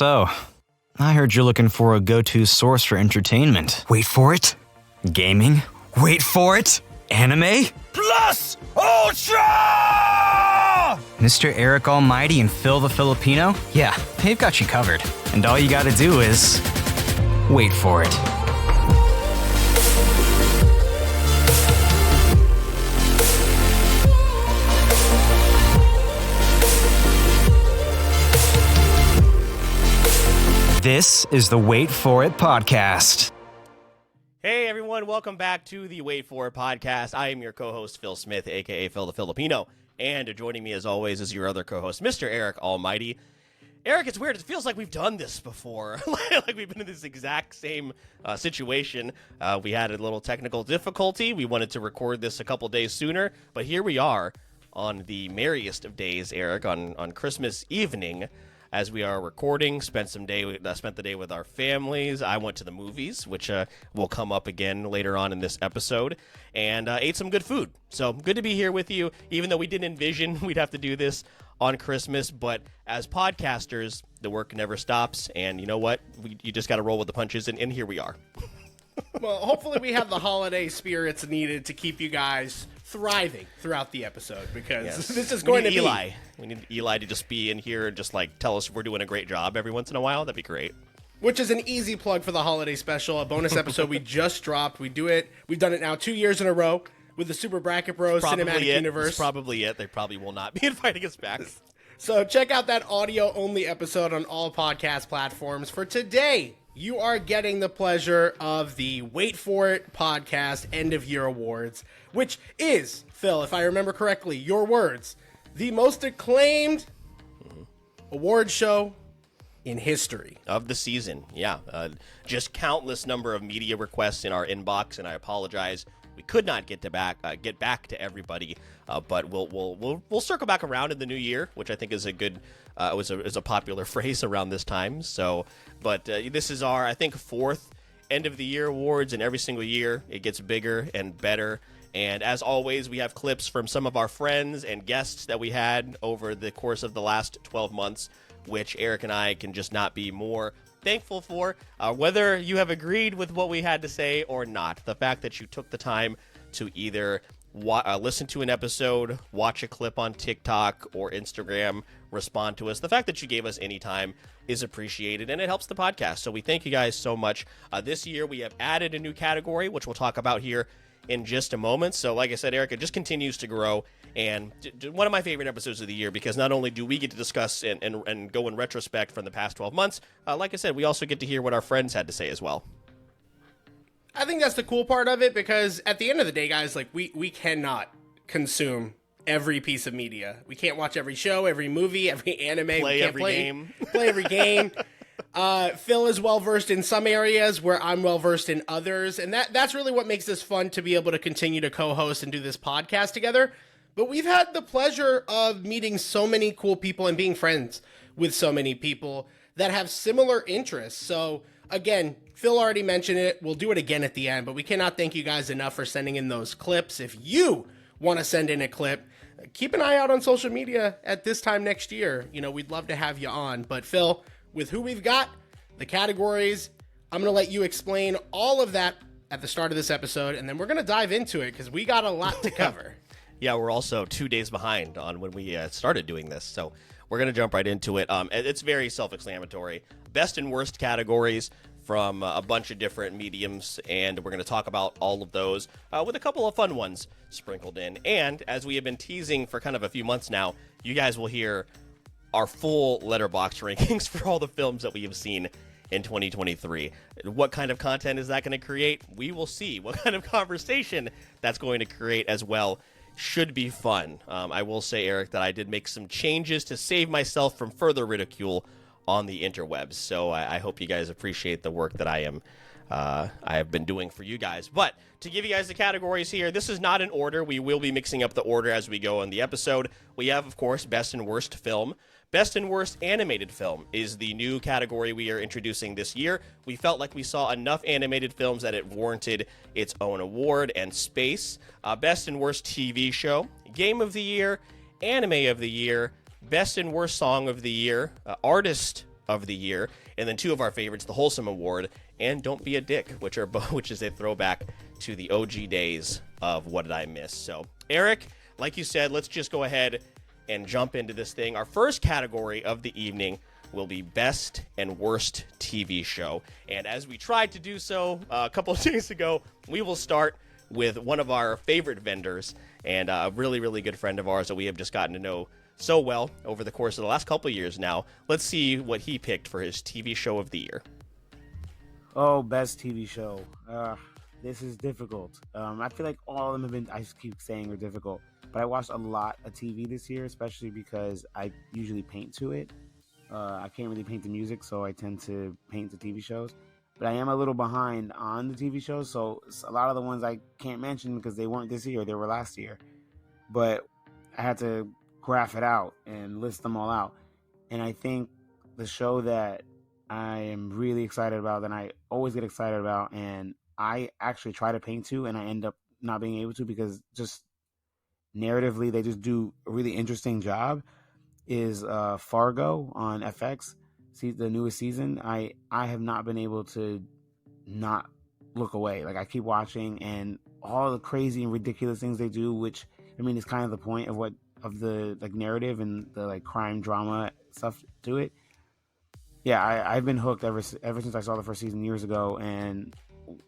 So, I heard you're looking for a go-to source for entertainment. Wait for it. Gaming? Wait for it. Anime? Plus Ultra! Mr. Eric Almighty and Phil the Filipino? Yeah, they've got you covered. And all you gotta do is... wait for it. This is the Wait For It podcast. Hey everyone, welcome back to the Wait For It podcast. I am your co-host Phil Smith, aka Phil the Filipino, and joining me as always is your other co-host, Mr. Eric Almighty. Eric, it's weird. It feels like we've done this before. Like we've been in this exact same situation. We had a little technical difficulty. We wanted to record this a couple days sooner, but here we are on the merriest of days, Eric, on Christmas evening. As we are recording, spent the day with our families. I went to the movies, which will come up again later on in this episode, and ate some good food. So good to be here with you, even though we didn't envision we'd have to do this on Christmas. But as podcasters, the work never stops, and you know what? You just got to roll with the punches, and here we are. Well, hopefully we have the holiday spirits needed to keep you guys thriving throughout the episode, because this is going to be... Eli. We need Eli to just be in here and just like tell us if we're doing a great job every once in a while. That'd be great. Which is an easy plug for the holiday special, a bonus episode we just dropped. We've done it now 2 years in a row with the Super Bracket Bros Cinematic Universe. That's probably it. They probably will not be inviting us back. So check out that audio-only episode on all podcast platforms. For today, you are getting the pleasure of the Wait For It podcast end-of-year awards, which is, Phil, if I remember correctly, your words, the most acclaimed award show in history. Of the season, yeah. Just countless number of media requests in our inbox, and I apologize. We could not get back to everybody, but we'll circle back around in the new year, which I think is a good is a popular phrase around this time. So, but this is our, I think, fourth end of the year awards, and every single year it gets bigger and better. And as always, we have clips from some of our friends and guests that we had over the course of the last 12 months, which Eric and I can just not be more thankful for, whether you have agreed with what we had to say or not. The fact that you took the time to either listen to an episode, watch a clip on TikTok or Instagram, respond to us, the fact that you gave us any time is appreciated, and it helps the podcast. So we thank you guys so much. This year we have added a new category, which we'll talk about here in just a moment. So like I said, Eric, it just continues to grow, and one of my favorite episodes of the year, because not only do we get to discuss and go in retrospect from the past 12 months, like I said, we also get to hear what our friends had to say as well. I think that's the cool part of it, because at the end of the day, guys, like we cannot consume every piece of media. We can't watch every show, every movie, every anime. Play every game. Play every game. Phil is well-versed in some areas where I'm well-versed in others, and that's really what makes this fun, to be able to continue to co-host and do this podcast together. But we've had the pleasure of meeting so many cool people and being friends with so many people that have similar interests. So again, Phil already mentioned it. We'll do it again at the end, but we cannot thank you guys enough for sending in those clips. If you want to send in a clip, keep an eye out on social media at this time next year. You know, we'd love to have you on. But Phil, with who we've got, the categories, I'm going to let you explain all of that at the start of this episode, and then we're going to dive into it because we got a lot to cover. Yeah, we're also 2 days behind on when we started doing this, so we're going to jump right into it. It's very self-explanatory. Best and worst categories from a bunch of different mediums, and we're going to talk about all of those with a couple of fun ones sprinkled in. And as we have been teasing for kind of a few months now, you guys will hear our full Letterboxd rankings for all the films that we have seen in 2023. What kind of content is that going to create? We will see. What kind of conversation that's going to create as well. Should be fun. I will say, Eric, that I did make some changes to save myself from further ridicule on the interwebs. So I hope you guys appreciate the work that I have been doing for you guys. But to give you guys the categories here, this is not in order. We will be mixing up the order as we go in the episode. We have, of course, best and worst film. Best and worst animated film is the new category we are introducing this year. We felt like we saw enough animated films that it warranted its own award and space. Best and worst TV show, game of the year, anime of the year, best and worst song of the year, artist of the year, and then 2 of our favorites, the Wholesome Award and Don't Be a Dick, which is a throwback to the OG days of What Did I Miss? So, Eric, like you said, let's just go ahead and jump into this thing. Our first category of the evening will be Best and Worst TV Show. And as we tried to do so a couple of days ago, we will start with one of our favorite vendors and a really, really good friend of ours that we have just gotten to know so well over the course of the last couple of years now. Let's see what he picked for his TV show of the year. Oh, best TV show. This is difficult. I feel like all of them have been, I just keep saying, are difficult. But I watched a lot of TV this year, especially because I usually paint to it. I can't really paint the music, so I tend to paint the TV shows. But I am a little behind on the TV shows, so a lot of the ones I can't mention because they weren't this year, they were last year. But I had to graph it out and list them all out. And I think the show that I am really excited about, and I always get excited about, and I actually try to paint to, and I end up not being able to because just narratively they just do a really interesting job, is Fargo on FX. See, the newest season, I have not been able to not look away. Like, I keep watching, and all the crazy and ridiculous things they do, which, I mean, is kind of the point of the like narrative and the like crime drama stuff to it. Yeah, I've been hooked ever since I saw the first season years ago, and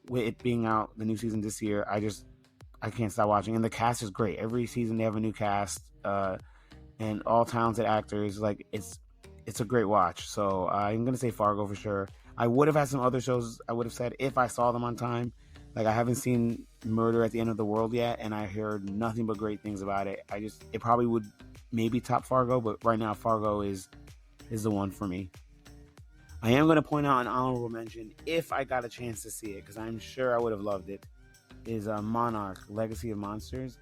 with it being out the new season this year, I can't stop watching. And the cast is great. Every season they have a new cast, and all talented actors. Like, it's a great watch. So I'm gonna say Fargo for sure. I would have had some other shows I would have said if I saw them on time. Like, I haven't seen Murder at the End of the World yet, and I heard nothing but great things about it. It probably would maybe top Fargo, but right now Fargo is the one for me. I am going to point out an honorable mention if I got a chance to see it, because I'm sure I would have loved it, is Monarch, Legacy of Monsters.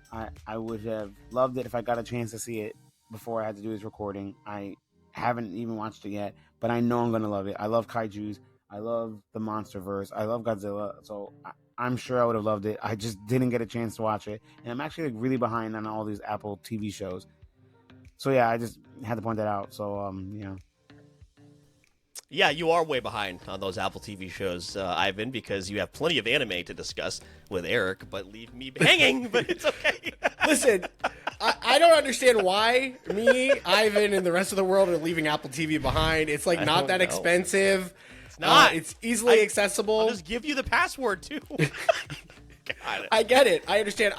I would have loved it if I got a chance to see it before I had to do this recording. I haven't even watched it yet, but I know I'm going to love it. I love kaijus. I love the Monsterverse. I love Godzilla. So I'm sure I would have loved it. I just didn't get a chance to watch it. And I'm actually like really behind on all these Apple TV shows. So yeah, I just had to point that out. So, yeah. Yeah, you are way behind on those Apple TV shows, Ivan, because you have plenty of anime to discuss with Eric, but leave me hanging, but it's okay. Listen, I don't understand why me, Ivan, and the rest of the world are leaving Apple TV behind. It's like not that expensive. It's not. It's easily accessible. I'll just give you the password, too. I get it. I understand.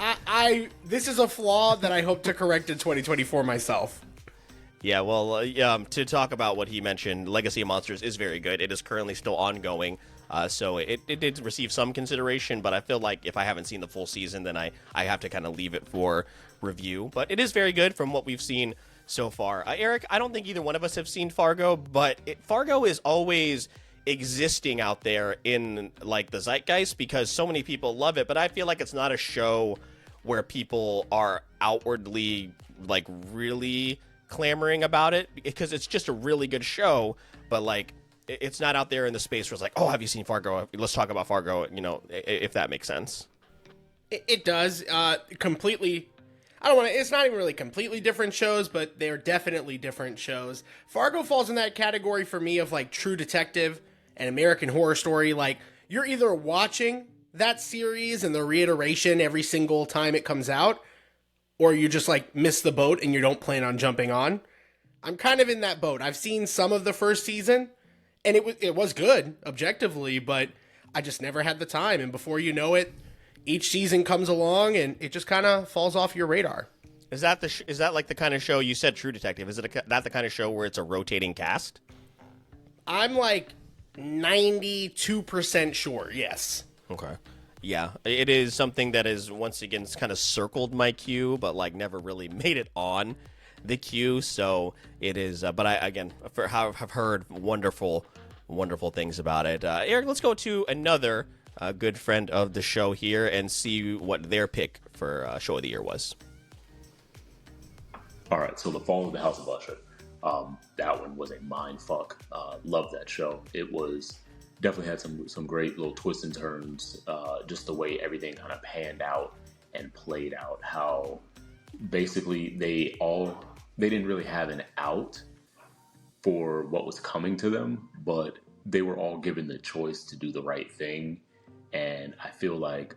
This is a flaw that I hope to correct in 2024 myself. Yeah, well, to talk about what he mentioned, Legacy of Monsters is very good. It is currently still ongoing, so it did receive some consideration, but I feel like if I haven't seen the full season, then I have to kind of leave it for review. But it is very good from what we've seen so far. Eric, I don't think either one of us have seen Fargo, but Fargo is always existing out there in like the zeitgeist because so many people love it, but I feel like it's not a show where people are outwardly like really clamoring about it because it's just a really good show, but like it's not out there in the space where it's like, oh, have you seen Fargo? Let's talk about Fargo, if that makes sense. It does. Completely. I don't want to, it's not even really completely different shows, but they're definitely different shows. Fargo falls in that category for me of like True Detective and American Horror Story. Like, you're either watching that series and the reiteration every single time it comes out, or you just like miss the boat and you don't plan on jumping on. I'm kind of in that boat. I've seen some of the first season and it was good objectively, but I just never had the time. And before you know it, each season comes along and it just kind of falls off your radar. Is that like the kind of show you said, True Detective? Is that the kind of show where it's a rotating cast? I'm like 92% sure. Yes. Okay. Yeah, it is something that is, once again, it's kind of circled my queue, but like never really made it on the queue. So it is, but I've heard wonderful, wonderful things about it. Eric, let's go to another good friend of the show here and see what their pick for show of the year was. All right, so The Fall of the House of Usher. That one was a mind fuck. Loved that show. It was definitely had some great little twists and turns. Just the way everything kind of panned out and played out. How basically they didn't really have an out, for what was coming to them, but they were all given the choice to do the right thing. And I feel like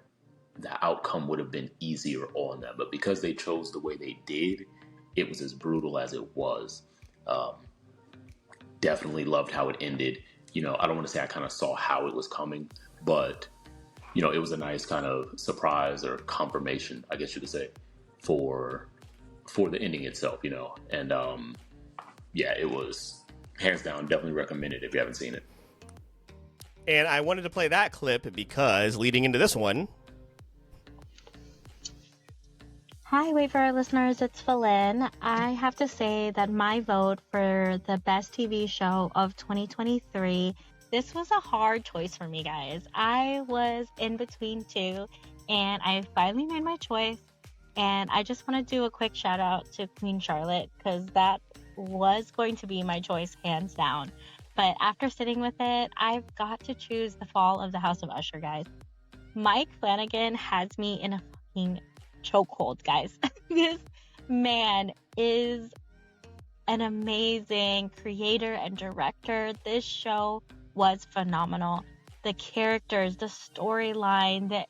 the outcome would have been easier on them. But because they chose the way they did, it was as brutal as it was. Definitely loved how it ended. You know, I don't want to say I kind of saw how it was coming, but, you know, it was a nice kind of surprise or confirmation, I guess you could say, for the ending itself, you know. And yeah, it was hands down, definitely recommended if you haven't seen it. And I wanted to play that clip because leading into this one. Hi, Wayfarer listeners, it's Falyn. I have to say that my vote for the best TV show of 2023, this was a hard choice for me, guys. I was in between two, and I finally made my choice. And I just want to do a quick shout out to Queen Charlotte, because that was going to be my choice, hands down. But after sitting with it, I've got to choose The Fall of the House of Usher, guys. Mike Flanagan has me in a fucking chokehold, guys. This man is an amazing creator and director. This show was phenomenal. The characters, the storyline, the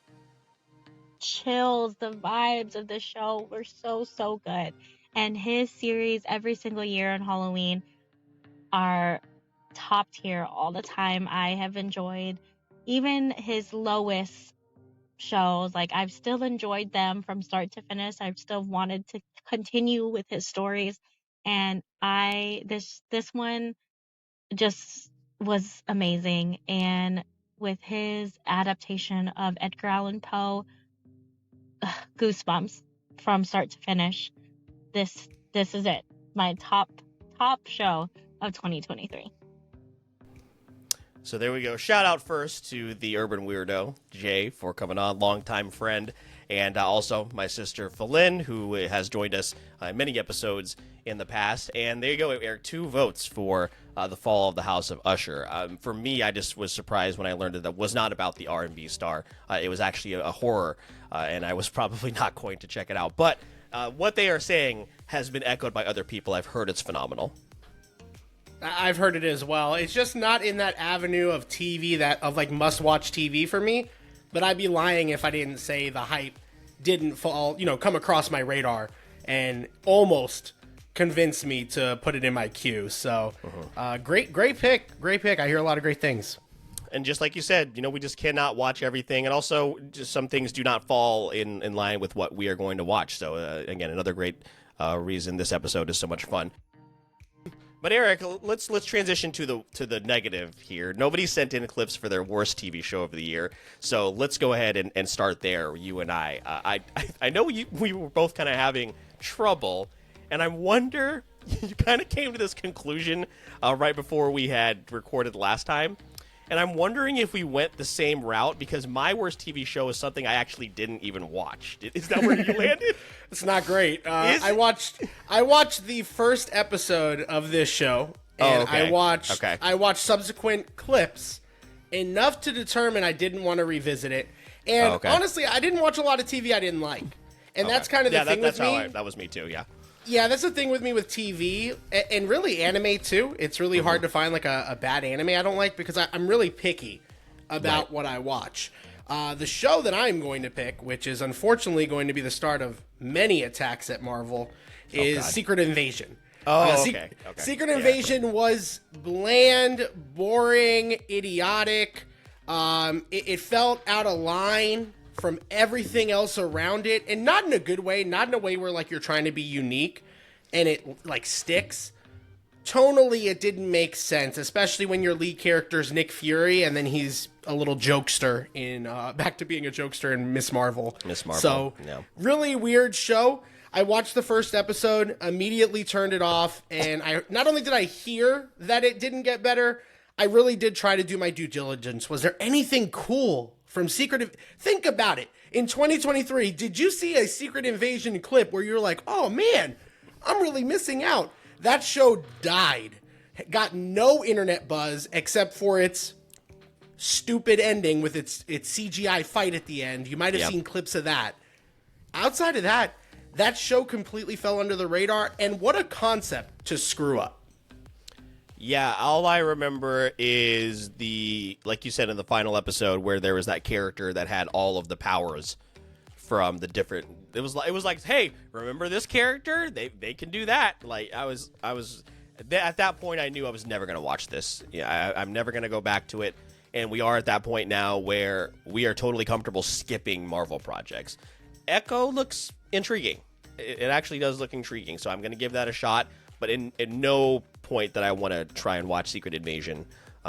chills, the vibes of the show were so good. And his series every single year on Halloween are top tier all the time. I have enjoyed even his lowest shows. Like, I've still enjoyed them from start to finish. I've still wanted to continue with his stories, and this one just was amazing. And with his adaptation of Edgar Allan Poe, goosebumps from start to finish. This is it, my top show of 2023. So there we go. Shout out first to the Urban Weirdo, Jay, for coming on, longtime friend, and also my sister Falyn, who has joined us many episodes in the past. And there you go, Eric, 2 votes for The Fall of the House of Usher. For me, I just was surprised when I learned that was not about the R&B star. It was actually a horror, and I was probably not going to check it out. But what they are saying has been echoed by other people. I've heard it's phenomenal. I've heard it as well. It's just not in that avenue of TV of like must-watch TV for me. But I'd be lying if I didn't say the hype didn't come across my radar and almost convince me to put it in my queue. So, great pick. I hear a lot of great things. And just like you said, we just cannot watch everything. And also, just some things do not fall in line with what we are going to watch. So, again, another great reason this episode is so much fun. But Eric, let's transition to the negative here. Nobody sent in clips for their worst TV show of the year, so let's go ahead and start there. You and I know we were both kind of having trouble, and I wonder you kind of came to this conclusion right before we had recorded last time. And I'm wondering if we went the same route, because my worst TV show is something I actually didn't even watch. Is that where you landed? It's not great. I watched the first episode of this show, and I watched subsequent clips enough to determine I didn't want to revisit it. And honestly, I didn't watch a lot of TV I didn't like, and that's kind of the thing with me. That was me too. Yeah. Yeah, that's the thing with me with TV, and really anime too. It's really hard to find like a bad anime I don't like, because I'm really picky about what I watch. The show that I'm going to pick, which is unfortunately going to be the start of many attacks at Marvel, is Secret Invasion. Secret Invasion was bland, boring, idiotic. It felt out of line from everything else around it, and not in a good way, not in a way where like you're trying to be unique and it like sticks. Tonally, it didn't make sense, especially when your lead character is Nick Fury, and then he's a little jokester in back to being a jokester in Miss Marvel. So, really weird show. I watched the first episode, immediately turned it off, and not only did I hear that it didn't get better, I really did try to do my due diligence. Was there anything cool from think about it. In 2023, did you see a Secret Invasion clip where you're like, oh man, I'm really missing out? That show died. Got no internet buzz except for its stupid ending with its CGI fight at the end. You might have seen clips of that. Outside of that, that show completely fell under the radar, and what a concept to screw up. Yeah, all I remember is like you said in the final episode, where there was that character that had all of the powers from the different. It was like, hey, remember this character? They can do that. Like I was at that point, I knew I was never gonna watch this. Yeah, I'm never gonna go back to it. And we are at that point now where we are totally comfortable skipping Marvel projects. Echo looks intriguing. It actually does look intriguing, so I'm gonna give that a shot. But in no point that I want to try and watch Secret Invasion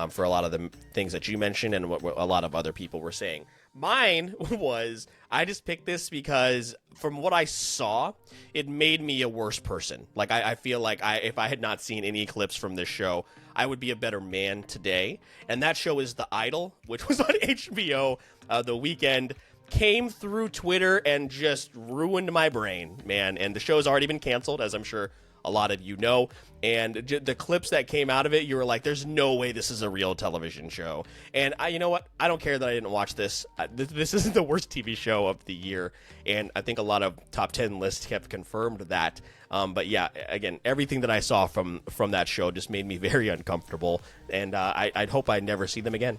for a lot of the things that you mentioned and what a lot of other people were saying. Mine was, I just picked this because from what I saw, it made me a worse person. Like, I feel like if I had not seen any clips from this show, I would be a better man today. And that show is The Idol, which was on HBO the weekend. Came through Twitter and just ruined my brain, man. And the show's already been canceled, as I'm sure a lot of you know, and the clips that came out of it, you were like, there's no way this is a real television show. And you know what? I don't care that I didn't watch this. This isn't the worst TV show of the year, and I think a lot of top 10 lists have confirmed that. But yeah, again, everything that I saw from that show just made me very uncomfortable, and I'd hope I never see them again.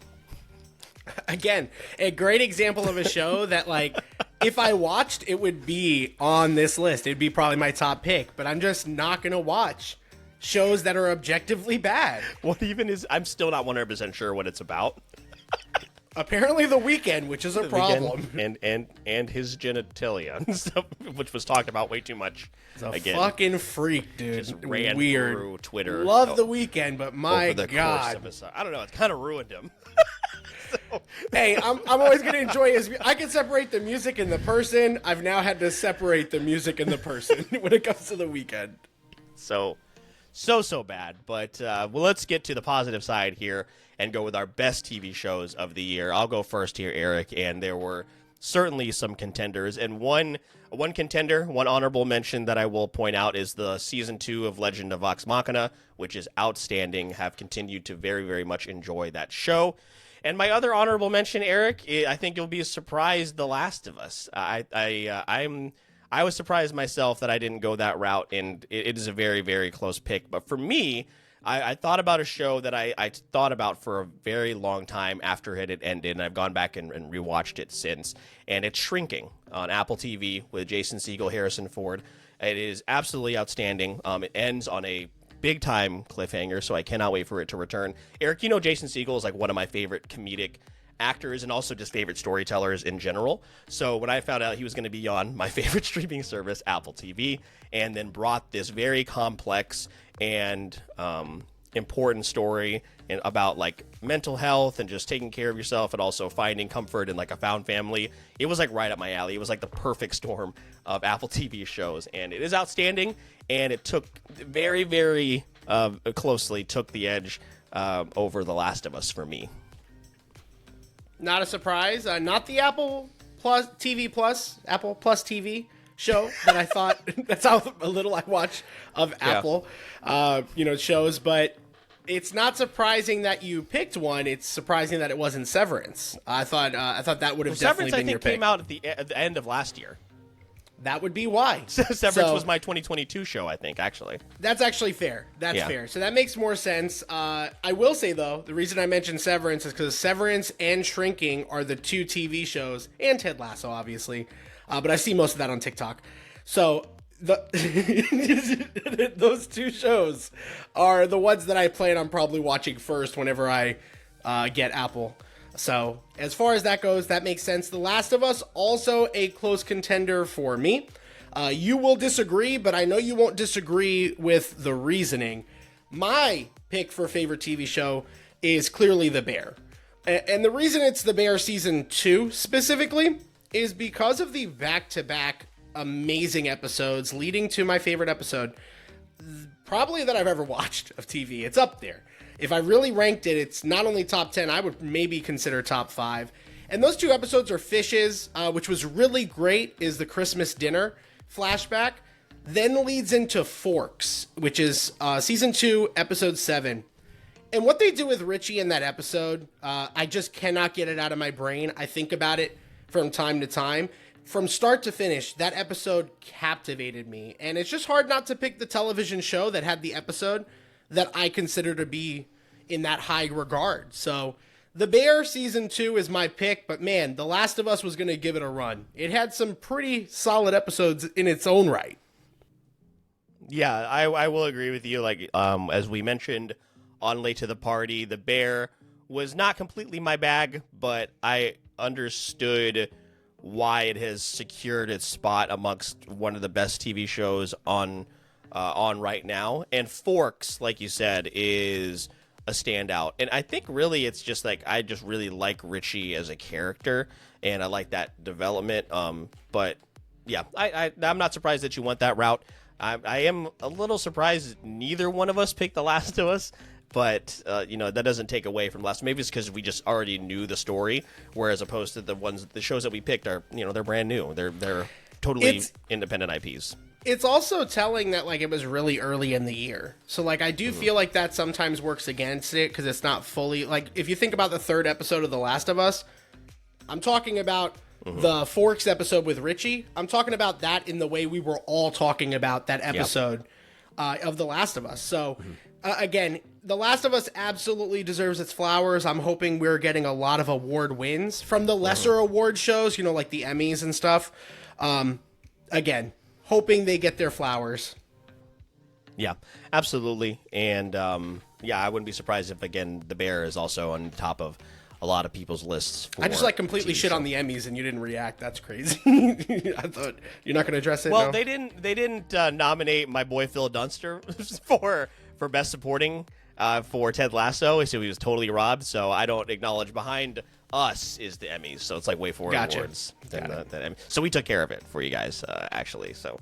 Again, a great example of a show that, like, if I watched, it would be on this list. It'd be probably my top pick, but I'm just not going to watch shows that are objectively bad. What even is, I'm still not 100% sure what it's about. Apparently The Weeknd, which is a problem. And his genitalia, stuff, which was talked about way too much. He's a fucking freak, dude. Just ran Weird. through Twitter. Love The Weeknd, but my over the God. course of I don't know, it's kind of ruined him. Hey, I'm always going to enjoy his. I can separate the music and the person. I've now had to separate the music and the person when it comes to The Weeknd. So bad. But well, let's get to the positive side here and go with our best TV shows of the year. I'll go first here, Eric, and there were certainly some contenders. And one contender, one honorable mention that I will point out is the season 2 of Legend of Vox Machina, which is outstanding. Have continued to very, very much enjoy that show. And my other honorable mention, Eric, I think you'll be surprised, The Last of Us. I was surprised myself that I didn't go that route, and it is a very, very close pick. But for me, I thought about a show that I thought about for a very long time after it had ended, and I've gone back and rewatched it since. And it's Shrinking on Apple TV with Jason Segel, Harrison Ford. It is absolutely outstanding. It ends on a big-time cliffhanger, so I cannot wait for it to return. Eric, you know Jason Segel is like one of my favorite comedic actors and also just favorite storytellers in general. So when I found out he was going to be on my favorite streaming service, Apple TV, and then brought this very complex and important story about like mental health and just taking care of yourself and also finding comfort in like a found family, it was like right up my alley. It was like the perfect storm of Apple TV shows, and it is outstanding. And it took very, very closely took the edge over The Last of Us for me. Not a surprise. Not the Apple Plus TV Plus, Apple Plus TV show that I thought. That's how little I watch of Apple, shows. But it's not surprising that you picked one. It's surprising that it wasn't Severance. I thought that would have definitely been your pick. Severance, I think, came out at the end of last year. That would be why. Severance was my 2022 show, I think, actually. That's actually fair. That's fair. So that makes more sense. I will say, though, the reason I mentioned Severance is because Severance and Shrinking are the 2 TV shows, and Ted Lasso, obviously. But I see most of that on TikTok. So those 2 shows are the ones that I plan on probably watching first whenever I get Apple. So as far as that goes, that makes sense. The Last of Us, also a close contender for me. You will disagree, but I know you won't disagree with the reasoning. My pick for favorite TV show is clearly The Bear. And the reason it's The Bear season 2 specifically is because of the back-to-back amazing episodes leading to my favorite episode, probably that I've ever watched of TV. It's up there. If I really ranked it, it's not only top 10, I would maybe consider top 5. And those 2 episodes are Fishes, which was really great, is the Christmas dinner flashback. Then leads into Forks, which is season 2, episode 7. And what they do with Richie in that episode, I just cannot get it out of my brain. I think about it from time to time. From start to finish, that episode captivated me. And it's just hard not to pick the television show that had the episode that I consider to be in that high regard. So The Bear season 2 is my pick, but man, The Last of Us was going to give it a run. It had some pretty solid episodes in its own right. Yeah, I will agree with you. Like, as we mentioned on Late to the Party, The Bear was not completely my bag, but I understood why it has secured its spot amongst one of the best TV shows on right now. And Forks, like you said, is a standout. And I think really it's just like I just really like Richie as a character, and I like that development. But yeah, I'm not surprised that you went that route. I am a little surprised neither one of us picked The Last of Us, but that doesn't take away from Last. Maybe it's because we just already knew the story, whereas opposed to the shows that we picked are they're brand new. They're totally independent IPs. It's also telling that like it was really early in the year, so like I do feel like that sometimes works against it because it's not fully like if you think about the 3rd episode of The Last of Us, I'm talking about. The Forks episode with Richie, I'm talking about that in the way we were all talking about that episode of The Last of Us. So, again, The Last of Us absolutely deserves its flowers. I'm hoping we're getting a lot of award wins from the lesser award shows, like the Emmys and stuff. Again, hoping they get their flowers. Yeah, absolutely. And, I wouldn't be surprised if, again, The Bear is also on top of a lot of people's lists. I just completely shit on the Emmys and you didn't react. That's crazy. I thought you're not going to address it. Well, no? they didn't nominate my boy Phil Dunster for Best Supporting for Ted Lasso. So he was totally robbed. So I don't acknowledge behind us is the Emmys. So it's like way forward awards than the Emmys. So we took care of it for you guys actually. So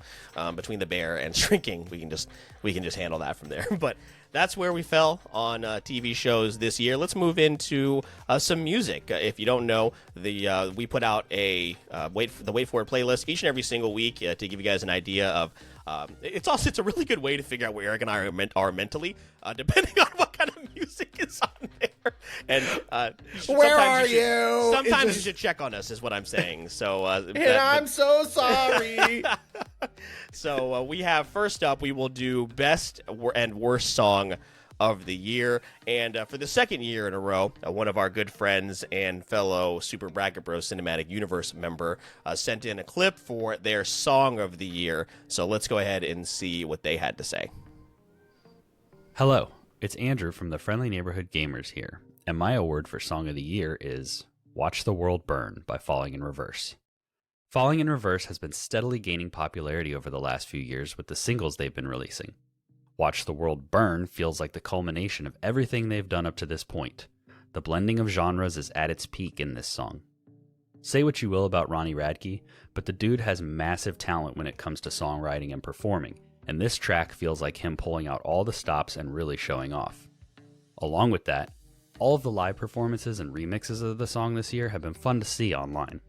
between The Bear and Shrinking, we can just handle that from there. But that's where we fell on TV shows this year. Let's move into some music. If you don't know, we put out the Wait For It playlist each and every single week to give you guys an idea of. It's a really good way to figure out where Eric and I are mentally, depending on what kind of music is on there. And where are you? Sometimes you should check on us, is what I'm saying. So, I'm so sorry. So we have first up, we will do best and worst song of the year. And for the second year in a row, one of our good friends and fellow Super Bracket Bros Cinematic Universe member sent in a clip for their song of the year. So let's go ahead and see what they had to say. Hello, it's Andrew from the Friendly Neighborhood Gamers here. And my award for song of the year is Watch the World Burn by Falling in Reverse. Falling in Reverse has been steadily gaining popularity over the last few years with the singles they've been releasing. Watch the World Burn feels like the culmination of everything they've done up to this point. The blending of genres is at its peak in this song. Say what you will about Ronnie Radke, but the dude has massive talent when it comes to songwriting and performing, and this track feels like him pulling out all the stops and really showing off. Along with that, all of the live performances and remixes of the song this year have been fun to see online.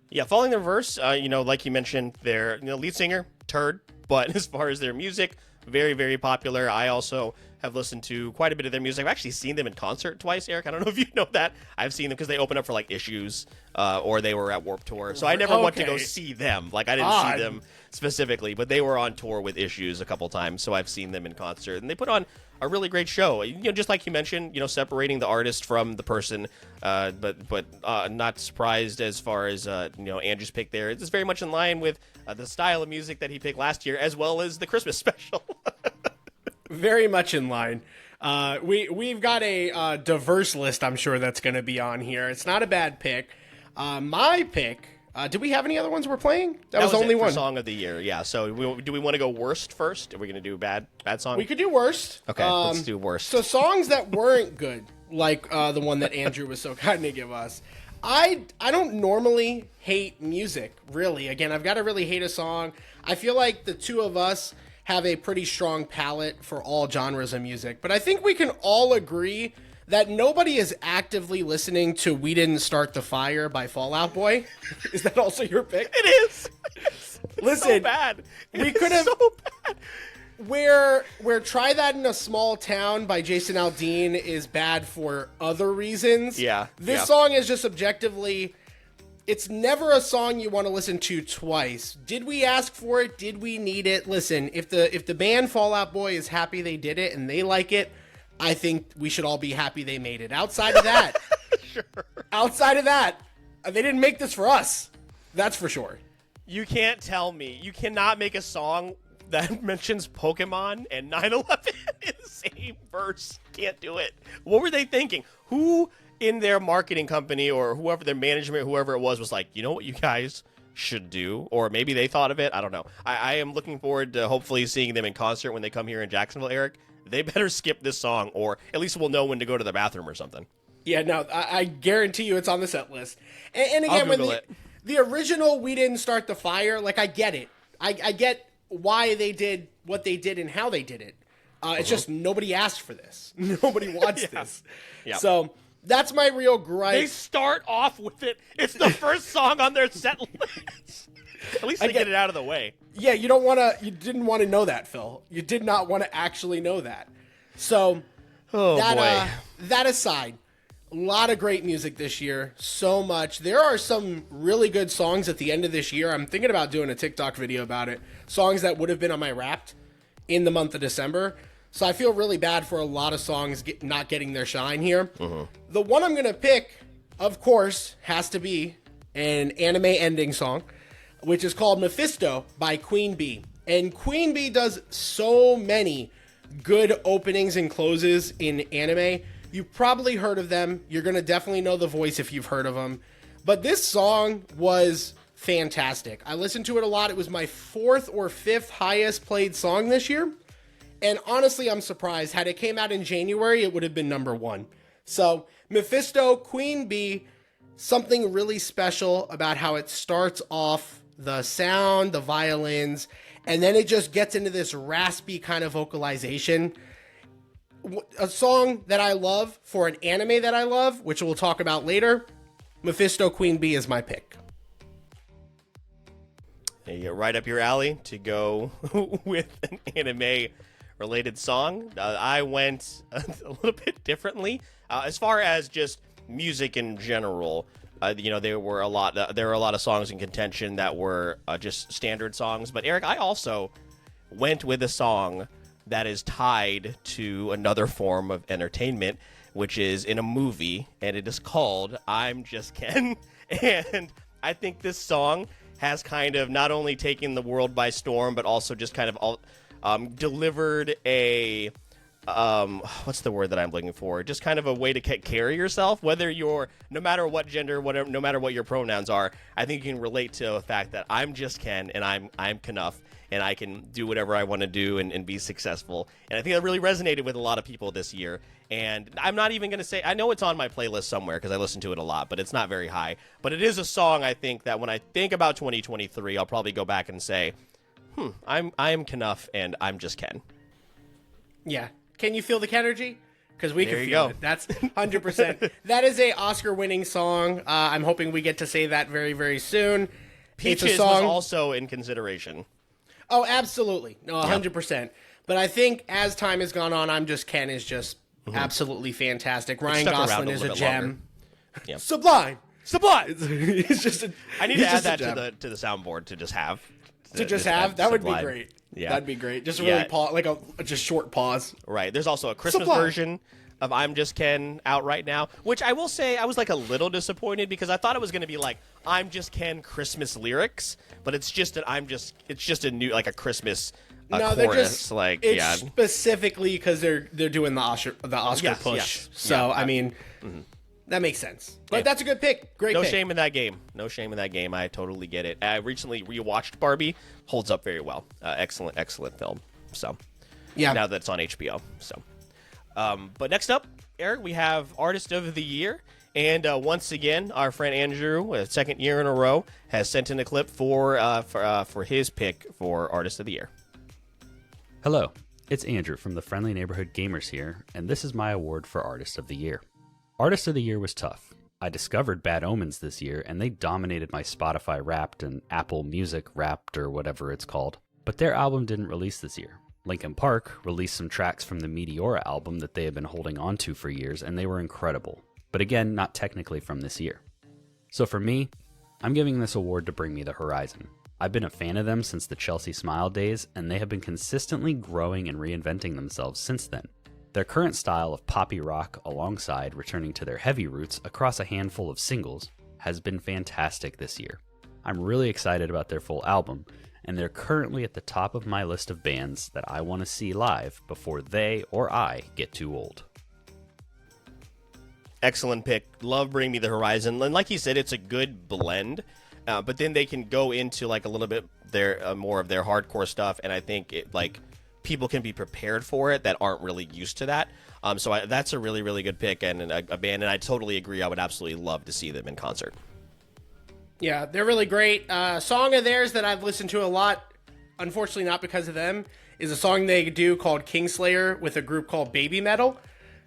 Yeah, Falling in Reverse, like you mentioned, their lead singer, turd, but as far as their music, very, very popular. I also have listened to quite a bit of their music. I've actually seen them in concert twice, Eric. I don't know if you know that. I've seen them because they open up for like Issues or they were at Warped Tour. So I never went to go see them. Like I didn't see them specifically, but they were on tour with Issues a couple times. So I've seen them in concert and they put on a really great show. Just like you mentioned, separating the artist from the person, but not surprised as far as Andrew's pick there. It's very much in line with the style of music that he picked last year, as well as the Christmas special. Very much in line. We've got a diverse list, I'm sure, that's going to be on here. It's not a bad pick. My pick. Do we have any other ones we're playing? That was only one. Song of the year, yeah. So do we want to go worst first? Are we going to do bad song? We could do worst. Okay, let's do worst. So songs that weren't good, like the one that Andrew was so kind to give us. I don't normally hate music, really. Again, I've got to really hate a song. I feel like the two of us have a pretty strong palette for all genres of music. But I think we can all agree that nobody is actively listening to We Didn't Start the Fire by Fall Out Boy. Is that also your pick? It is. It's Listen, so bad. We could have... So bad. Where Try That in a Small Town by Jason Aldean is bad for other reasons. Yeah. This song is just objectively... It's never a song you want to listen to twice. Did we ask for it? Did we need it? Listen, if the band Fall Out Boy is happy they did it and they like it, I think we should all be happy they made it. Outside of that, Sure. outside of that, they didn't make this for us. That's for sure. You can't tell me. You cannot make a song that mentions Pokemon and 9/11 in the same verse. Can't do it. What were they thinking? Who in their marketing company or whoever, their management, whoever it was like, you know what you guys should do? Or maybe they thought of it. I don't know. I am looking forward to hopefully seeing them in concert when they come here in Jacksonville, Eric. They better skip this song, or at least we'll know when to go to the bathroom or something. Yeah, no, I guarantee you it's on the set list. And I'll again, when Google it. the original We Didn't Start the Fire, like, I get it. I get why they did what they did and how they did it. It's just nobody asked for this. Nobody wants this. Yeah. So that's my real gripe. They start off with it. It's the first song on their set list. At least they get it out of the way. Yeah, you didn't want to know that, Phil. You did not want to actually know that. So that aside, a lot of great music this year. So much. There are some really good songs at the end of this year. I'm thinking about doing a TikTok video about it. Songs that would have been on my Wrapped in the month of December. So I feel really bad for a lot of songs not getting their shine here. The one I'm going to pick, of course, has to be an anime ending song, which is called Mephisto by Queen Bee. And Queen Bee does so many good openings and closes in anime. You've probably heard of them. You're going to definitely know the voice if you've heard of them. But this song was fantastic. I listened to it a lot. It was my 4th or 5th highest played song this year. And honestly, I'm surprised. Had it came out in January, it would have been number 1. So Mephisto, Queen Bee, something really special about how it starts off, the sound, the violins, and then it just gets into this raspy kind of vocalization. A song that I love for an anime that I love, which we'll talk about later. Mephisto, Queen Bee is my pick. You get right up your alley to go with an anime related song. I went a little bit differently as far as just music in general. There were a lot of songs in contention that were just standard songs. But Eric, I also went with a song that is tied to another form of entertainment, which is in a movie, and it is called I'm Just Ken. And I think this song has kind of not only taken the world by storm, but also just kind of delivered a what's the word that I'm looking for? Just kind of a way to carry yourself, whether you're, no matter what gender, whatever, no matter what your pronouns are. I think you can relate to the fact that I'm just Ken and I'm Knuff, and I can do whatever I want to do and be successful. And I think that really resonated with a lot of people this year. And I'm not even going to say, I know it's on my playlist somewhere because I listen to it a lot, but it's not very high. But it is a song I think that when I think about 2023, I'll probably go back and say, I am Knuff and I'm just Ken. Yeah. Can you feel the Kenergy? Because we There can you feel go. it. That's 100%. That is a Oscar-winning song. I'm hoping we get to say that very, very soon. Peaches it's a song. was also in consideration. Oh, absolutely. No, 100%. But I think as time has gone on, I'm Just Ken is just absolutely fantastic. Ryan stuck around Gosling a is a little bit gem. longer. Yeah. Sublime. Sublime. He's just a, I need he's to add just a that gem. to the soundboard to just have. To just have? That would be Sublime. great. Yeah. That'd be great. Just a really like a just short pause. Right. There's also a Christmas Sublime. version of I'm Just Ken out right now, which I will say I was like a little disappointed because I thought it was going to be like I'm Just Ken Christmas lyrics, but it's just a new, like a Christmas No, chorus. they're just like, it's yeah. specifically because they're doing the Oscar Yes, push. yes. So Yeah, I mean, that makes sense. But that's a good pick. Great. No pick. shame in that game. No shame in that game. I totally get it. I recently rewatched Barbie. Holds up very well. Excellent film. So, Yeah. now that it's on HBO. So, but next up, Eric, we have Artist of the Year. And once again, our friend Andrew, second year in a row, has sent in a clip for his pick for Artist of the Year. Hello, it's Andrew from the Friendly Neighborhood Gamers here, and this is my award for Artist of the Year. Artist of the Year was tough. I discovered Bad Omens this year, and they dominated my Spotify Wrapped and Apple Music Wrapped or whatever it's called. But their album didn't release this year. Linkin Park released some tracks from the Meteora album that they had been holding on to for years, and they were incredible. But again, not technically from this year. So for me, I'm giving this award to Bring Me the Horizon. I've been a fan of them since the Chelsea Smile days, and they have been consistently growing and reinventing themselves since then. Their current style of poppy rock, alongside returning to their heavy roots across a handful of singles, has been fantastic this year. I'm really excited about their full album, and they're currently at the top of my list of bands that I want to see live before they or I get too old. Excellent pick. Love Bring Me the Horizon. And like you said, it's a good blend, but then they can go into like a little bit more of their hardcore stuff, and I think it like people can be prepared for it that aren't really used to that. That's a really, really good pick and a band, and I totally agree. I would absolutely love to see them in concert. Yeah, they're really great. Song of theirs that I've listened to a lot, unfortunately not because of them, is a song they do called Kingslayer with a group called Baby Metal,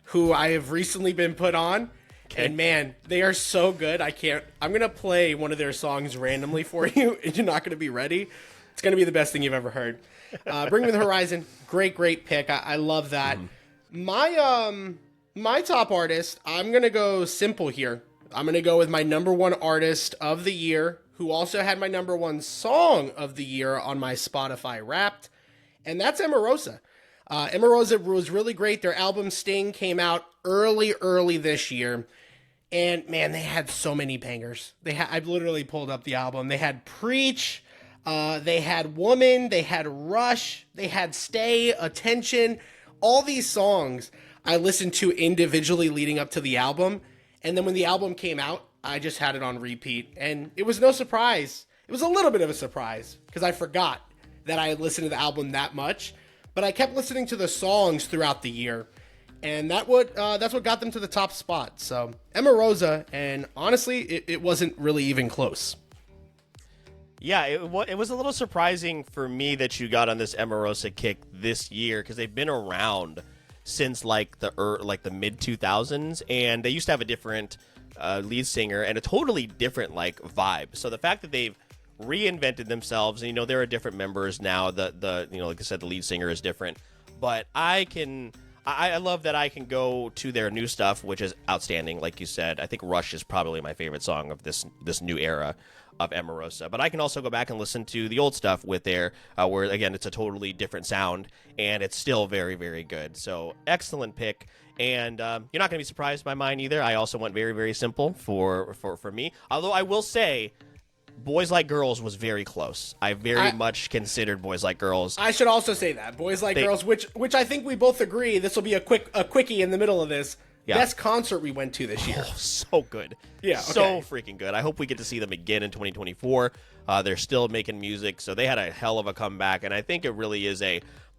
who I have recently been put on. Okay. And man, they are so good. I'm going to play one of their songs randomly for you, and you're not going to be ready. It's going to be the best thing you've ever heard. Bring Me the Horizon, great pick. I love that. My top artist, I'm going to go simple here. I'm going to go with my number one artist of the year, who also had my number one song of the year on my Spotify Wrapped, and that's Emarosa. Emarosa was really great. Their album Sting came out early this year, and man, they had so many bangers. I've literally pulled up the album. They had Preach, they had Woman, they had Rush, they had Stay, Attention. All these songs I listened to individually leading up to the album. And then when the album came out, I just had it on repeat. And it was no surprise. It was a little bit of a surprise because I forgot that I had listened to the album that much. But I kept listening to the songs throughout the year. And that's what got them to the top spot. So Emarosa, and honestly, it wasn't really even close. Yeah, it was a little surprising for me that you got on this Emarosa kick this year because they've been around since like the mid 2000s, and they used to have a different lead singer and a totally different like vibe. So the fact that they've reinvented themselves, and there are different members now. The like I said, the lead singer is different, but I love that I can go to their new stuff, which is outstanding. Like you said, I think Rush is probably my favorite song of this new era of Emarosa, but I can also go back and listen to the old stuff with their where again it's a totally different sound and it's still very, very good. So excellent pick, and you're not going to be surprised by mine either. I also went very, very simple for me, although I will say Boys Like Girls was very close. I very much considered Boys Like Girls. I should also say that Boys Like Girls, which I think we both agree, this will be a quickie in the middle of this. Yeah. Best concert we went to this year. Oh, so good. Yeah, okay. So freaking good. I hope we get to see them again in 2024. They're still making music, so they had a hell of a comeback, and I think it really is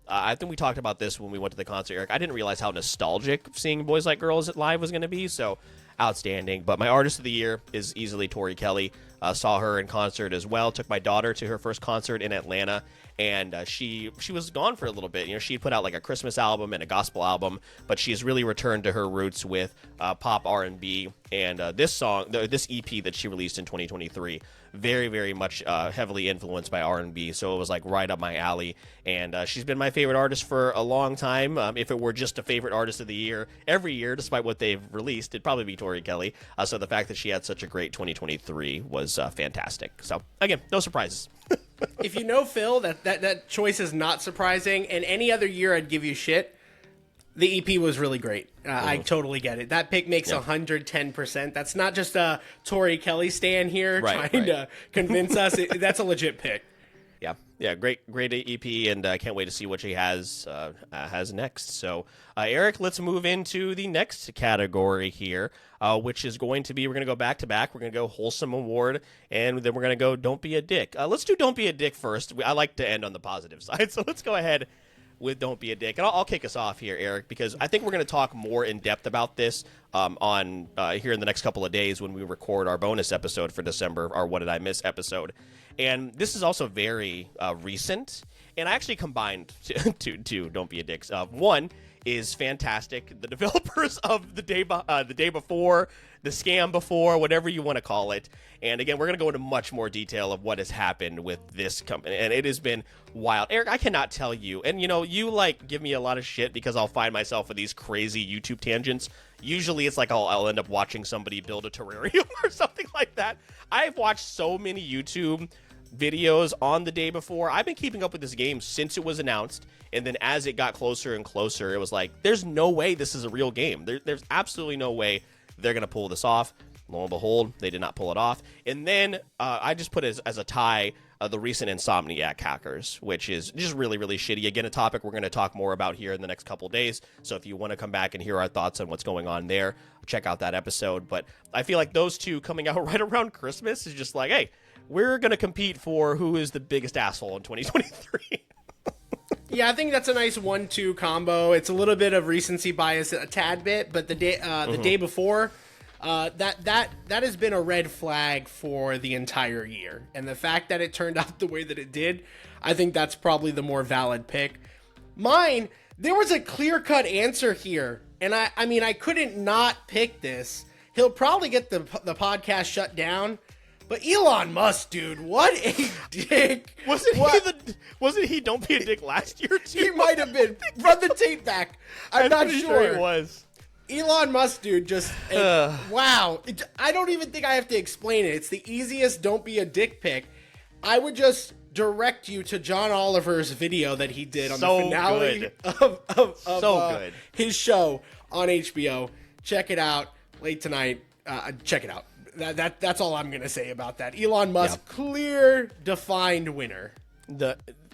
I think we talked about this when we went to the concert, Eric. I didn't realize how nostalgic seeing Boys Like Girls live was going to be, so outstanding. But my artist of the year is easily Tori Kelly. Saw her in concert as well. Took my daughter to her first concert in Atlanta, and she was gone for a little bit. She put out like a Christmas album and a gospel album, but she's really returned to her roots with pop R&B. And this EP that she released in 2023, very, very much heavily influenced by R&B. So it was like right up my alley. And she's been my favorite artist for a long time. If it were just a favorite artist of the year every year, despite what they've released, it'd probably be Tori Kelly. So the fact that she had such a great 2023 was fantastic. So again, no surprises. If you know Phil, that choice is not surprising. And any other year I'd give you shit. The EP was really great. I totally get it. That pick makes 110%. That's not just a Tori Kelly stan here trying to convince us. That's a legit pick. Yeah, great EP, and I can't wait to see what she has next. So, Eric, let's move into the next category here, which is going to be, we're going to go back to back. We're going to go Wholesome Award, and then we're going to go Don't Be a Dick. Let's do Don't Be a Dick first. I like to end on the positive side, so let's go ahead with Don't Be a Dick. And I'll kick us off here, Eric, because I think we're going to talk more in depth about this on here in the next couple of days when we record our bonus episode for December, our What Did I Miss episode. And this is also very recent, and I actually combined two Don't Be a Dicks. One is fantastic. The developers of the day before, the scam before, whatever you want to call it. And again, we're going to go into much more detail of what has happened with this company. And it has been wild. Eric, I cannot tell you. And, you like give me a lot of shit because I'll find myself with these crazy YouTube tangents. Usually it's like I'll end up watching somebody build a terrarium or something like that. I've watched so many YouTube videos on the day before. I've been keeping up with this game since it was announced, and then as it got closer and closer, it was like, there's no way this is a real game. There's absolutely no way they're gonna pull this off. Lo and behold, they did not pull it off. And then I just put it as a tie the recent Insomniac hackers, which is just really, really shitty. Again, a topic we're going to talk more about here in the next couple days. So if you want to come back and hear our thoughts on what's going on there, check out that episode. But I feel like those two coming out right around Christmas is just like, hey, we're going to compete for who is the biggest asshole in 2023. Yeah, I think that's a nice 1-2 combo. It's a little bit of recency bias, a tad bit, but the day before, that has been a red flag for the entire year. And the fact that it turned out the way that it did, I think that's probably the more valid pick. Mine, there was a clear-cut answer here, and I mean, I couldn't not pick this. He'll probably get the podcast shut down. But Elon Musk, dude, what a dick. Wasn't he Don't Be a Dick last year, too? He might have been. Run the tape back. I'm not sure. He was. Elon Musk, dude, just, wow. I don't even think I have to explain it. It's the easiest Don't Be a Dick pick. I would just direct you to John Oliver's video that he did on the finale of his show on HBO. Check it out late tonight. Check it out. That's all I'm gonna say about that. Elon Musk, clear, defined winner.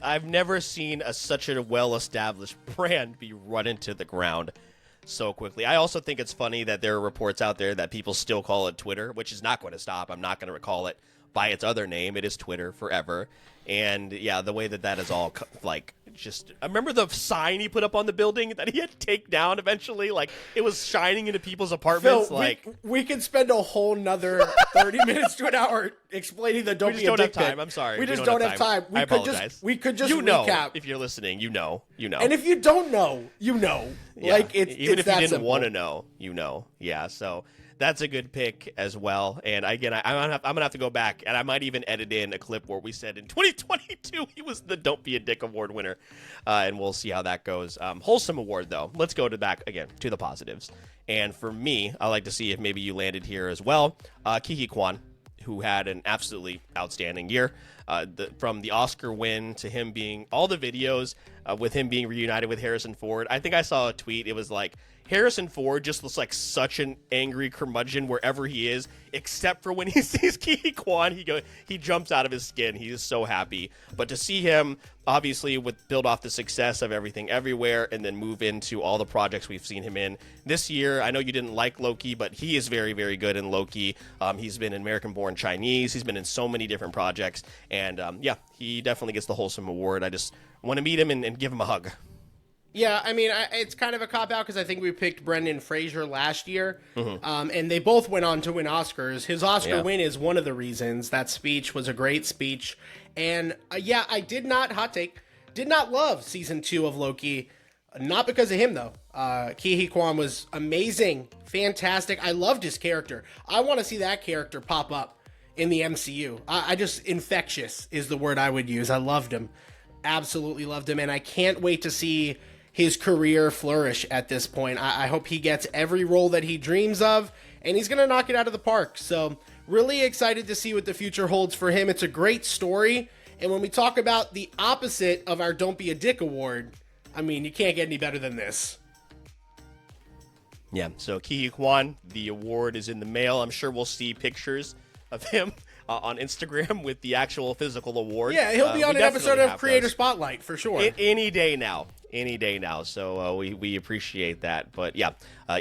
I've never seen such a well-established brand be run into the ground so quickly. I also think it's funny that there are reports out there that people still call it Twitter, which is not going to stop. I'm not going to recall it by its other name. It is Twitter forever. And yeah, the way that is all like just, I remember the sign he put up on the building that he had to take down eventually. Like it was shining into people's apartments. Phil, we could spend a whole nother 30 minutes to an hour explaining the Don't Be a Dick pick. I'm sorry. We just don't have time. I apologize. We could just recap. If you're listening, you know. And if you don't know, you know. Yeah. Like it's even it's if you didn't simple. want to know, you know. Yeah. So that's a good pick as well. And again, I'm gonna have to go back, and I might even edit in a clip where we said in 2022 he was the Don't Be a Dick award winner, and we'll see how that goes. Wholesome award though. Let's go back again to the positives. And for me, I like to see if maybe you landed here as well. Kiki Kwan, who had an absolutely outstanding year. From the Oscar win to him being all the videos with him being reunited with Harrison Ford. I think I saw a tweet. It was like, Harrison Ford just looks like such an angry curmudgeon wherever he is, except for when he sees Kiki Kwan, he jumps out of his skin. He is so happy. But to see him, obviously, build off the success of Everything Everywhere and then move into all the projects we've seen him in this year. I know you didn't like Loki, but he is very, very good in Loki. He's been in American Born Chinese. He's been in so many different projects. And yeah, he definitely gets the Wholesome award. I just want to meet him and give him a hug. Yeah, I mean, it's kind of a cop-out because I think we picked Brendan Fraser last year, and they both went on to win Oscars. His Oscar win is one of the reasons. That speech was a great speech. And yeah, I did not love season 2 of Loki. Not because of him, though. Ki-hee Kwan was amazing, fantastic. I loved his character. I want to see that character pop up in the MCU. I just, infectious is the word I would use. I loved him. Absolutely loved him, and I can't wait to see his career flourish at this point. I hope he gets every role that he dreams of, and he's going to knock it out of the park. So really excited to see what the future holds for him. It's a great story, and when we talk about the opposite of our Don't Be a Dick award, I mean, you can't get any better than this. Yeah, so Ki-hee Kwan, the award is in the mail. I'm sure we'll see pictures of him on Instagram with the actual physical award. Yeah, he'll be on an episode of Creator Spotlight for sure. Any day now. So we appreciate that. But yeah,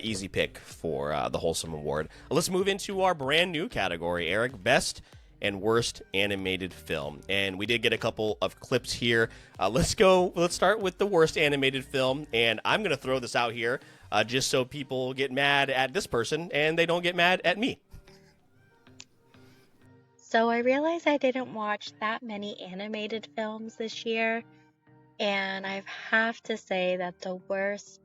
easy pick for the Wholesome Award. Let's move into our brand new category, Eric. Best and worst animated film. And we did get a couple of clips here. Let's start with the worst animated film. And I'm going to throw this out here just so people get mad at this person and they don't get mad at me. So I realized I didn't watch that many animated films this year, and I have to say that the worst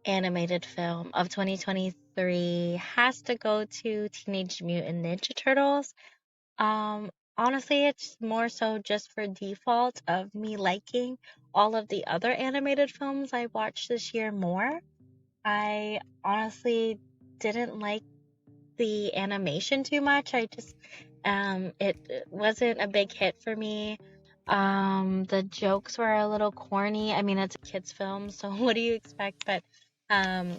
animated film of 2023 has to go to Teenage Mutant Ninja Turtles. Honestly, it's more so just for default of me liking all of the other animated films I watched this year more. I honestly didn't like the animation too much. It wasn't a big hit for me. The jokes were a little corny. I mean, it's a kids film, so what do you expect? But um,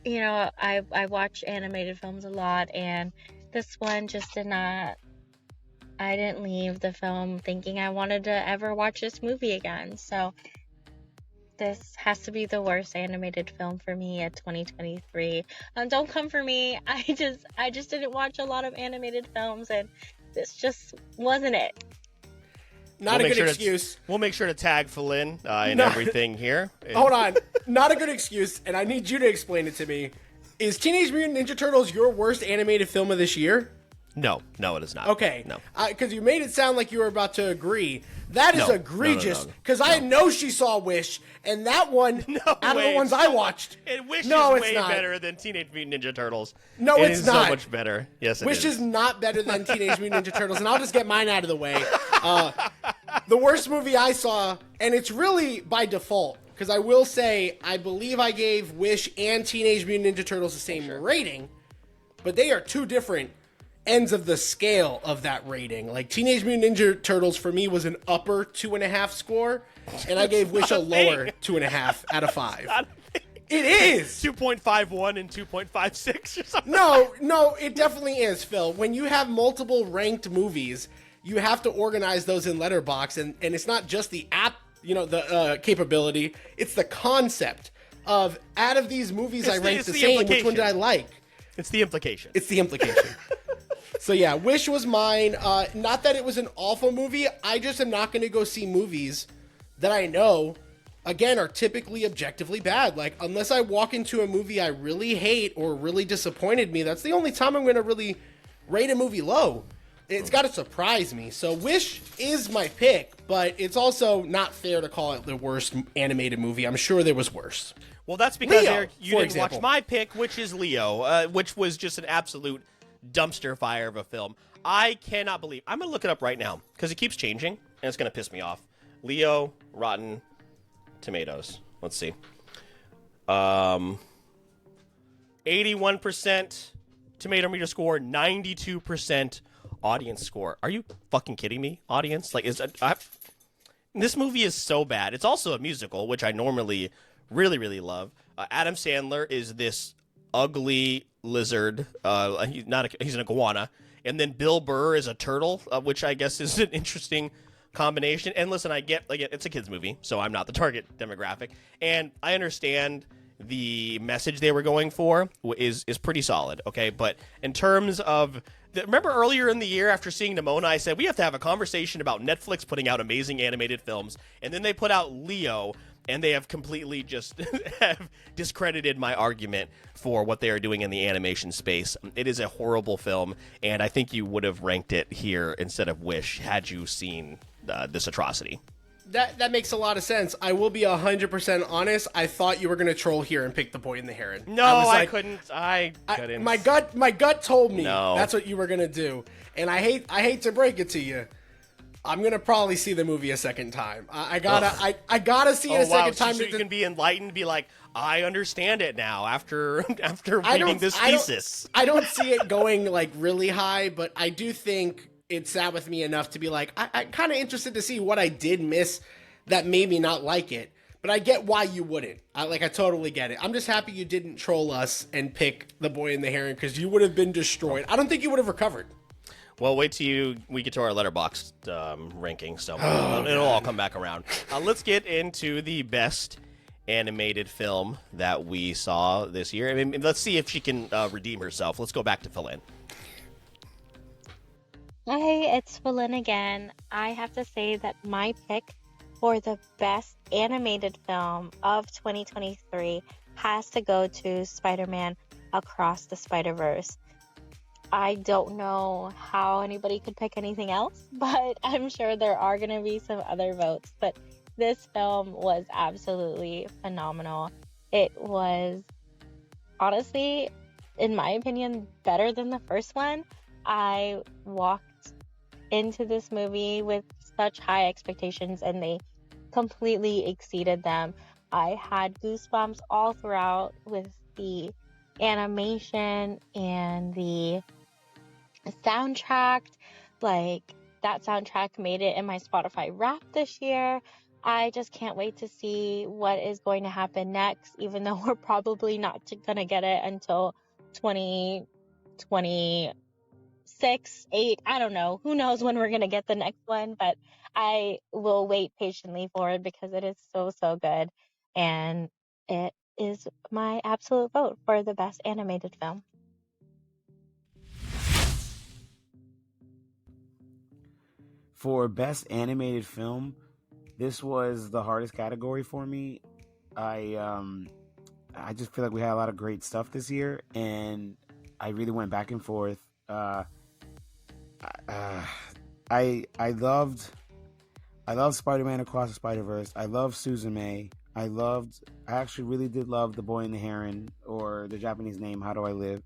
I watch animated films a lot, and this one just did not. I didn't leave the film thinking I wanted to ever watch this movie again. So this has to be the worst animated film for me at 2023. Don't come for me. I just didn't watch a lot of animated films, and this just wasn't it. Not a good excuse. We'll make sure to tag Philin in everything here. Hold on. Not a good excuse, and I need you to explain it to me. Is Teenage Mutant Ninja Turtles your worst animated film of this year? No, it is not. Okay. No. Because you made it sound like you were about to agree. That is egregious, because I know she saw Wish, and that one, out of the ones I watched. And Wish is way better than Teenage Mutant Ninja Turtles. No, it it's is not. so much better. Yes, it is. Wish is not better than Teenage Mutant Ninja Turtles, and I'll just get mine out of the way. The worst movie I saw, and it's really by default, because I will say, I believe I gave Wish and Teenage Mutant Ninja Turtles the same rating, but they are two different ends of the scale of that rating. Like, Teenage Mutant Ninja Turtles for me was an upper 2.5 score, and I gave Wish a lower 2.5 out of 5. It is 2.51 and 2.56 or something. No, it definitely is, Phil. When you have multiple ranked movies, you have to organize those in Letterboxd, and it's not just the app, the capability. It's the concept of, out of these movies I ranked the same, which one did I like? It's the implication. So yeah, Wish was mine. Not that it was an awful movie. I just am not going to go see movies that I know, again, are typically objectively bad. Like, unless I walk into a movie I really hate or really disappointed me, that's the only time I'm going to really rate a movie low. It's got to surprise me. So Wish is my pick, but it's also not fair to call it the worst animated movie. I'm sure there was worse. Well, that's because, Leo, Eric, you didn't watch my pick, which is Leo, which was just an absolute dumpster fire of a film. I cannot believe. I'm going to look it up right now because it keeps changing, and it's going to piss me off. Leo, Rotten Tomatoes. Let's see. 81% tomato meter score, 92% audience score. Are you fucking kidding me, audience? Like, this movie is so bad. It's also a musical, which I normally really, really love. Adam Sandler is this ugly lizard. He's an iguana. And then Bill Burr is a turtle, which I guess is an interesting combination. And listen, I get, like, it's a kid's movie, so I'm not the target demographic. And I understand the message they were going for is pretty solid, okay? But in terms of... Remember earlier in the year after seeing Nimona, I said, we have to have a conversation about Netflix putting out amazing animated films. And then they put out Leo, and they have completely just have discredited my argument for what they are doing in the animation space. It is a horrible film, and I think you would have ranked it here instead of Wish had you seen this atrocity. That makes a lot of sense. I will be 100% honest. I thought you were going to troll here and pick The Boy and the Heron. No, I couldn't. I couldn't. My gut told me that's what you were going to do. And I hate to break it to you. I'm going to probably see the movie a second time. I gotta see it a second time. So you can be enlightened, be like, I understand it now after reading this thesis. I don't see it going like really high, but I do think it sat with me enough to be like, I'm kind of interested to see what I did miss that made me not like it. But I get why you wouldn't. I totally get it. I'm just happy you didn't troll us and pick The Boy and the Heron, because you would have been destroyed. I don't think you would have recovered. Well, wait till we get to our Letterboxd ranking, so it'll all come back around. Let's get into the best animated film that we saw this year. I mean, let's see if she can redeem herself. Let's go back to Philin. Hey, it's Philin again. I have to say that my pick for the best animated film of 2023 has to go to Spider-Man Across the Spider-Verse. I don't know how anybody could pick anything else, but I'm sure there are going to be some other votes. But this film was absolutely phenomenal. it was honestly, in my opinion, better than the first one. I walked into this movie with such high expectations and they completely exceeded them. I had goosebumps all throughout with the animation and the soundtrack. Like, that soundtrack made it in my Spotify Wrap this year. I just can't wait to see what is going to happen next, even though we're probably not going to get it until 2026, 8, I don't know. Who knows when we're going to get the next one, but I will wait patiently for it because it is so, so good. And it is my absolute vote for the best animated film. For best animated film, this was the hardest category for me. I just feel like we had a lot of great stuff this year, and I really went back and forth. I loved Spider-Man Across the Spider-Verse. I loved Suzume. I actually really did love The Boy and the Heron, or the Japanese name, How Do I Live?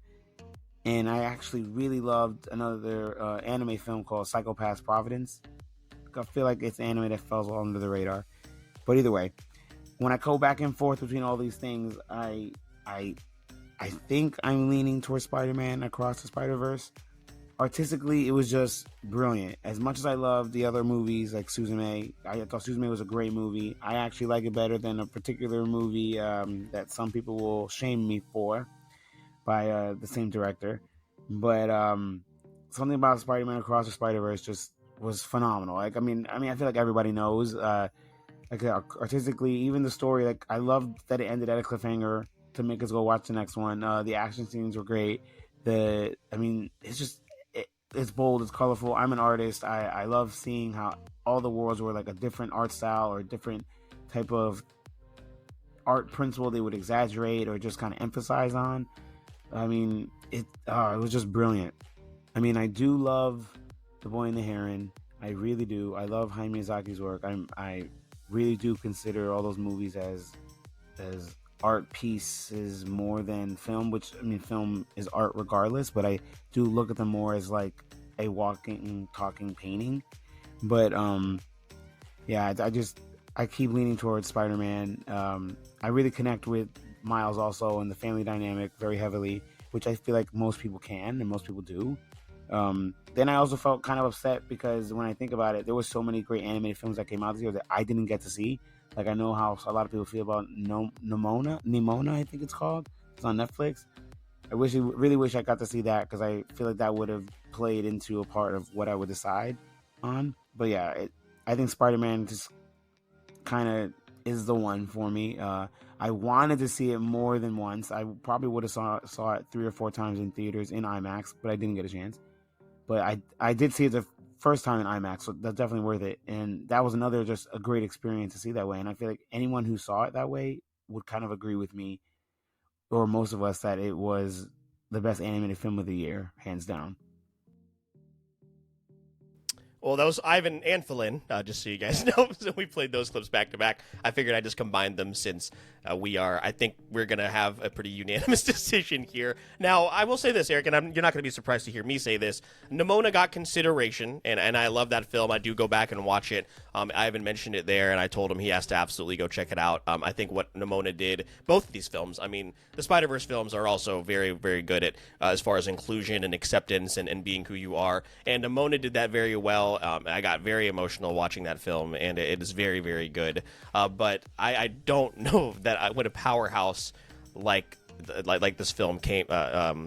And I actually really loved another anime film called Psychopath's Providence. I feel like it's anime that falls under the radar. But either way, when I go back and forth between all these things, I think I'm leaning towards Spider-Man Across the Spider-Verse. Artistically, it was just brilliant. As much as I loved the other movies like Suzume, I thought Suzume was a great movie. I actually like it better than a particular movie that some people will shame me for, by the same director. But something about Spider-Man Across the Spider-Verse just was phenomenal. I feel like everybody knows. Artistically, even the story, like, I loved that it ended at a cliffhanger to make us go watch the next one. The action scenes were great. It's bold, it's colorful. I'm an artist. I love seeing how all the worlds were like a different art style or a different type of art principle they would exaggerate or just kind of emphasize on. It was just brilliant. I do love The Boy and the Heron. I really do. I love Hayao Miyazaki's work. I really do consider all those movies as art pieces more than film, which, film is art regardless, but I do look at them more as like a walking, talking painting. But I keep leaning towards Spider-Man. I really connect with Miles also and the family dynamic very heavily, which I feel like most people can and most people do. Then I also felt kind of upset because when I think about it, there were so many great animated films that came out this year that I didn't get to see. Like, I know how a lot of people feel about Nimona, I think it's called. It's on Netflix. I really wish I got to see that because I feel like that would have played into a part of what I would decide on. But yeah, I think Spider-Man just kind of is the one for me. I wanted to see it more than once. I probably would have saw it 3 or 4 times in theaters in IMAX, but I didn't get a chance. But I did see it the first time in IMAX, so that's definitely worth it. And that was another just a great experience to see that way. And I feel like anyone who saw it that way would kind of agree with me, or most of us, that it was the best animated film of the year, hands down. Well, that was Ivan and Philin, just so you guys know. So we played those clips back to back. I figured I'd just combine them since I think we're going to have a pretty unanimous decision here. Now, I will say this, Eric, and you're not going to be surprised to hear me say this. Nimona got consideration, and I love that film. I do go back and watch it. Ivan mentioned it there, and I told him he has to absolutely go check it out. I think what Nimona did, both of these films, the Spider-Verse films are also very, very good at as far as inclusion and acceptance and being who you are. And Nimona did that very well. I got very emotional watching that film, and it is very, very good. But I don't know that what a powerhouse like this film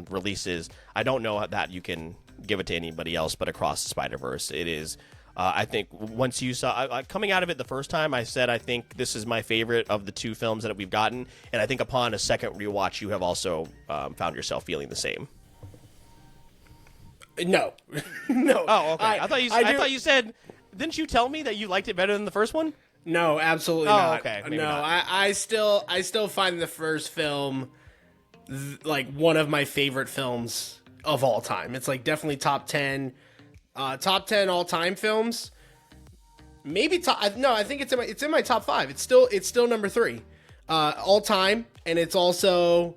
releases. I don't know that you can give it to anybody else but Across the Spider-Verse. It is. I think once you saw coming out of it the first time, I said I think this is my favorite of the 2 films that we've gotten, and I think upon a second rewatch, you have also found yourself feeling the same. No, no. Oh, okay. I thought you said. Didn't you tell me that you liked it better than the first one? No, absolutely not. Okay. Maybe no, not. I still find the first film like one of my favorite films of all time. It's like definitely top 10 all time films. Maybe top. No, I think it's in my top 5. It's still number 3. all time, and it's also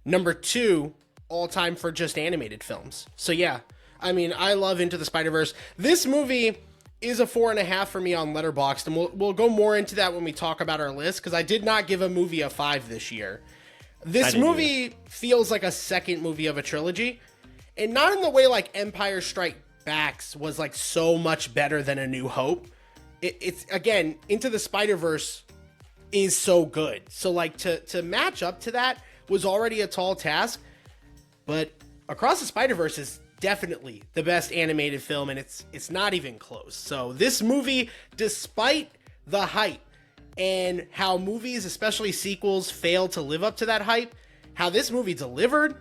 number 2 all time for just animated films. So yeah, I mean, I love Into the Spider-Verse. This movie is a 4.5 for me on Letterboxd, and we'll go more into that when we talk about our list, because I did not give a movie a 5 this year. This movie feels like a second movie of a trilogy, and not in the way like Empire Strikes Back was like so much better than A New Hope. It's again, Into the Spider-Verse is so good. So like to match up to that was already a tall task, but Across the Spider-Verse is definitely the best animated film, and it's not even close. So this movie, despite the hype and how movies, especially sequels, fail to live up to that hype, how this movie delivered,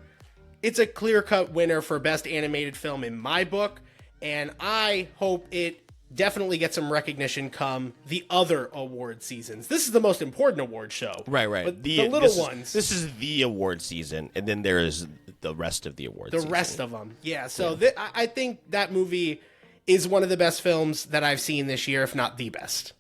it's a clear-cut winner for best animated film in my book, and I hope it definitely get some recognition come the other award seasons. This is the most important award show. Right. But the little ones. This is the award season, and then there is the rest of the awards season. The rest of them. Yeah, so I think that movie is one of the best films that I've seen this year, if not the best.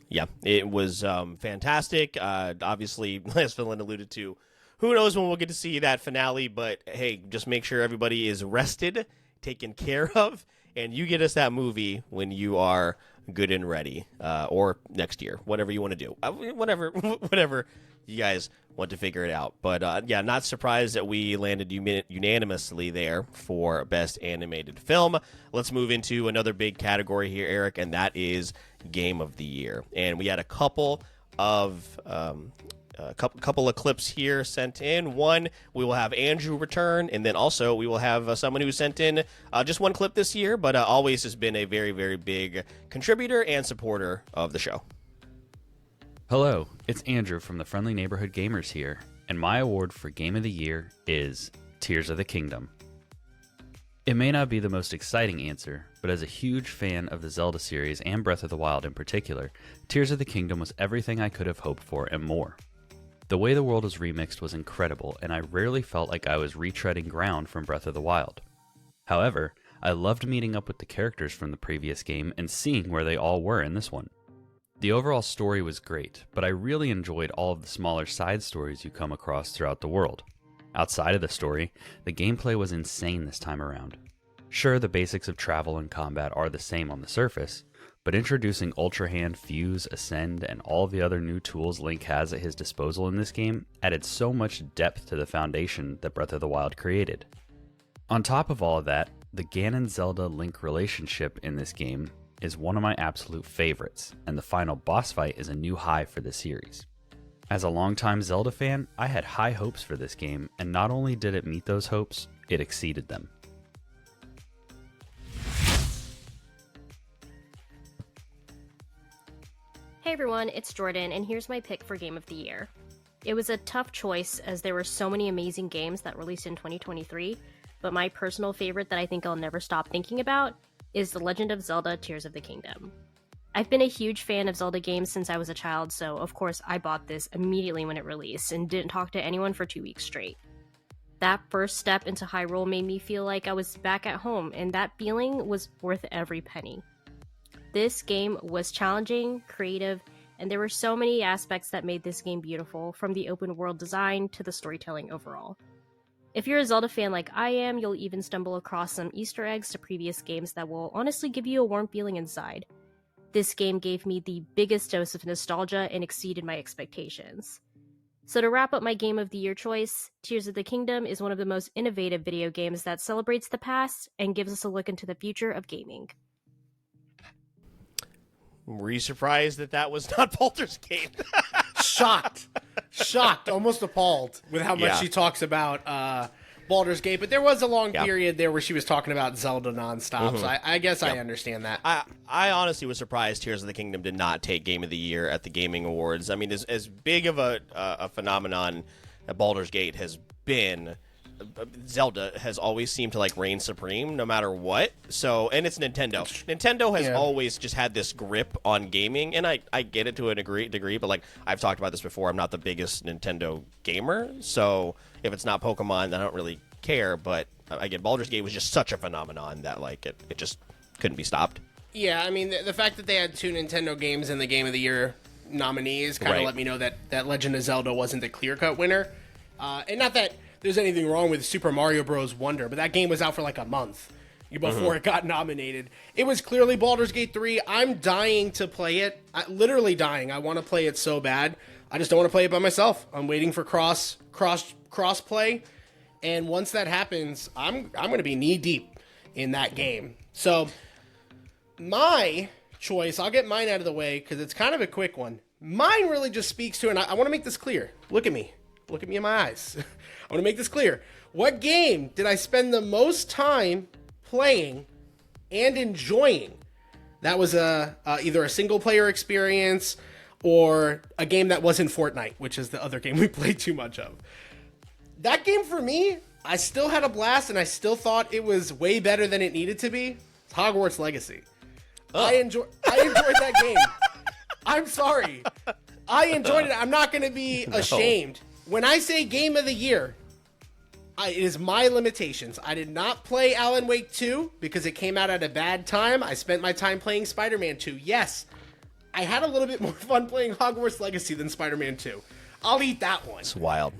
Yeah, it was fantastic. Obviously, as Philin alluded to, who knows when we'll get to see that finale, but hey, just make sure everybody is rested, taken care of, and you get us that movie when you are good and ready, or next year, whatever you want to do, whatever you guys want to figure it out. But yeah, not surprised that we landed unanimously there for best animated film. Let's move into another big category here, Eric, and that is Game of the Year. And we had a couple of clips here sent in. One, we will have Andrew return, and then also we will have someone who sent in just one clip this year, but always has been a very, very big contributor and supporter of the show. Hello, it's Andrew from the Friendly Neighborhood Gamers here, and my award for Game of the Year is Tears of the Kingdom. It may not be the most exciting answer, but as a huge fan of the Zelda series and Breath of the Wild in particular, Tears of the Kingdom was everything I could have hoped for and more. The way the world was remixed was incredible, and I rarely felt like I was retreading ground from Breath of the Wild. However, I loved meeting up with the characters from the previous game and seeing where they all were in this one. The overall story was great, but I really enjoyed all of the smaller side stories you come across throughout the world. Outside of the story, the gameplay was insane this time around. Sure, the basics of travel and combat are the same on the surface, but introducing Ultra Hand, Fuse, Ascend, and all the other new tools Link has at his disposal in this game added so much depth to the foundation that Breath of the Wild created. On top of all of that, the Ganon-Zelda-Link relationship in this game is one of my absolute favorites, and the final boss fight is a new high for the series. As a longtime Zelda fan, I had high hopes for this game, and not only did it meet those hopes, it exceeded them. Hey everyone, it's Jordan, and here's my pick for Game of the Year. It was a tough choice as there were so many amazing games that released in 2023, but my personal favorite that I think I'll never stop thinking about is The Legend of Zelda Tears of the Kingdom. I've been a huge fan of Zelda games since I was a child, so of course I bought this immediately when it released and didn't talk to anyone for 2 weeks straight. That first step into Hyrule made me feel like I was back at home, and that feeling was worth every penny. This game was challenging, creative, and there were so many aspects that made this game beautiful, from the open world design to the storytelling overall. If you're a Zelda fan like I am, you'll even stumble across some Easter eggs to previous games that will honestly give you a warm feeling inside. This game gave me the biggest dose of nostalgia and exceeded my expectations. So to wrap up my Game of the Year choice, Tears of the Kingdom is one of the most innovative video games that celebrates the past and gives us a look into the future of gaming. Were you surprised that was not Baldur's Gate? Shocked, almost appalled with how much she talks about Baldur's Gate. But there was a long period there where she was talking about Zelda nonstop. So I guess I understand that. I honestly was surprised Tears of the Kingdom did not take Game of the Year at the Gaming Awards. I mean, as big of a phenomenon that Baldur's Gate has been, Zelda has always seemed to like reign supreme no matter what. So, and it's Nintendo. Nintendo has always just had this grip on gaming, and I get it to a degree, but like I've talked about this before, I'm not the biggest Nintendo gamer, so if it's not Pokemon, I don't really care. But again, Baldur's Gate was just such a phenomenon that like it just couldn't be stopped. Yeah, I mean the fact that they had 2 Nintendo games in the Game of the Year nominees kind of Right. let me know that Legend of Zelda wasn't the clear-cut winner. And not that there's anything wrong with Super Mario Bros. Wonder, but that game was out for like a month before it got nominated. It was clearly Baldur's Gate 3. I'm dying to play it. Literally dying. I want to play it so bad. I just don't want to play it by myself. I'm waiting for cross play. And once that happens, I'm going to be knee deep in that game. So my choice, I'll get mine out of the way because it's kind of a quick one. Mine really just speaks to, and I want to make this clear. Look at me in my eyes. I want to make this clear. What game did I spend the most time playing and enjoying? That was either a single player experience or a game that wasn't Fortnite, which is the other game we played too much of. That game for me, I still had a blast and I still thought it was way better than it needed to be. It's Hogwarts Legacy. I enjoyed that game. I'm sorry. I enjoyed it. I'm not going to be ashamed. When I say game of the year, it is my limitations. I did not play Alan Wake 2 because it came out at a bad time. I spent my time playing Spider-Man 2. Yes, I had a little bit more fun playing Hogwarts Legacy than Spider-Man 2. I'll eat that one. It's wild.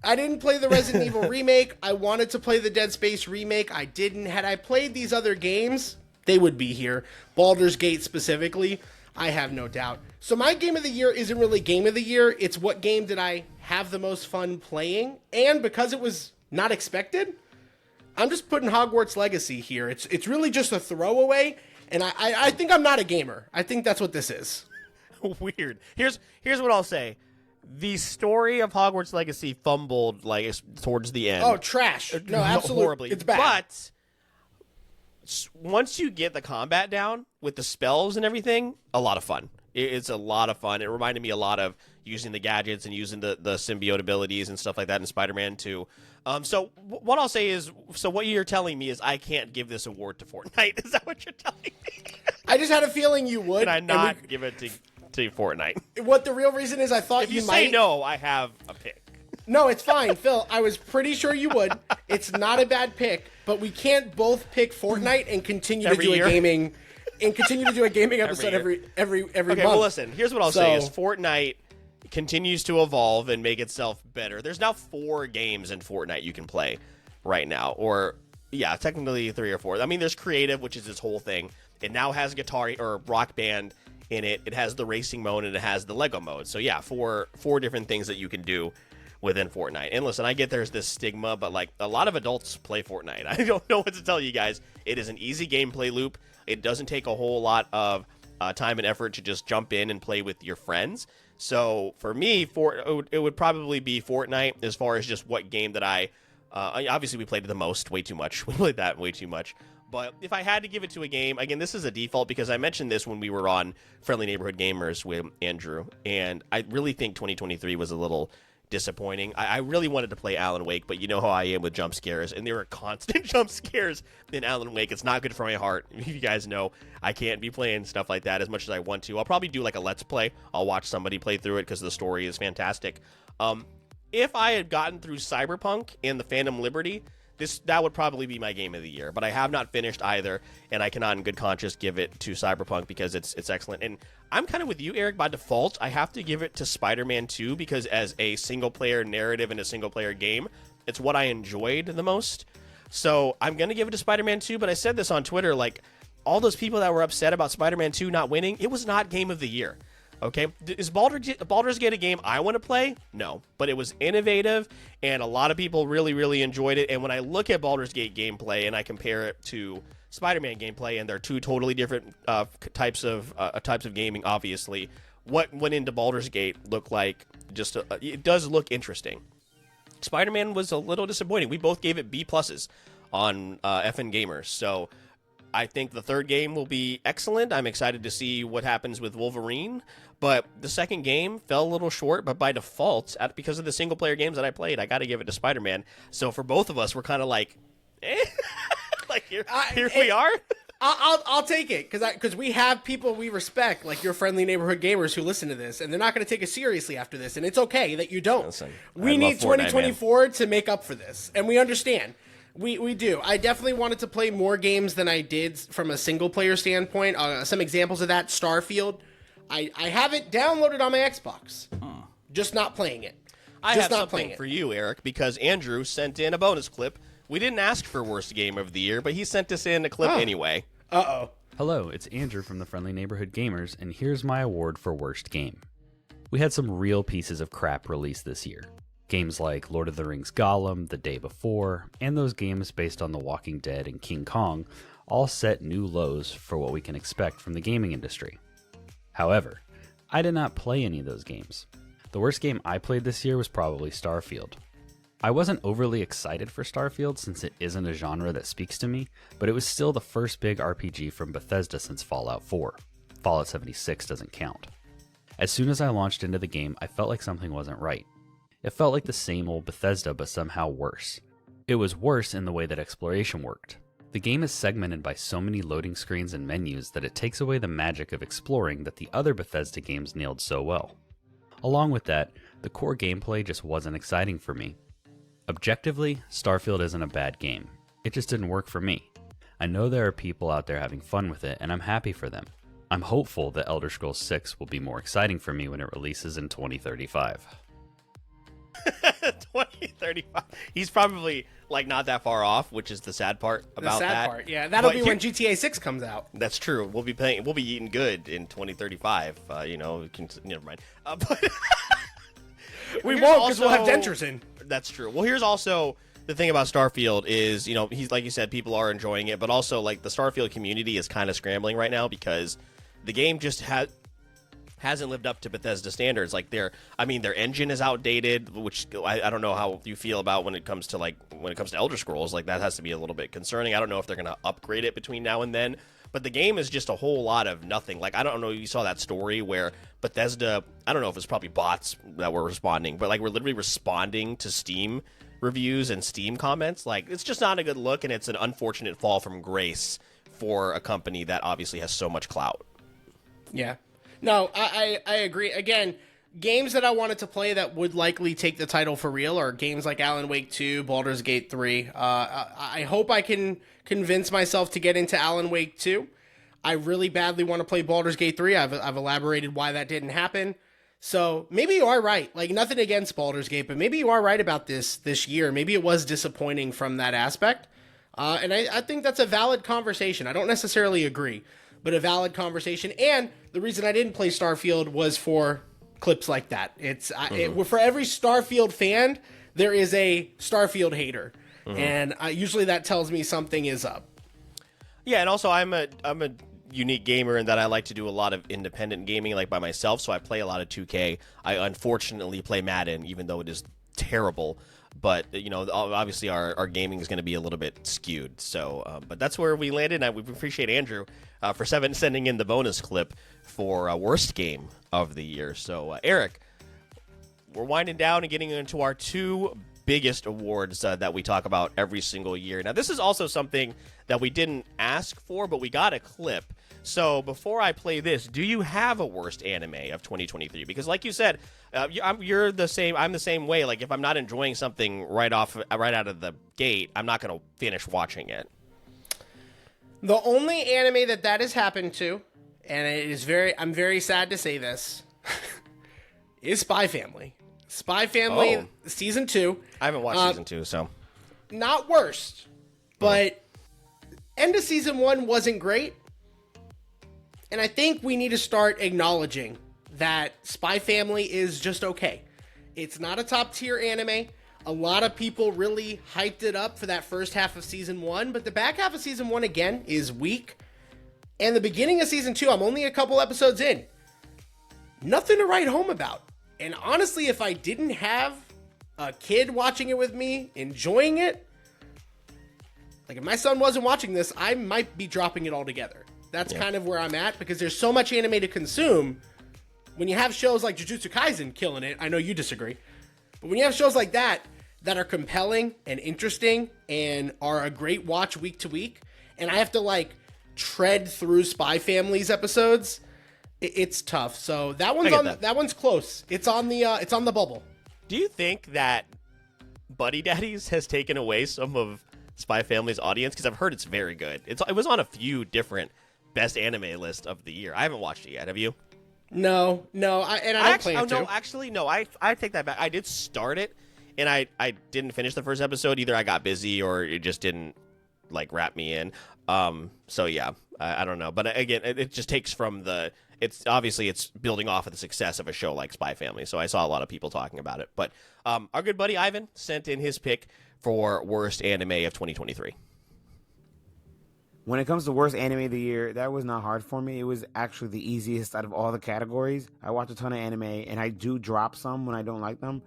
I didn't play the Resident Evil remake. I wanted to play the Dead Space remake. I didn't. Had I played these other games, they would be here. Baldur's Gate specifically, I have no doubt. So my game of the year isn't really game of the year. It's what game did I have the most fun playing? And because it was not expected, I'm just putting Hogwarts Legacy here. It's really just a throwaway, and I think I'm not a gamer. I think that's what this is. Weird. Here's what I'll say. The story of Hogwarts Legacy fumbled like towards the end. Oh, trash. No, absolutely. Horribly. It's bad. But once you get the combat down with the spells and everything, a lot of fun. It's a lot of fun. It reminded me a lot of using the gadgets and using the symbiote abilities and stuff like that in Spider-Man 2. So what I'll say is, so what you're telling me is I can't give this award to Fortnite. Is that what you're telling me? I just had a feeling you would. Can I not give it to Fortnite? What the real reason is, I thought If you might. say no, I have a pick. No, it's fine, Phil. I was pretty sure you would. It's not a bad pick, but we can't both pick Fortnite and continue to do a gaming episode every Okay, month. well, listen. Here's what I'll say: is Fortnite continues to evolve and make itself better. There's now 4 games in Fortnite you can play right now, or technically 3 or 4. I mean, there's creative, which is this whole thing. It now has guitar or rock band in it. It has the racing mode and it has the Lego mode. So yeah, four different things that you can do within Fortnite. And listen, I get there's this stigma, but like a lot of adults play Fortnite. I don't know what to tell you guys. It is an easy gameplay loop. It doesn't take a whole lot of time and effort to just jump in and play with your friends. So for me, it would probably be Fortnite as far as just what game that obviously we played it the most, way too much. We played that way too much. But if I had to give it to a game, again, this is a default because I mentioned this when we were on Friendly Neighborhood Gamers with Andrew, and I really think 2023 was a little disappointing. I really wanted to play Alan Wake, but you know how I am with jump scares, and there were constant jump scares in Alan Wake. It's not good for my heart. You guys know I can't be playing stuff like that as much as I want to. I'll probably do like a Let's Play. I'll watch somebody play through it because the story is fantastic. If I had gotten through Cyberpunk and the Phantom Liberty, that would probably be my game of the year, but I have not finished either, and I cannot in good conscience give it to Cyberpunk because it's excellent. And I'm kind of with you, Eric. By default, I have to give it to Spider-Man 2 because as a single-player narrative and a single-player game, it's what I enjoyed the most. So I'm going to give it to Spider-Man 2, but I said this on Twitter, like, all those people that were upset about Spider-Man 2 not winning, it was not game of the year. Okay, is Baldur's Gate a game I want to play? No, but it was innovative, and a lot of people really, really enjoyed it. And when I look at Baldur's Gate gameplay and I compare it to Spider-Man gameplay, and they're two totally different types of gaming, obviously, what went into Baldur's Gate looked like it does look interesting. Spider-Man was a little disappointing. We both gave it B+ on FN Gamers, so I think the third game will be excellent. I'm excited to see what happens with Wolverine. But the second game fell a little short, but by default, because of the single-player games that I played, I got to give it to Spider-Man. So for both of us, we're kind of like, like here we are. I'll take it because we have people we respect, like your Friendly Neighborhood Gamers, who listen to this, and they're not going to take us seriously after this, and it's okay that you don't. Listen, we need 2024 to make up for this, and we understand. We do. I definitely wanted to play more games than I did from a single-player standpoint. Some examples of that, Starfield. I have it downloaded on my Xbox, just not playing it. I Just have not something playing for it. you, Eric, because Andrew sent in a bonus clip. We didn't ask for worst game of the year, but he sent us in a clip anyway. Uh-oh. Hello, it's Andrew from the Friendly Neighborhood Gamers, and here's my award for worst game. We had some real pieces of crap released this year. Games like Lord of the Rings Gollum, The Day Before, and those games based on The Walking Dead and King Kong all set new lows for what we can expect from the gaming industry. However, I did not play any of those games. The worst game I played this year was probably Starfield. I wasn't overly excited for Starfield since it isn't a genre that speaks to me, but it was still the first big RPG from Bethesda since Fallout 4. Fallout 76 doesn't count. As soon as I launched into the game, I felt like something wasn't right. It felt like the same old Bethesda, but somehow worse. It was worse in the way that exploration worked. The game is segmented by so many loading screens and menus that it takes away the magic of exploring that the other Bethesda games nailed so well. Along with that, the core gameplay just wasn't exciting for me. Objectively, Starfield isn't a bad game. It just didn't work for me. I know there are people out there having fun with it, and I'm happy for them. I'm hopeful that Elder Scrolls 6 will be more exciting for me when it releases in 2035. 2035. He's probably like not that far off, which is the sad part about that. The sad part, yeah. That'll But be when GTA 6 comes out. That's true. We'll be eating good in 2035. Never mind. But We here's won't because we'll have also- dentures in. That's true. Well, here's also the thing about Starfield is, he's like you said, people are enjoying it, but also like the Starfield community is kind of scrambling right now because the game just hasn't lived up to Bethesda standards. Like their engine is outdated, which I don't know how you feel about when it comes to Elder Scrolls. Like that has to be a little bit concerning. I don't know if they're going to upgrade it between now and then, but the game is just a whole lot of nothing. Like I don't know if you saw that story where Bethesda, I don't know if it's probably bots that were responding, but like we're literally responding to Steam reviews and Steam comments. Like it's just not a good look, and it's an unfortunate fall from grace for a company that obviously has so much clout. Yeah. No, I agree. Again, games that I wanted to play that would likely take the title for real are games like Alan Wake 2, Baldur's Gate 3. I hope I can convince myself to get into Alan Wake 2. I really badly want to play Baldur's Gate 3. I've elaborated why that didn't happen. So maybe you are right. Like nothing against Baldur's Gate, but maybe you are right about this year. Maybe it was disappointing from that aspect. And I think that's a valid conversation. I don't necessarily agree, but a valid conversation. And the reason I didn't play Starfield was for clips like that. For every Starfield fan, there is a Starfield hater. And usually that tells me something is up. Yeah, and also I'm a unique gamer in that I like to do a lot of independent gaming, like by myself. So I play a lot of 2K. I unfortunately play Madden, even though it is terrible. But obviously our gaming is going to be a little bit skewed. So, but that's where we landed. And we appreciate Andrew for sending in the bonus clip for worst game of the year. So, Eric, we're winding down and getting into our two biggest awards that we talk about every single year. Now, this is also something that we didn't ask for, but we got a clip. So before I play this, do you have a worst anime of 2023? Because like you said, you're the same. I'm the same way. Like if I'm not enjoying something right out of the gate, I'm not going to finish watching it. The only anime that has happened to, and I'm very sad to say this, is Spy Family. Spy Family season 2. I haven't watched season 2, so not worst, but end of season 1 wasn't great. And I think we need to start acknowledging that Spy Family is just okay. It's not a top tier anime. A lot of people really hyped it up for that first half of season 1, but the back half of season 1 again is weak. And the beginning of season 2, I'm only a couple episodes in. Nothing to write home about. And honestly, if I didn't have a kid watching it with me, enjoying it, like if my son wasn't watching this, I might be dropping it altogether. That's kind of where I'm at, because there's so much anime to consume. When you have shows like Jujutsu Kaisen killing it, I know you disagree, but when you have shows like that are compelling and interesting and are a great watch week to week, and I have to like tread through Spy Family's episodes, it's tough. So that one's close. It's on the bubble. do you think that Buddy Daddies has taken away some of Spy Family's audience? Because I've heard it's very good. It was on a few different best anime lists of the year. I haven't watched it yet. Have you? No, I don't plan to. No, I take that back. I did start it, and I didn't finish the first episode. Either I got busy or it just didn't like wrap me in. So yeah, I don't know. But again, it just takes from it's building off of the success of a show like Spy Family. So I saw a lot of people talking about it. But our good buddy Ivan sent in his pick for worst anime of 2023. When it comes to worst anime of the year, that was not hard for me. It was actually the easiest out of all the categories. I watch a ton of anime, and I do drop some when I don't like them,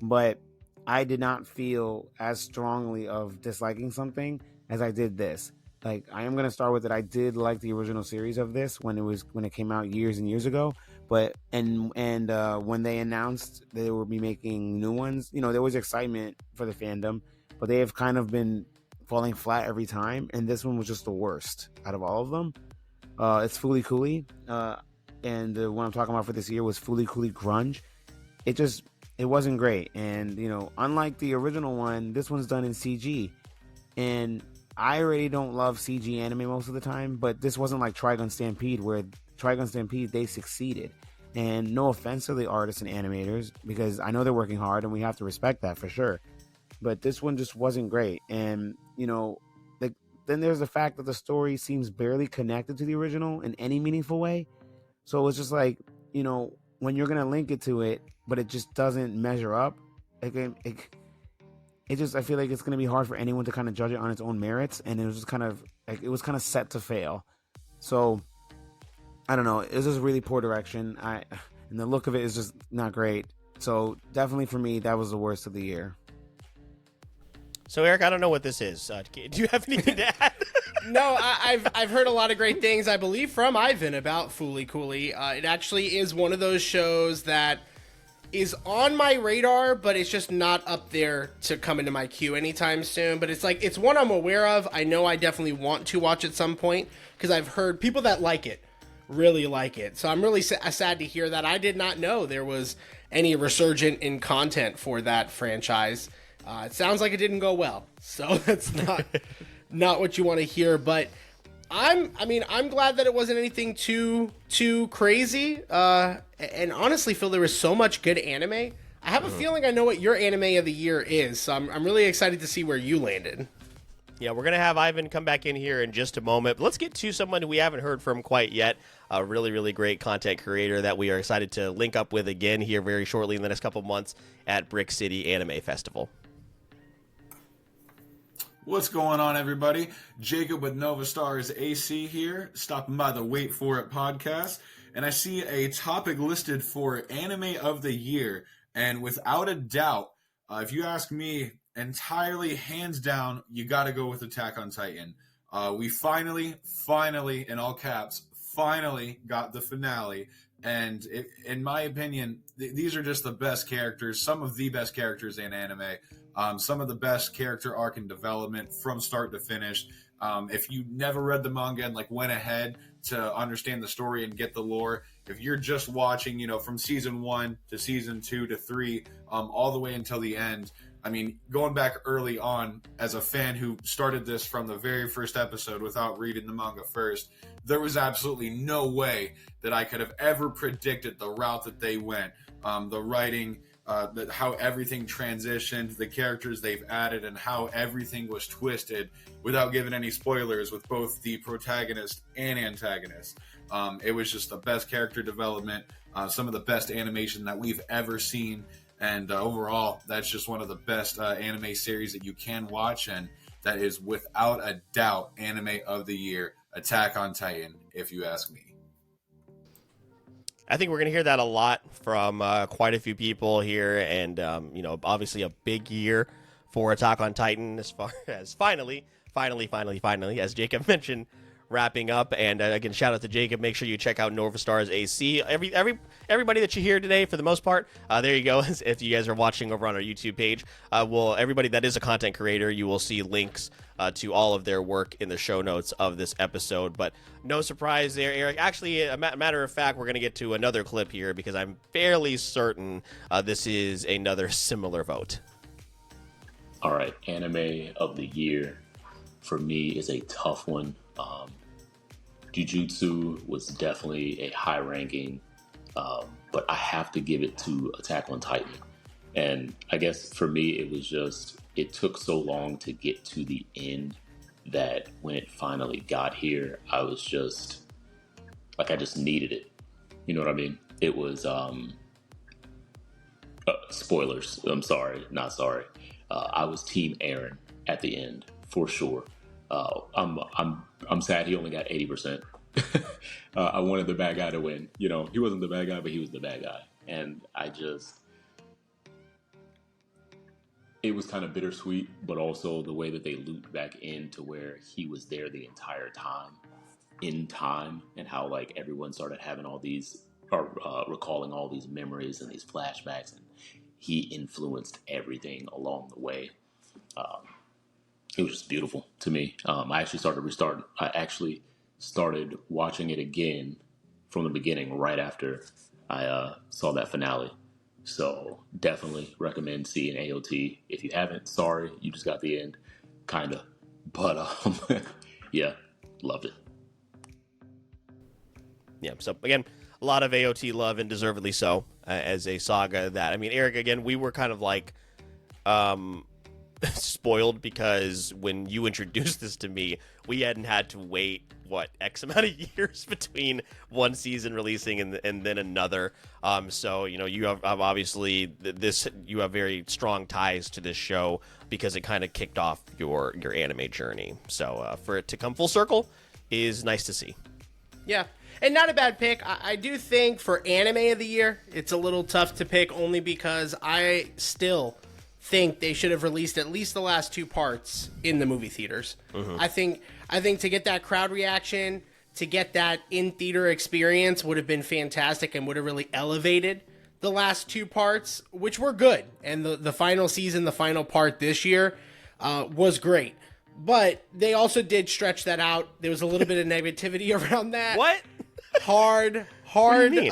but I did not feel as strongly of disliking something as I did this. Like, I am going to start with it. I did like the original series of this when it came out years and years ago, but when they announced they would be making new ones, there was excitement for the fandom, but they have kind of been falling flat every time, and this one was just the worst out of all of them. It's Fooly Cooly, and the one I'm talking about for this year was Fooly Cooly Grunge. It wasn't great, and unlike the original one, this one's done in CG, and I already don't love CG anime most of the time, but this wasn't like Trigun Stampede, where Trigun Stampede, they succeeded. And no offense to the artists and animators, because I know they're working hard, and we have to respect that for sure. But this one just wasn't great. And, then there's the fact that the story seems barely connected to the original in any meaningful way. So it's just like, when you're going to link it to it, but it just doesn't measure up, I feel like it's going to be hard for anyone to kind of judge it on its own merits. And it was just kind of set to fail. So, I don't know. It was just really poor direction. And the look of it is just not great. So definitely for me, that was the worst of the year. So, Eric, I don't know what this is. Do you have anything to add? No, I've heard a lot of great things, I believe, from Ivan about Fooly Cooly. It actually is one of those shows that is on my radar, but it's just not up there to come into my queue anytime soon. But it's one I'm aware of. I know I definitely want to watch at some point, because I've heard people that like it really like it. So I'm really sad to hear that. I did not know there was any resurgent in content for that franchise. It sounds like it didn't go well, so that's not what you want to hear. But I'm glad that it wasn't anything too crazy. And honestly, Phil, there was so much good anime. I have a feeling I know what your anime of the year is, so I'm really excited to see where you landed. Yeah, we're going to have Ivan come back in here in just a moment. But let's get to someone who we haven't heard from quite yet, a really, really great content creator that we are excited to link up with again here very shortly in the next couple months at Brick City Anime Festival. What's going on, everybody? Jacob with Nova Stars AC here, stopping by the Wait For It podcast, and I see a topic listed for Anime of the Year, and without a doubt, if you ask me, entirely, hands down, you gotta go with Attack on Titan. We finally, in all caps, finally got the finale, and in my opinion, these are just the best characters, some of the best characters in anime. Some of the best character arc and development from start to finish. If you never read the manga and went ahead to understand the story and get the lore, if you're just watching, from season 1 to season 2 to 3, all the way until the end, I mean, going back early on as a fan who started this from the very first episode without reading the manga first, there was absolutely no way that I could have ever predicted the route that they went. The writing, how everything transitioned, the characters they've added, and how everything was twisted without giving any spoilers with both the protagonist and antagonist. It was just the best character development, some of the best animation that we've ever seen, and overall, that's just one of the best anime series that you can watch, and that is without a doubt Anime of the Year, Attack on Titan, if you ask me. I think we're going to hear that a lot from quite a few people here, and obviously a big year for Attack on Titan as far as finally, as Jacob mentioned, wrapping up. And again, shout out to Jacob. Make sure you check out Nova Stars AC. Everybody that you hear today, for the most part, there you go. If you guys are watching over on our YouTube page, everybody that is a content creator, you will see links to all of their work in the show notes of this episode. But no surprise there, Eric. Actually, a matter of fact, we're going to get to another clip here because I'm fairly certain this is another similar vote. All right, Anime of the Year for me is a tough one. Jujutsu was definitely a high-ranking but I have to give it to Attack on Titan. And I guess for me, it was just, it took so long to get to the end that when it finally got here, I was just, like, I just needed it. You know what I mean? It was, spoilers. I'm sorry, not sorry. I was Team Aaron at the end, for sure. I'm sad he only got 80%. I wanted the bad guy to win. You know, he wasn't the bad guy, but he was the bad guy. And it was kind of bittersweet, but also the way that they looped back into where he was there the entire time, in time, and how like everyone started having all these, or recalling all these memories and these flashbacks, and he influenced everything along the way. It was just beautiful to me. I actually started watching it again from the beginning right after I saw that finale. So definitely recommend seeing AOT. If you haven't, sorry, you just got the end, kinda. But yeah, loved it. Yeah, so again, a lot of AOT love, and deservedly so, as a saga that, I mean, Eric, again, we were kind of like spoiled because when you introduced this to me, we hadn't had to wait X amount of years between one season releasing and then another. So you know, you have obviously you have very strong ties to this show because it kind of kicked off your anime journey. So for it to come full circle is nice to see. Yeah. And not a bad pick. I do think for anime of the year, it's a little tough to pick only because I still think they should have released at least the last 2 parts in the movie theaters. Mm-hmm. I think to get that crowd reaction, to get that in-theater experience would have been fantastic and would have really elevated the last 2 parts, which were good. And the final season, the final part this year was great. But they also did stretch that out. There was a little bit of negativity around that. What? Hard What do you mean?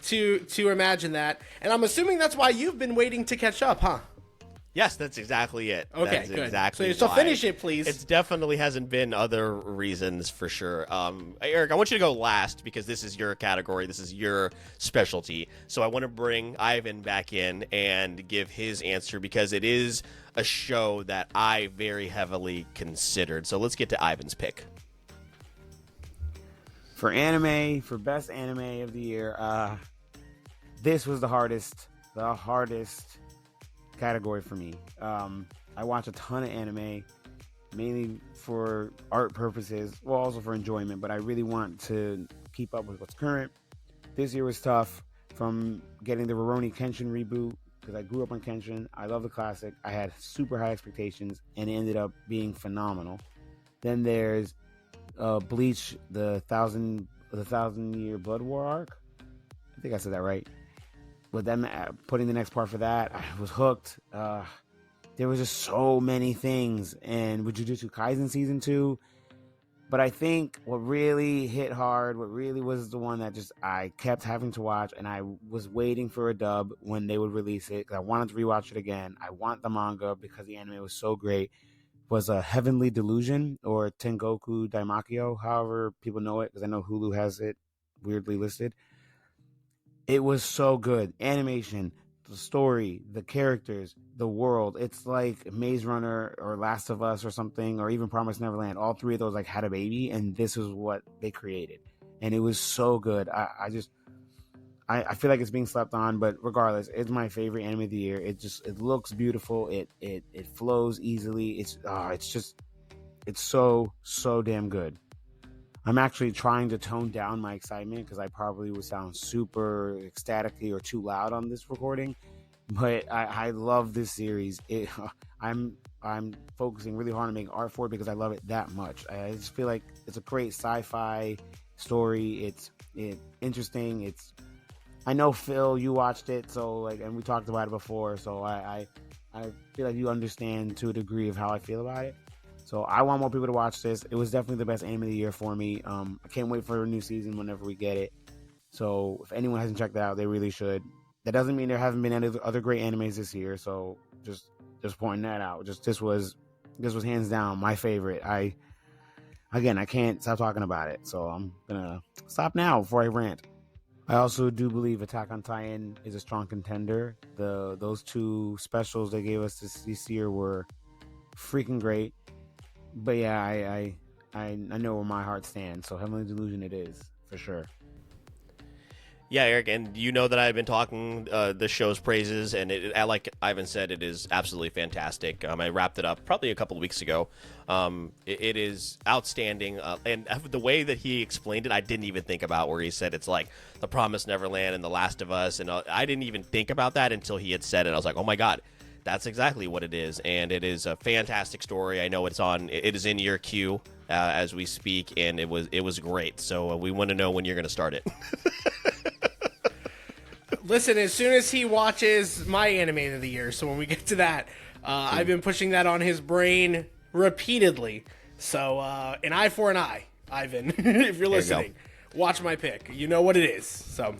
to imagine that. And I'm assuming that's why you've been waiting to catch up, huh? Yes, that's exactly it. Okay, that's good. Exactly. So finish it, please. It definitely hasn't been other reasons for sure. Eric, I want you to go last because this is your category. This is your specialty. So I want to bring Ivan back in and give his answer because it is a show that I very heavily considered. So let's get to Ivan's pick. For anime, for best anime of the year, this was the hardest category for me. I watch a ton of anime, mainly for art purposes, well, also for enjoyment, but I really want to keep up with what's current. This year was tough, from getting the Rurouni Kenshin reboot, because I grew up on Kenshin. I love the classic. I had super high expectations, and it ended up being phenomenal. Then there's Bleach, the thousand year Blood War arc. I think I said that right. With them putting the next part for that, I was hooked. There was just so many things. And with Jujutsu Kaisen Season 2, but I think what really hit hard, what really was the one that just I kept having to watch, and I was waiting for a dub when they would release it, because I wanted to rewatch it again. I want the manga because the anime was so great, was a Heavenly Delusion, or Tengoku Daimakyo, however people know it, because I know Hulu has it weirdly listed. It was so good. Animation, the story, the characters, the world. It's like Maze Runner or Last of Us or something, or even Promised Neverland. All 3 of those like had a baby, and this is what they created. And it was so good. I feel like it's being slept on, but regardless, it's my favorite anime of the year. It looks beautiful. It flows easily. It's so damn good. I'm actually trying to tone down my excitement because I probably would sound super ecstatically or too loud on this recording. But I love this series. I'm focusing really hard on making art for it because I love it that much. I just feel like it's a great sci-fi story. It's interesting. I know Phil, you watched it, so and we talked about it before. So I feel like you understand to a degree of how I feel about it. So I want more people to watch this. It was definitely the best anime of the year for me. I can't wait for a new season whenever we get it. So if anyone hasn't checked it out, they really should. That doesn't mean there haven't been any other great animes this year. So just pointing that out. This was hands down my favorite. I can't stop talking about it. So I'm gonna stop now before I rant. I also do believe Attack on Titan is a strong contender. Those two specials they gave us this year were freaking great. But yeah, I know where my heart stands. So Heavenly Delusion it is for sure. Yeah, Eric, and you know that I've been talking the show's praises, and like Ivan said, it is absolutely fantastic. I wrapped it up probably a couple of weeks ago. It is outstanding, and the way that he explained it, I didn't even think about, where he said it's like The Promised Neverland and The Last of Us, and I didn't even think about that until he had said it. I was like, oh my god, that's exactly what it is, and it is a fantastic story. I know it is in your queue as we speak, and it was great. So we want to know when you're going to start it. Listen, as soon as he watches my anime of the year, so when we get to that, I've been pushing that on his brain repeatedly. So an eye for an eye, Ivan, if you're listening, watch my pick. You know what it is. So,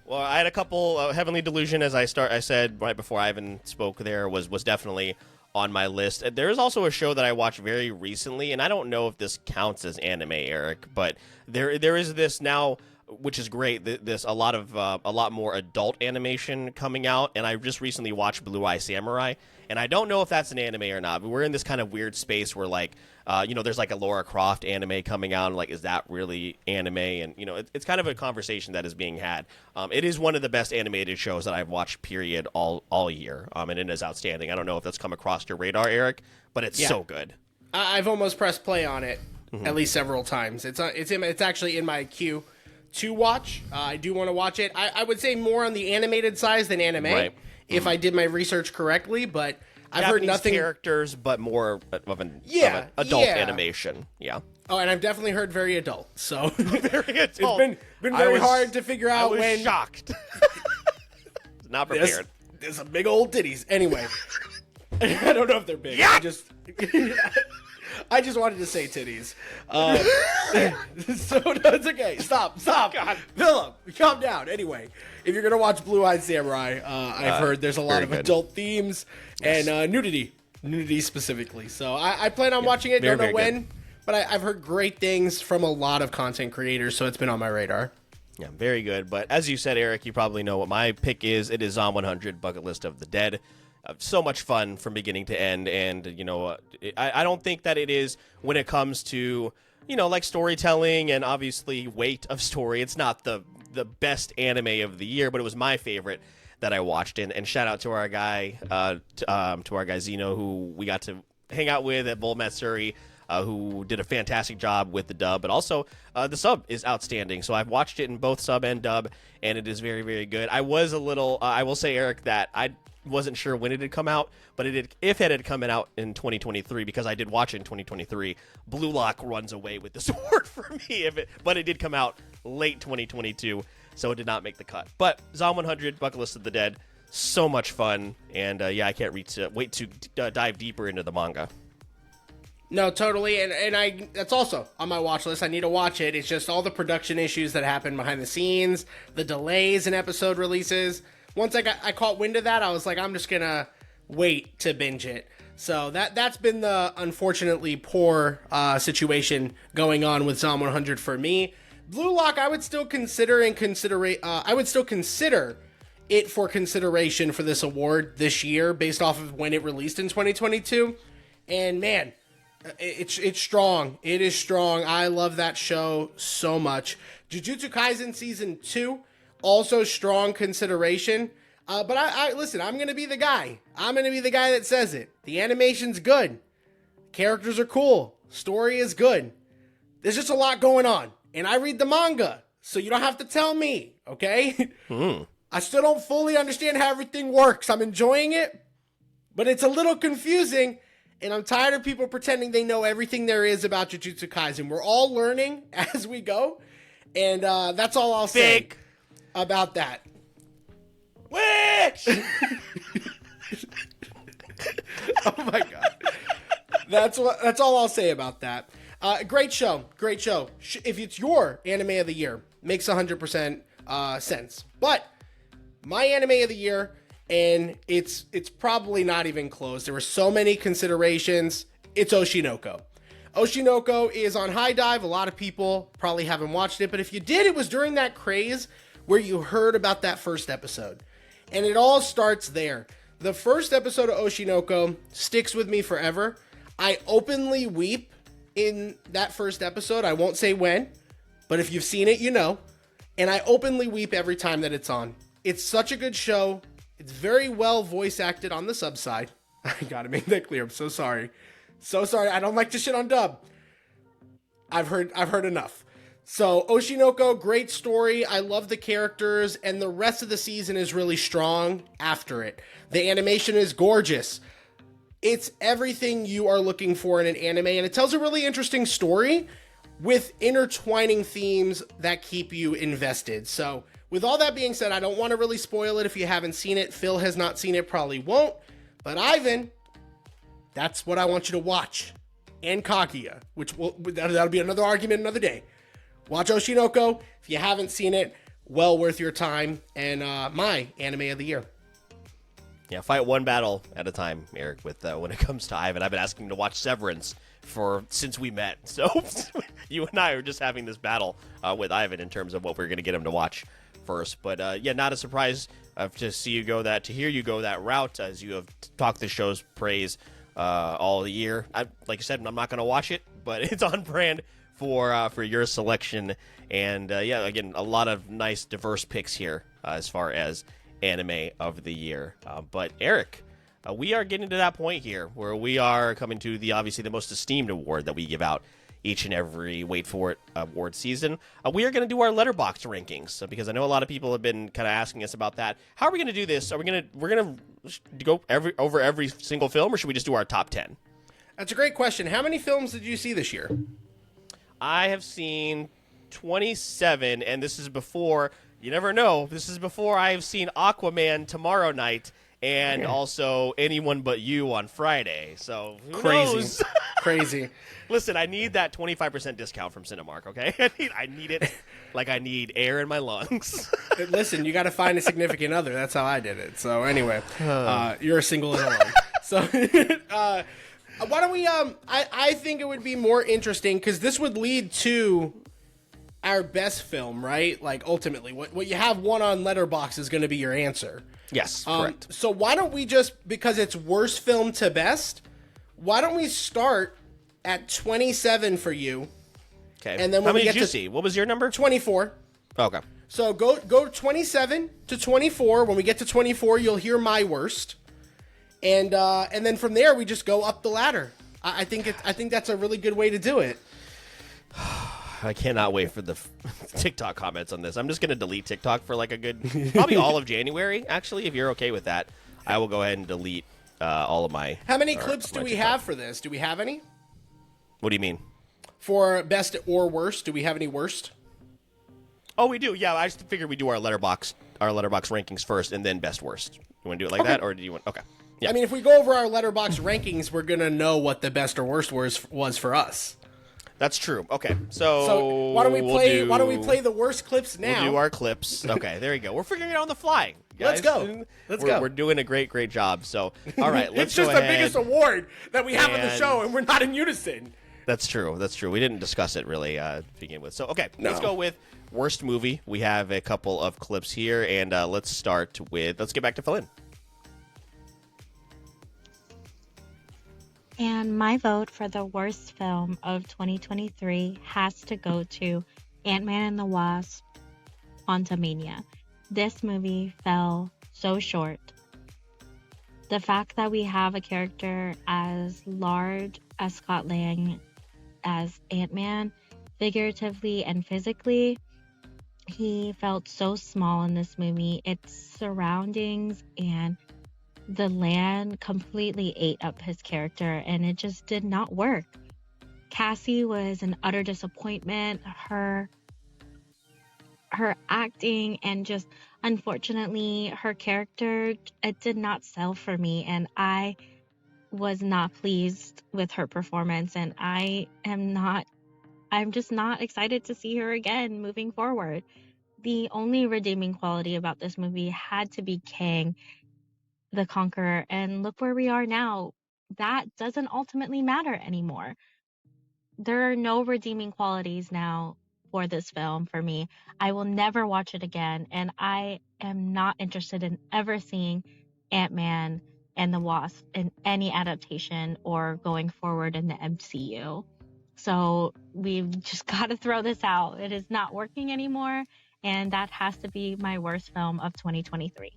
well, I had a couple. Heavenly Delusion, as I said right before Ivan spoke, there was definitely on my list. There is also a show that I watched very recently, and I don't know if this counts as anime, Eric, but there is this now, which is great. There's a lot more adult animation coming out, and I just recently watched Blue Eye Samurai, and I don't know if that's an anime or not. But we're in this kind of weird space where, like, there's like a Lara Croft anime coming out, and like, is that really anime? And it's kind of a conversation that is being had. It is one of the best animated shows that I've watched, period, all year, and it is outstanding. I don't know if that's come across your radar, Eric, but it's so good. I've almost pressed play on it at least several times. It's actually in my queue to watch. I do want to watch it. I would say more on the animated side than anime, if I did my research correctly, but I've heard nothing. Characters, but more of an adult animation. Yeah. Oh, and I've definitely heard very adult. So very adult. It's been very hard to figure out when. I was shocked. Not prepared. There's some big old titties. Anyway, I don't know if they're big. Yeah. I just wanted to say titties. So no, it's okay. Stop. God. Philip, calm down. Anyway, if you're going to watch Blue Eyed Samurai, I've heard there's a lot of adult themes and nudity specifically. So I plan on watching it. Don't know when, but I've heard great things from a lot of content creators, so it's been on my radar. Yeah, very good. But as you said, Eric, you probably know what my pick is. It is Zom 100 Bucket List of the Dead. So much fun from beginning to end, and I don't think that it is, when it comes to like storytelling and obviously weight of story, it's not the best anime of the year, but it was my favorite that I watched. And shout out to our guy Zeno, who we got to hang out with at Bull Matsuri, who did a fantastic job with the dub, but also the sub is outstanding. So I've watched it in both sub and dub, and it is very, very good. I was a little I will say, Eric, that I wasn't sure when it had come out, but if it had come out in 2023, because I did watch it in 2023, Blue Lock runs away with this award for me. But it did come out late 2022, so it did not make the cut. But Zom 100 Bucket List of the Dead, so much fun, and I can't wait to dive deeper into the manga. No, totally, and that's also on my watch list. I need to watch it. It's just all the production issues that happen behind the scenes, the delays in episode releases. Once I caught wind of that, I was like, I'm just gonna wait to binge it. So that's been the unfortunately poor situation going on with Zom 100 for me. Blue Lock, I would still consider it for consideration for this award this year, based off of when it released in 2022. And man, it's strong. It is strong. I love that show so much. Jujutsu Kaisen Season 2. Also strong consideration. But I listen, I'm going to be the guy. I'm going to be the guy that says it. The animation's good. Characters are cool. Story is good. There's just a lot going on. And I read the manga, so you don't have to tell me, okay? I still don't fully understand how everything works. I'm enjoying it, but it's a little confusing, and I'm tired of people pretending they know everything there is about Jujutsu Kaisen. We're all learning as we go, and that's all I'll say about that. Witch! Oh my god. That's all I'll say about that. Great show. If it's your anime of the year, makes 100% sense. But my anime of the year, and it's probably not even close. There were so many considerations. It's Oshinoko. Oshinoko is on High Dive. A lot of people probably haven't watched it, but if you did, it was during that craze where you heard about that first episode. And it all starts there. The first episode of Oshinoko sticks with me forever. I openly weep in that first episode. I won't say when, but if you've seen it, you know. And I openly weep every time that it's on. It's such a good show. It's very well voice acted on the sub side. I gotta make that clear. I'm so sorry. So sorry. I don't like to shit on dub. I've heard enough. So Oshinoko, great story. I love the characters, and the rest of the season is really strong after it. The animation is gorgeous. It's everything you are looking for in an anime, and it tells a really interesting story with intertwining themes that keep you invested. So with all that being said, I don't want to really spoil it if you haven't seen it. Phil has not seen it, probably won't. But Ivan, that's what I want you to watch. And Kaguya, that'll be another argument another day. Watch Oshinoko. If you haven't seen it, well worth your time. And my anime of the year. Yeah, fight one battle at a time, Eric, with when it comes to Ivan. I've been asking him to watch Severance since we met. So you and I are just having this battle with Ivan in terms of what we're going to get him to watch first. But yeah, not a surprise to hear you go that route, as you have talked the show's praise all the year. Like I said, I'm not going to watch it, but it's on brand for your selection. And yeah, again, a lot of nice diverse picks here as far as anime of the year. But Eric, we are getting to that point here where we are coming to obviously the most esteemed award that we give out each and every, wait for it, award season. We are going to do our Letterboxd rankings, because I know a lot of people have been kind of asking us about that. How are we going to do this? We're going to go over every single film, or should we just do our top 10? That's a great question. How many films did you see this year? I have seen 27, and this is before, you never know, this is before I have seen Aquaman tomorrow night, and also Anyone But You on Friday. So who knows? Crazy. Listen, I need that 25% discount from Cinemark, okay? I need it like I need air in my lungs. Listen, you got to find a significant other. That's how I did it. So anyway, you're a single and alone. So why don't we, I think it would be more interesting, because this would lead to our best film, right? Like, ultimately, what you have one on Letterboxd is going to be your answer. Yes, correct. So why don't we just, because it's worst film to best, why don't we start at 27 for you? Okay. And then when how many we get did you to see? What was your number? 24. Okay. So go 27 to 24. When we get to 24, you'll hear my worst. And then from there we just go up the ladder. I think that's a really good way to do it. I cannot wait for the TikTok comments on this. I'm just going to delete TikTok for like a good, probably all of January, actually, if you're okay with that. I will go ahead and delete all of my... How many clips do we have for this? Do we have any? What do you mean? For best or worst, do we have any worst? Oh, we do. Yeah, I just figured we do our letterbox rankings first and then best worst. You want to do it like that, or do you want... Okay. Yeah. I mean, if we go over our Letterboxd rankings, we're going to know what the best or worst was for us. That's true. Okay, so why don't we play the worst clips now? We'll do our clips. Okay, there you go. We're figuring it out on the fly, guys. Let's go. We're doing a great job. So, all right, let's it's just go the ahead. biggest award that we have on the show, and we're not in unison. That's true. We didn't discuss it really to begin with. So, okay, let's go with worst movie. We have a couple of clips here, and let's get back to Philin. And my vote for the worst film of 2023 has to go to Ant-Man and the Wasp: Quantumania. This movie fell so short. The fact that we have a character as large as Scott Lang as Ant-Man, figuratively and physically, he felt so small in this movie. Its surroundings and the land completely ate up his character, and it just did not work. Cassie was an utter disappointment. Her acting and just, unfortunately, her character, it did not sell for me, and I was not pleased with her performance, and I'm just not excited to see her again moving forward. The only redeeming quality about this movie had to be Kang the Conqueror, and look where we are now. That doesn't ultimately matter anymore. There are no redeeming qualities now for this film for me. I will never watch it again, and I am not interested in ever seeing Ant-Man and the Wasp in any adaptation or going forward in the MCU. So we've just got to throw this out. It is not working anymore, and that has to be my worst film of 2023.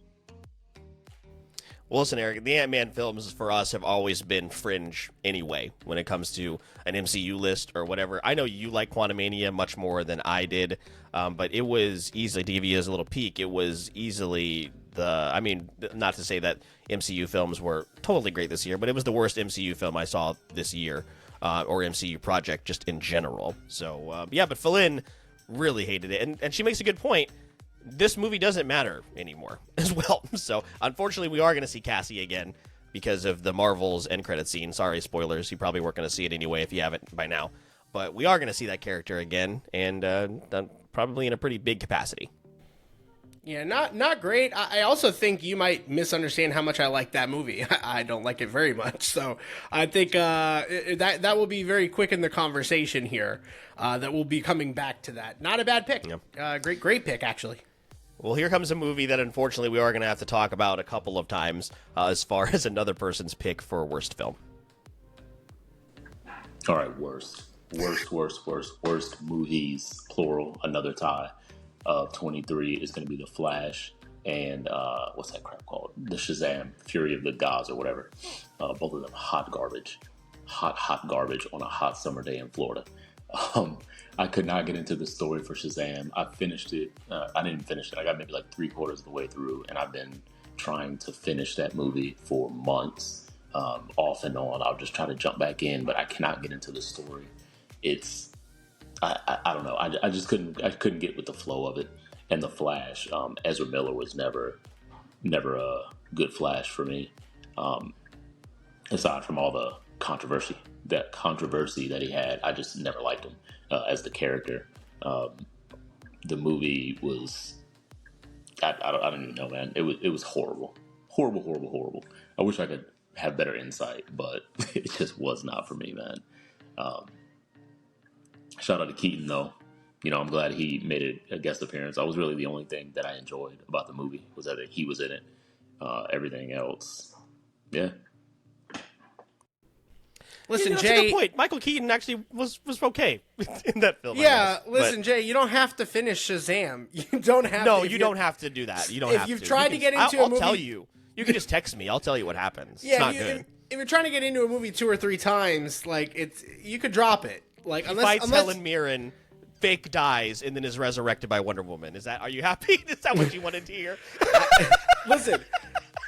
Well, listen, Eric, the Ant-Man films for us have always been fringe anyway when it comes to an MCU list or whatever. I know you like Quantumania much more than I did, but it was easily, to give you as a little peek, it was easily not to say that MCU films were totally great this year, but it was the worst MCU film I saw this year, or MCU project just in general. So, but Philin really hated it, and she makes a good point. This movie doesn't matter anymore as well. So, unfortunately, we are going to see Cassie again because of the Marvel's end credit scene. Sorry, spoilers. You probably weren't going to see it anyway if you haven't by now. But we are going to see that character again, and probably in a pretty big capacity. Yeah, not great. I also think you might misunderstand how much I like that movie. I don't like it very much. So I think that will be very quick in the conversation here. That we'll be coming back to that. Not a bad pick. Yeah. Great pick, actually. Well, here comes a movie that unfortunately we are going to have to talk about a couple of times as far as another person's pick for worst film. All right, worst movies, plural, another tie of 23 is going to be The Flash and what's that crap called? The Shazam, Fury of the Gods or whatever. Both of them hot garbage on a hot summer day in Florida. I could not get into the story for Shazam. I finished it. I didn't finish it. I got maybe like 3/4 of the way through, and I've been trying to finish that movie for months, off and on. I'll just try to jump back in, but I cannot get into the story. I don't know. I just couldn't get with the flow of it. And The Flash, Ezra Miller was never a good Flash for me. Aside from all the controversy that he had, I just never liked him as the character. The movie was, I don't even know, man. It was horrible. I wish I could have better insight, but it just was not for me, man. Shout out to Keaton, though. You know, I'm glad he made a guest appearance. That was really the only thing that I enjoyed about the movie, was that he was in it. Everything else, yeah. Listen, that's Jay. a good point. Michael Keaton actually was okay in that film. Yeah, listen, Jay. You don't have to finish Shazam. You don't have. No, to, you don't have to do that. You don't have to. If you've tried to get into a movie, I'll tell you. You can just text me. I'll tell you what happens. Yeah, it's not good. If you're trying to get into a movie 2 or 3 times, like you could drop it. Like unless Helen Mirren fake dies and then is resurrected by Wonder Woman. Are you happy? Is that what you wanted to hear? Listen,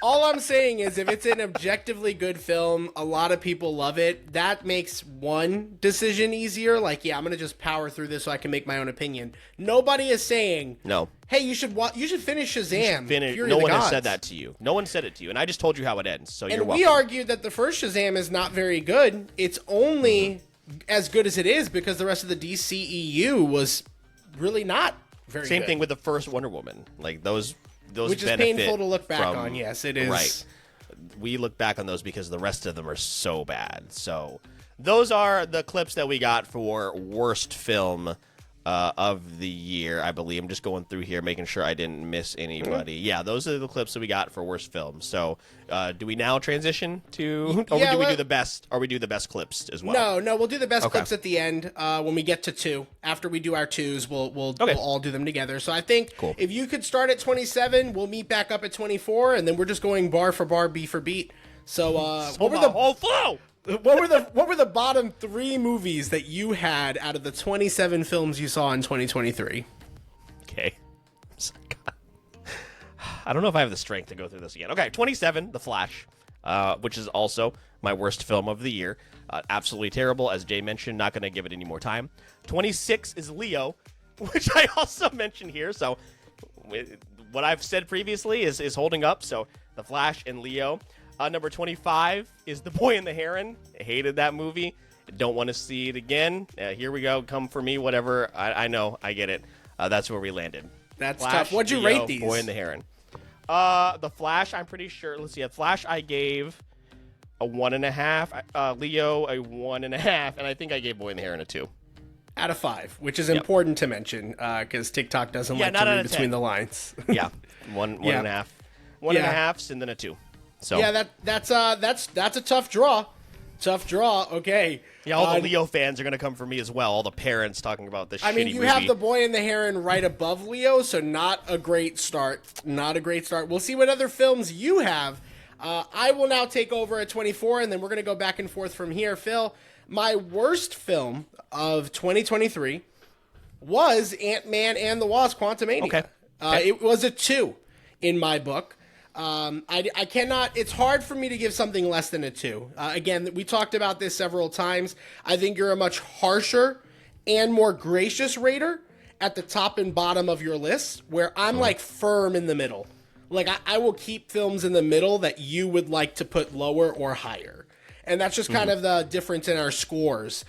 all I'm saying is if it's an objectively good film, a lot of people love it. That makes one decision easier. Like, yeah, I'm going to just power through this so I can make my own opinion. Nobody is saying, no. Hey, you should finish Shazam. No one has said that to you. No one said it to you. And I just told you how it ends. So you're welcome. And we argued that the first Shazam is not very good. It's only as good as it is because the rest of the DCEU was really not very good. Same thing with the first Wonder Woman. Like those which is painful to look back on. Yes, it is. Right. We look back on those because the rest of them are so bad. So those are the clips that we got for worst film of the year, I believe. I'm just going through here, making sure I didn't miss anybody. Yeah, those are the clips that we got for worst film. So, do we now transition to, or do we do the best? Or we do the best clips as well? No, we'll do the best clips at the end when we get to 2. After we do our 2s, we'll all do them together. So I think if you could start at 27, we'll meet back up at 24, and then we're just going bar for bar, beat for beat. So, what were the whole flow? What were the bottom 3 movies that you had out of the 27 films you saw in 2023? Okay. I don't know if I have the strength to go through this again. Okay, 27, The Flash, which is also my worst film of the year. Absolutely terrible, as Jay mentioned. Not going to give it any more time. 26 is Leo, which I also mentioned here. So what I've said previously is holding up. So The Flash and Leo. Number 25 is The Boy and the Heron. I hated that movie. Don't want to see it again. Here we go. Come for me, whatever. I know. I get it. That's where we landed. That's Flash, tough. What'd you Leo, rate these? Boy and the Heron. The Flash, I'm pretty sure. Let's see. Flash, I gave a 1.5. Leo, a 1.5. And I think I gave Boy and the Heron a 2. out of 5, which is important to mention because TikTok doesn't like not to out read of between 10. the lines. Yeah, one and a half. One and a halfs, and then a 2. So yeah, that's a tough draw. Tough draw. Okay. Yeah, all the Leo fans are going to come for me as well. All the parents talking about this. I mean, you have The Boy and the Heron right above Leo, so not a great start. Not a great start. We'll see what other films you have. I will now take over at 24, and then we're going to go back and forth from here. Phil, my worst film of 2023 was Ant-Man and the Wasp: Quantumania. Okay. It was a 2 in my book. I cannot, it's hard for me to give something less than a 2. Again, we talked about this several times. I think you're a much harsher and more gracious rater at the top and bottom of your list, where I'm like firm in the middle. Like I will keep films in the middle that you would like to put lower or higher. And that's just kind of the difference in our scores,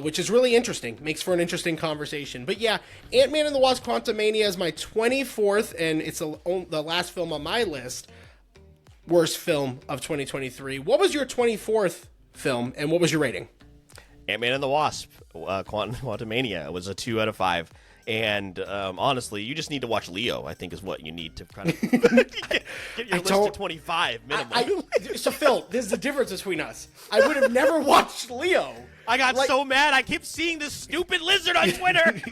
which is really interesting. Makes for an interesting conversation. But yeah, Ant-Man and the Wasp: Quantumania is my 24th, and it's the last film on my list, worst film of 2023. What was your 24th film, and what was your rating? Ant-Man and the Wasp: Quantumania was a 2 out of 5. And honestly, you just need to watch Leo, I think, is what you need to kind of get your list to 25 minimum. So, Phil, this is the difference between us. I would have never watched Leo. I got so mad. I kept seeing this stupid lizard on Twitter.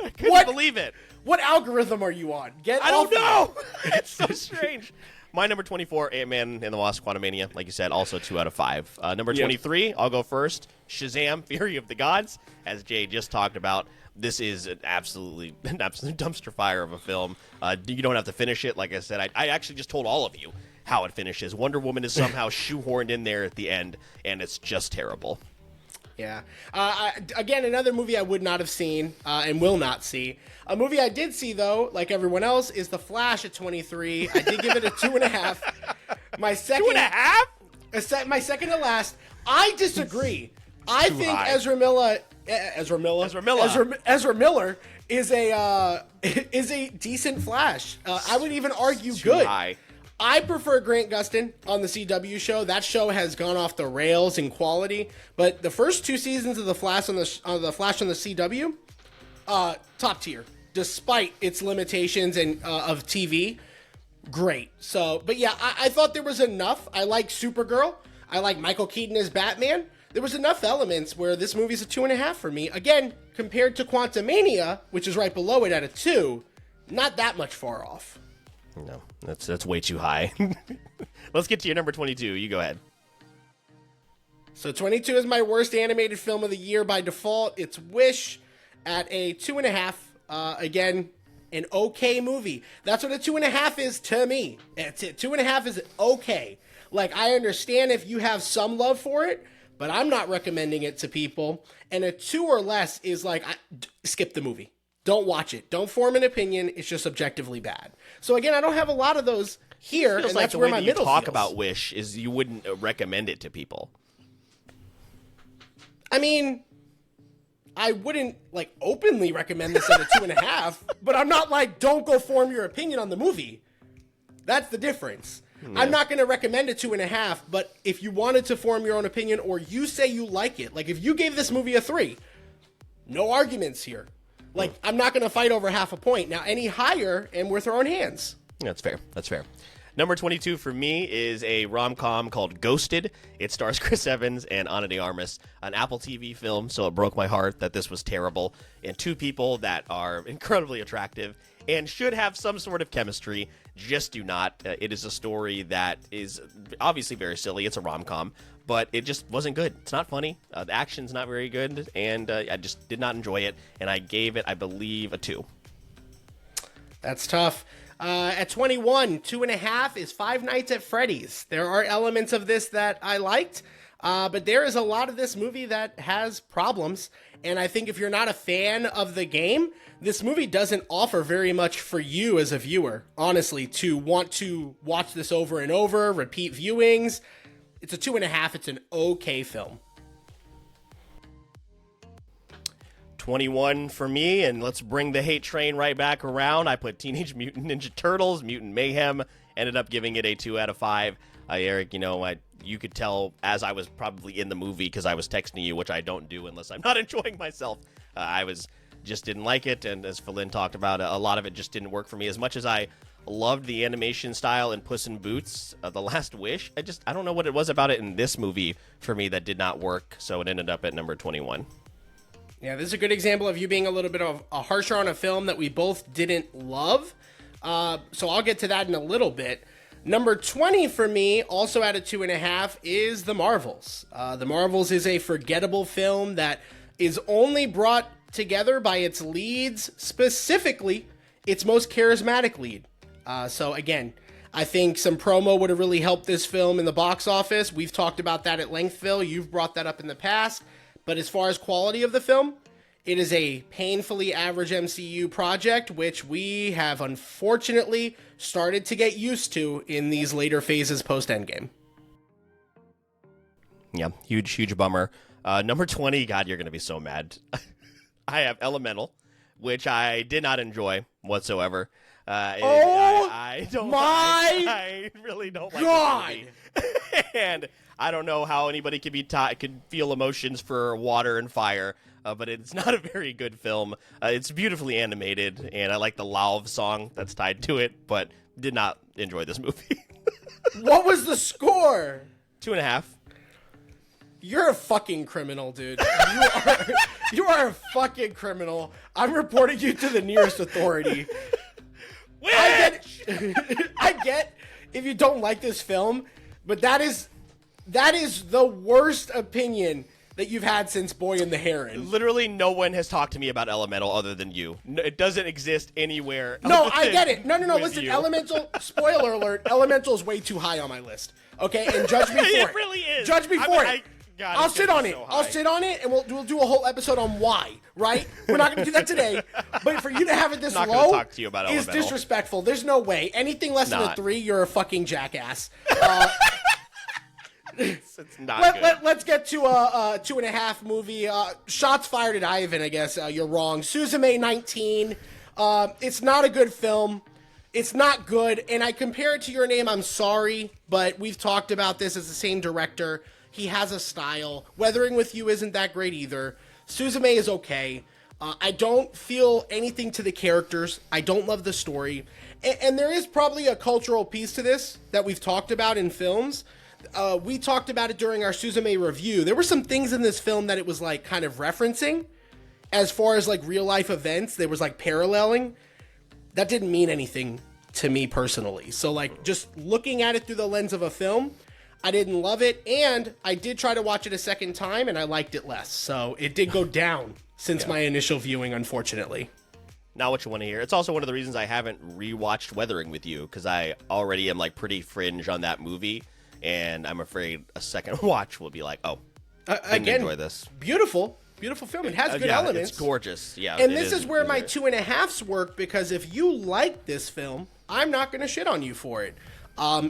I couldn't believe it. What algorithm are you on? I don't know. It's so strange. My number 24, Ant-Man and the Wasp: Quantumania, like you said, also 2 out of 5. Number 23, I'll go first. Shazam! Fury of the Gods, as Jay just talked about. This is an absolute dumpster fire of a film. You don't have to finish it. Like I said, I actually just told all of you how it finishes. Wonder Woman is somehow shoehorned in there at the end, and it's just terrible. Yeah. Again, another movie I would not have seen and will not see. A movie I did see, though, like everyone else, is The Flash at 23. I did give it a 2.5. My second 2.5? My second to last. I disagree. I think high. Ezra Miller is a decent Flash. I would even argue good. High. I prefer Grant Gustin on the CW show. That show has gone off the rails in quality, but the first 2 seasons of the Flash on the CW, top tier, despite its limitations and of TV. Great. So, but yeah, I thought there was enough. I like Supergirl. I like Michael Keaton as Batman. There was enough elements where this movie's a 2.5 for me. Again, compared to Quantumania, which is right below it at a 2, not that much far off. No, that's way too high. Let's get to your number 22. You go ahead. So 22 is my worst animated film of the year by default. It's Wish at a 2.5. Again, an okay movie. That's what a 2.5 is to me. That's it. 2.5 is okay. Like, I understand if you have some love for it, but I'm not recommending it to people. And a 2 or less is like, skip the movie. Don't watch it. Don't form an opinion. It's just objectively bad. So again, I don't have a lot of those here, and like that's the where way my that middle you talk feels. about Wish is you wouldn't recommend it to people. I mean, I wouldn't like openly recommend this at a 2.5, but I'm not like, don't go form your opinion on the movie. That's the difference. Yeah. I'm not going to recommend a 2.5, but if you wanted to form your own opinion or you say you like it, like if you gave this movie a 3, no arguments here. Like, I'm not going to fight over half a point. Now, any higher, and we're throwing hands. That's fair. That's fair. Number 22 for me is a rom-com called Ghosted. It stars Chris Evans and Ana de Armas, an Apple TV film, so it broke my heart that this was terrible. And 2 people that are incredibly attractive and should have some sort of chemistry just do not. It is a story that is obviously very silly. It's a rom-com, but it just wasn't good. It's not funny. The action's not very good, and I just did not enjoy it. And I gave it, I believe, a 2. That's tough. At 21, 2.5 is Five Nights at Freddy's. There are elements of this that I liked, but there is a lot of this movie that has problems. And I think if you're not a fan of the game, this movie doesn't offer very much for you as a viewer, honestly, to want to watch this over and over, repeat viewings. It's a 2.5. It's an okay film. 21 for me, and let's bring the hate train right back around. I put Teenage Mutant Ninja Turtles, Mutant Mayhem, ended up giving it a 2 out of 5. Eric, you could tell as I was probably in the movie because I was texting you, which I don't do unless I'm not enjoying myself. Just didn't like it, and as Philin talked about, a lot of it just didn't work for me. As much as I loved the animation style in Puss in Boots, The Last Wish, I don't know what it was about it in this movie for me that did not work, so it ended up at number 21. Yeah, this is a good example of you being a little bit of a harsher on a film that we both didn't love. So I'll get to that in a little bit. Number 20 for me, also at a 2.5, is The Marvels. The Marvels is a forgettable film that is only brought together by its leads, specifically its most charismatic lead. So again, I think some promo would have really helped this film in the box office. We've talked about that at length, Phil. You've brought that up in the past. But as far as quality of the film, it is a painfully average MCU project, which we have unfortunately started to get used to in these later phases post-Endgame. Yeah, huge bummer. Number 20, God, you're going to be so mad. I have Elemental, which I did not enjoy whatsoever. I really don't like God! this movie. And I don't know how anybody could feel emotions for water and fire, but it's not a very good film. It's beautifully animated, and I like the Lauv song that's tied to it, but did not enjoy this movie. What was the score? 2.5. You're a fucking criminal, dude. You are a fucking criminal. I'm reporting you to the nearest authority. I get if you don't like this film, but that is the worst opinion that you've had since Boy and the Heron. Literally no one has talked to me about Elemental other than you. It doesn't exist anywhere. No, I get it. No. Listen, Elemental, spoiler alert, Elemental is way too high on my list. Okay, and judge me for it. It really is. Judge me for it. God, I'll sit on it. I'll sit on it, and we'll do a whole episode on why. Right? We're not going to do that today. But for you to have it this low talk to you about is Elemental. disrespectful. There's no way. Anything less than a 3, you're a fucking jackass. It's not good. Let's get to a 2.5 movie. Shots fired at Ivan, I guess. You're wrong. Suzume 19. It's not a good film. It's not good. And I compare it to Your Name, I'm sorry. But we've talked about this as the same director. He has a style. Weathering with You isn't that great either. Suzume is okay. I don't feel anything to the characters. I don't love the story. And there is probably a cultural piece to this that we've talked about in films. We talked about it during our Suzume review. There were some things in this film that it was like kind of referencing as far as like real life events. There was like paralleling. That didn't mean anything to me personally. So like just looking at it through the lens of a film, I didn't love it. And I did try to watch it a second time and I liked it less. So it did go down since my initial viewing, unfortunately. Not what you want to hear. It's also one of the reasons I haven't rewatched Weathering with You, because I already am like pretty fringe on that movie. And I'm afraid a second watch will be like, oh, again, enjoy this. Beautiful film. It has good elements. It's gorgeous. Yeah, and this is where my 2.5s work, because if you like this film, I'm not going to shit on you for it.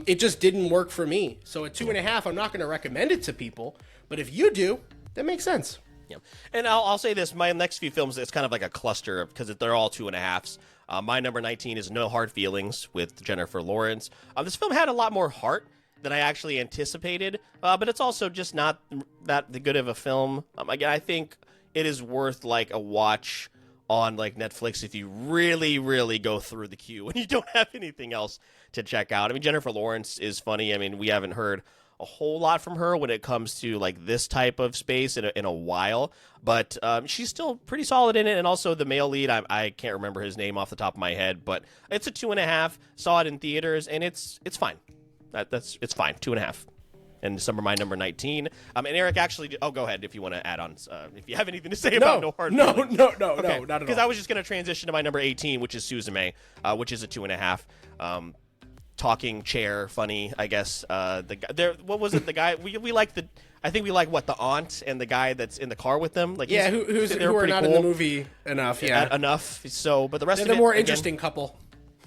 It just didn't work for me. So at 2.5, I'm not going to recommend it to people. But if you do, that makes sense. Yeah, and I'll say this: my next few films, it's kind of like a cluster because they're all 2.5s. My number 19 is No Hard Feelings with Jennifer Lawrence. This film had a lot more heart than I actually anticipated, but it's also just not that good of a film. Again, I think it is worth like a watch on like Netflix if you really go through the queue and you don't have anything else to check out. I mean, Jennifer Lawrence is funny. I mean, we haven't heard a whole lot from her when it comes to like this type of space in a while, but she's still pretty solid in it. And also the male lead, I can't remember his name off the top of my head, but it's a 2.5. Saw it in theaters, and it's fine. It's fine. 2.5. And some are my number 19. And Eric, actually, go ahead if you want to add on. If you have anything to say about No Hard Feelings. No, not at all. Because I was just going to transition to my number 18, which is Suzume, which is a 2.5. Talking chair, funny, I guess. What was it? The guy we like the. I think we like the aunt and the guy that's in the car with them. Like yeah, who are not in the movie enough. Yeah, enough. So, but the rest they're of the more interesting couple.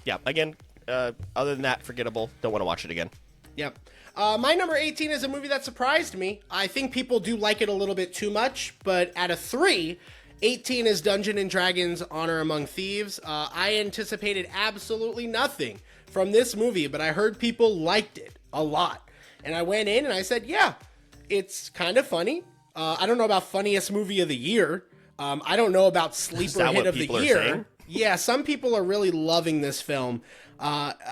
Yeah. Again, other than that, forgettable. Don't want to watch it again. Yep. My number 18 is a movie that surprised me. I think people do like it a little bit too much, but at a 3, 18 is Dungeons and Dragons: Honor Among Thieves. I anticipated absolutely nothing from this movie, but I heard people liked it a lot. And I went in and I said, yeah, it's kind of funny. I don't know about funniest movie of the year. I don't know about sleeper hit of the year. Yeah, some people are really loving this film.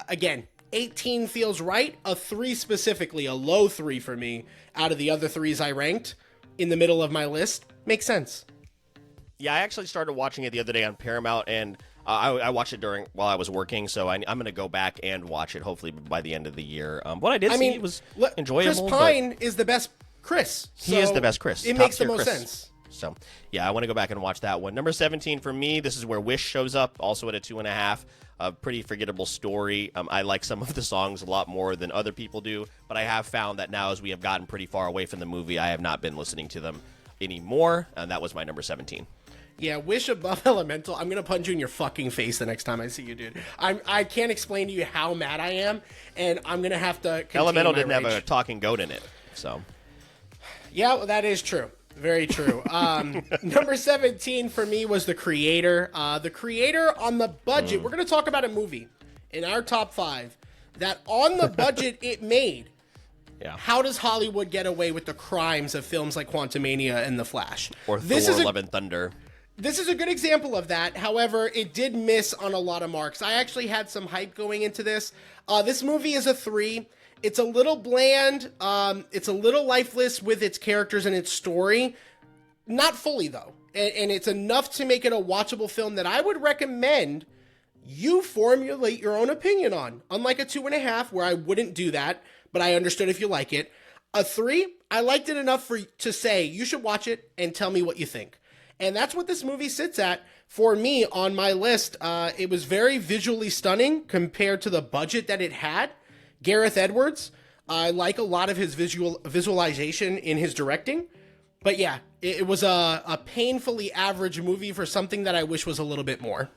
Again, 18 feels right. A 3 specifically, a low 3 for me out of the other 3s I ranked in the middle of my list. Makes sense. Yeah, I actually started watching it the other day on Paramount, and I watched it while I was working, so I'm going to go back and watch it hopefully by the end of the year. What I did see was enjoyable. Chris Pine is the best Chris. He is the best Chris. It makes the most sense. So, yeah, I want to go back and watch that one. Number 17 for me, this is where Wish shows up, also at a 2.5. A pretty forgettable story. I like some of the songs a lot more than other people do, but I have found that now as we have gotten pretty far away from the movie, I have not been listening to them anymore, and that was my number 17. Yeah, Wish above Elemental. I'm going to punch you in your fucking face the next time I see you, dude. I can't explain to you how mad I am, and I'm going to have to contain Elemental my didn't rage. have a talking goat in it, so. Yeah, well, that is true. Very true. Number 17 for me was The Creator. The Creator on the budget. We're going to talk about a movie in our top 5 that on the budget it made. Yeah. How does Hollywood get away with the crimes of films like Quantumania and The Flash? Or Thor: Love and Thunder. This is a good example of that. However, it did miss on a lot of marks. I actually had some hype going into this. This movie is a 3. It's a little bland. It's a little lifeless with its characters and its story. Not fully, though. And it's enough to make it a watchable film that I would recommend you formulate your own opinion on. Unlike a 2.5, where I wouldn't do that, but I understood if you like it. A 3, I liked it enough to say you should watch it and tell me what you think. And that's what this movie sits at for me on my list. It was very visually stunning compared to the budget that it had. Gareth Edwards, I like a lot of his visualization in his directing. But yeah, it was a painfully average movie for something that I wish was a little bit more.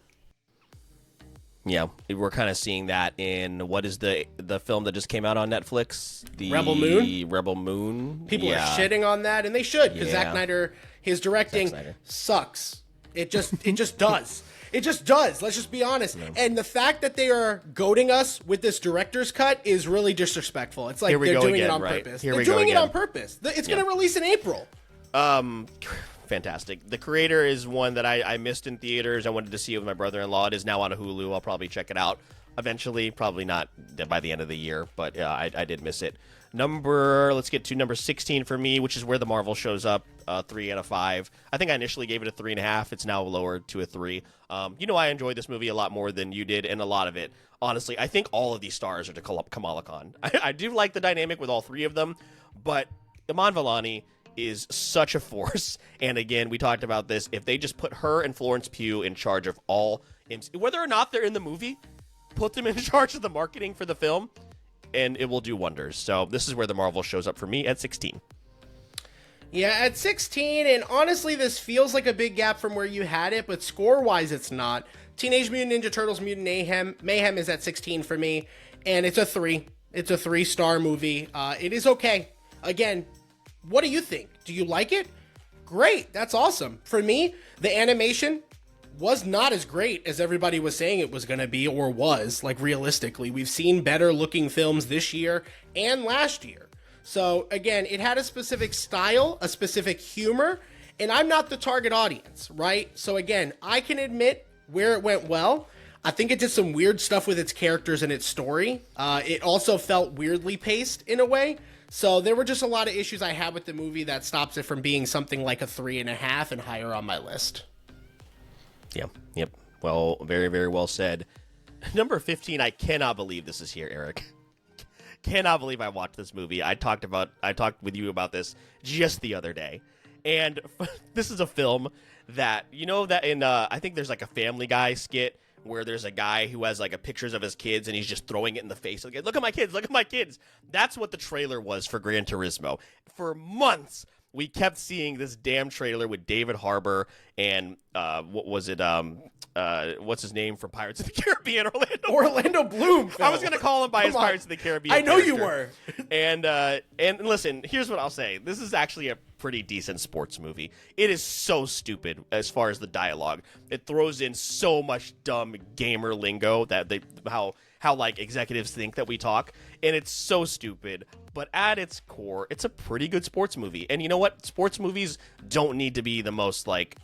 Yeah, we're kind of seeing that in what is the film that just came out on Netflix? The Rebel Moon? Rebel Moon. People are shitting on that, and they should, because Zack Snyder, his directing sucks. It just does. It just does. Let's just be honest. No. And the fact that they are goading us with this director's cut is really disrespectful. It's like they're doing it on purpose. They're doing it on purpose. It's going to release in April. Fantastic. The Creator is one that I missed in theaters. I wanted to see it with my brother-in-law. It is now on Hulu. I'll probably check it out eventually. Probably not by the end of the year, but I did miss it. Let's get to number 16 for me, which is where the Marvel shows up. 3 out of 5. I think I initially gave it a 3.5. It's now lowered to a 3. I enjoyed this movie a lot more than you did, and a lot of it, honestly, I think all of these stars are to Kamala Khan. I do like the dynamic with all 3 of them, but Iman Vellani is such a force. And again, we talked about this. If they just put her and Florence Pugh in charge of whether or not they're in the movie, put them in charge of the marketing for the film, and it will do wonders. So this is where the Marvel shows up for me at 16. Yeah, at 16, and honestly, this feels like a big gap from where you had it, but score-wise, it's not. Teenage Mutant Ninja Turtles Mutant Mayhem is at 16 for me, and it's a 3. It's a 3-star movie. It is okay. Again, what do you think? Do you like it? Great. That's awesome. For me, the animation was not as great as everybody was saying it was going to be, or was, like, realistically. We've seen better looking films this year and last year. So again, it had a specific style, a specific humor, and I'm not the target audience, right? So again, I can admit where it went well. I think it did some weird stuff with its characters and its story. It also felt weirdly paced in a way. So there were just a lot of issues I had with the movie that stops it from being something like a 3.5 and higher on my list. Yeah. Yep. Well, very, very well said. Number 15, I cannot believe this is here, Eric. Cannot believe I watched this movie. I talked with you about this just the other day. And this is a film that, that in, I think there's like a Family Guy skit where there's a guy who has like a pictures of his kids and he's just throwing it in the face. Like, look at my kids, look at my kids. That's what the trailer was for Gran Turismo. For months, we kept seeing this damn trailer with David Harbour and what was it? What's his name from Pirates of the Caribbean? Orlando Bloom. I was going to call him by his Pirates of the Caribbean. I know character. you were. And listen, here's what I'll say. This is actually a pretty decent sports movie. It is so stupid as far as the dialogue. It throws in so much dumb gamer lingo that how how like executives think that we talk, and it's so stupid. But at its core, it's a pretty good sports movie. And you know what? Sports movies don't need to be the most like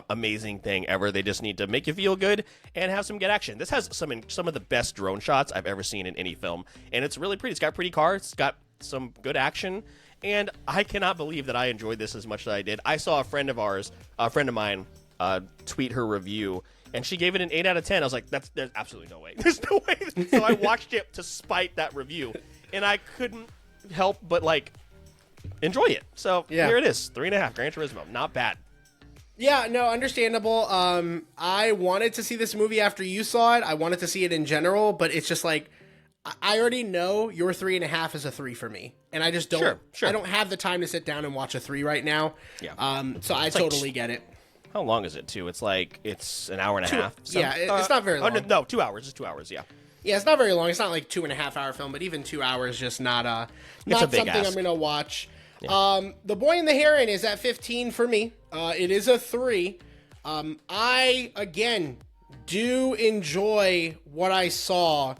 amazing thing ever. They just need to make you feel good and have some good action. This has some of the best drone shots I've ever seen in any film, and it's really pretty. It's got pretty cars. It's got some good action, and I cannot believe that I enjoyed this as much as I did. I saw a friend of mine, tweet her review, and she gave it an 8 out of 10. I was like, there's absolutely no way. There's no way. So I watched it to spite that review, and I couldn't help but like enjoy it. So here it is, 3.5. Gran Turismo, not bad. Yeah, no, understandable. I wanted to see this movie after you saw it. I wanted to see it in general, but it's just like, I already know your 3.5 is a 3 for me, and I just don't. Sure. I don't have the time to sit down and watch a 3 right now. Yeah. So I totally get it. How long is it too? It's like it's an hour and a half. Yeah, it's not very long. No, 2 hours. It's 2 hours. Yeah. Yeah, it's not very long. It's not like 2.5 hour film, but even 2 hours just not something I'm gonna watch. Yeah. The Boy and the Heron is at 15 for me. It is a 3. I again do enjoy what I saw,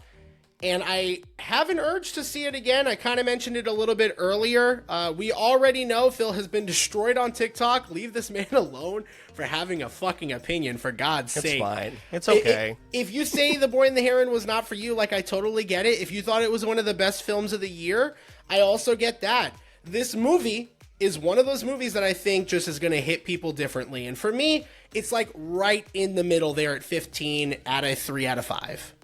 and I have an urge to see it again. I kind of mentioned it a little bit earlier. We already know Phil has been destroyed on TikTok. Leave this man alone for having a fucking opinion, for God's sake. It's fine. It's okay. If you say The Boy and the Heron was not for you, like, I totally get it. If you thought it was one of the best films of the year, I also get that. This movie is one of those movies that I think just is going to hit people differently. And for me, it's like right in the middle there at 15 at a 3 out of 5.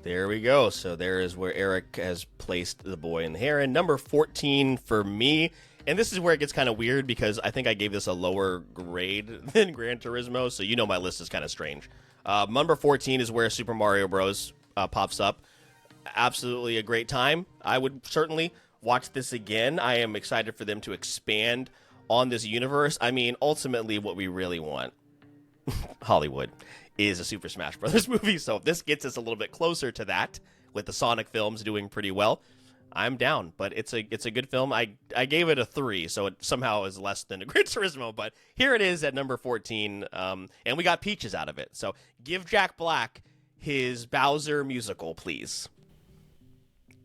There we go. So there is where Eric has placed The Boy and the Heron. Number 14 for me. And this is where it gets kind of weird because I think I gave this a lower grade than Gran Turismo. So you know my list is kind of strange. Number 14 is where Super Mario Bros. Pops up. Absolutely a great time. I would certainly watch this again. I am excited for them to expand on this universe. I mean, ultimately what we really want, Hollywood, is a Super Smash Brothers movie. So if this gets us a little bit closer to that, with the Sonic films doing pretty well, I'm down. But it's a good film. I gave it a 3, so it somehow is less than a Gran Turismo. But here it is at number 14, and we got Peaches out of it. So give Jack Black his Bowser musical, please.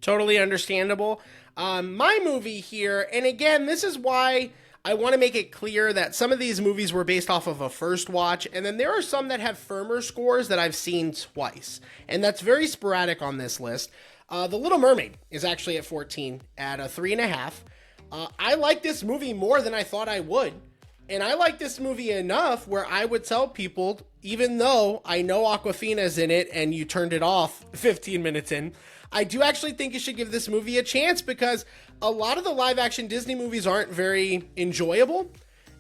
Totally understandable. My movie here, and again, this is why I want to make it clear that some of these movies were based off of a first watch, and then there are some that have firmer scores that I've seen twice, and that's very sporadic on this list. The Little Mermaid is actually at 14 at a 3.5. I like this movie more than I thought I would, and I like this movie enough where I would tell people, even though I know Awkwafina's in it and you turned it off 15 minutes in, I do actually think you should give this movie a chance because a lot of the live action Disney movies aren't very enjoyable.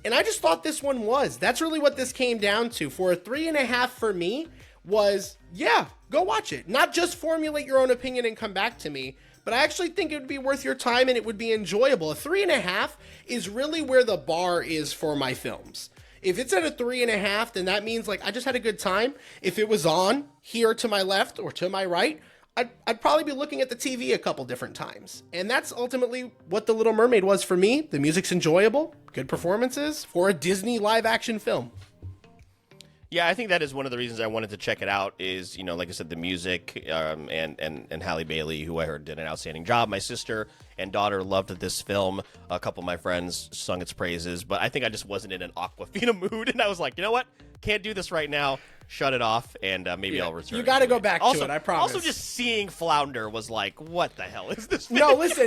And I just thought this one was. That's really what this came down to. For a 3.5 for me was, yeah, go watch it. Not just formulate your own opinion and come back to me, but I actually think it would be worth your time and it would be enjoyable. A 3.5 is really where the bar is for my films. If it's at a 3.5, then that means like I just had a good time. If it was on here to my left or to my right, I'd probably be looking at the TV a couple different times. And that's ultimately what The Little Mermaid was for me. The music's enjoyable, good performances for a Disney live action film. Yeah, I think that is one of the reasons I wanted to check it out is, you know, like I said, the music and Halle Bailey, who I heard did an outstanding job. My sister and daughter loved this film. A couple of my friends sung its praises, but I think I just wasn't in an Awkwafina mood. And I was like, you know what? Can't do this right now. Shut it off, and maybe I'll return. You got to go back to it, I promise. Also, just seeing Flounder was like, what the hell is this? No, listen.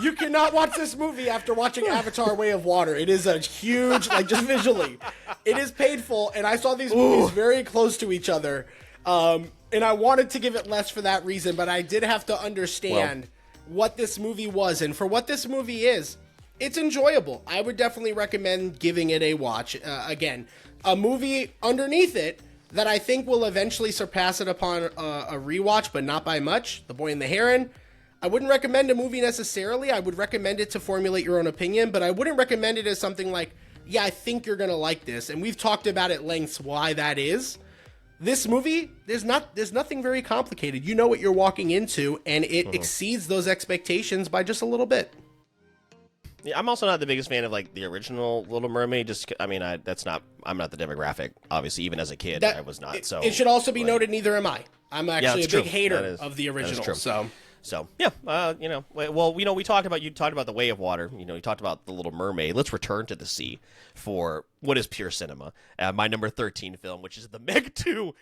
You cannot watch this movie after watching Avatar: Way of Water. It is a huge, like, just visually, it is painful. And I saw these movies very close to each other, and I wanted to give it less for that reason, but I did have to understand what this movie was, and for what this movie is, it's enjoyable. I would definitely recommend giving it a watch. Again, a movie underneath it that I think will eventually surpass it upon a rewatch, but not by much. The Boy and the Heron. I wouldn't recommend a movie necessarily. I would recommend it to formulate your own opinion, but I wouldn't recommend it as something like, yeah, I think you're going to like this. And we've talked about at lengths why that is. This movie, there's nothing very complicated. You know what you're walking into, and it exceeds those expectations by just a little bit. Yeah, I'm also not the biggest fan of like the original Little Mermaid. I'm not the demographic. Obviously, even as a kid, I was not. So it should also be noted, neither am I. I'm actually a big true. hater of the original. So yeah, we talked about The Way of Water. You talked about The Little Mermaid. Let's return to the sea for what is pure cinema. My number 13 film, which is The Meg 2,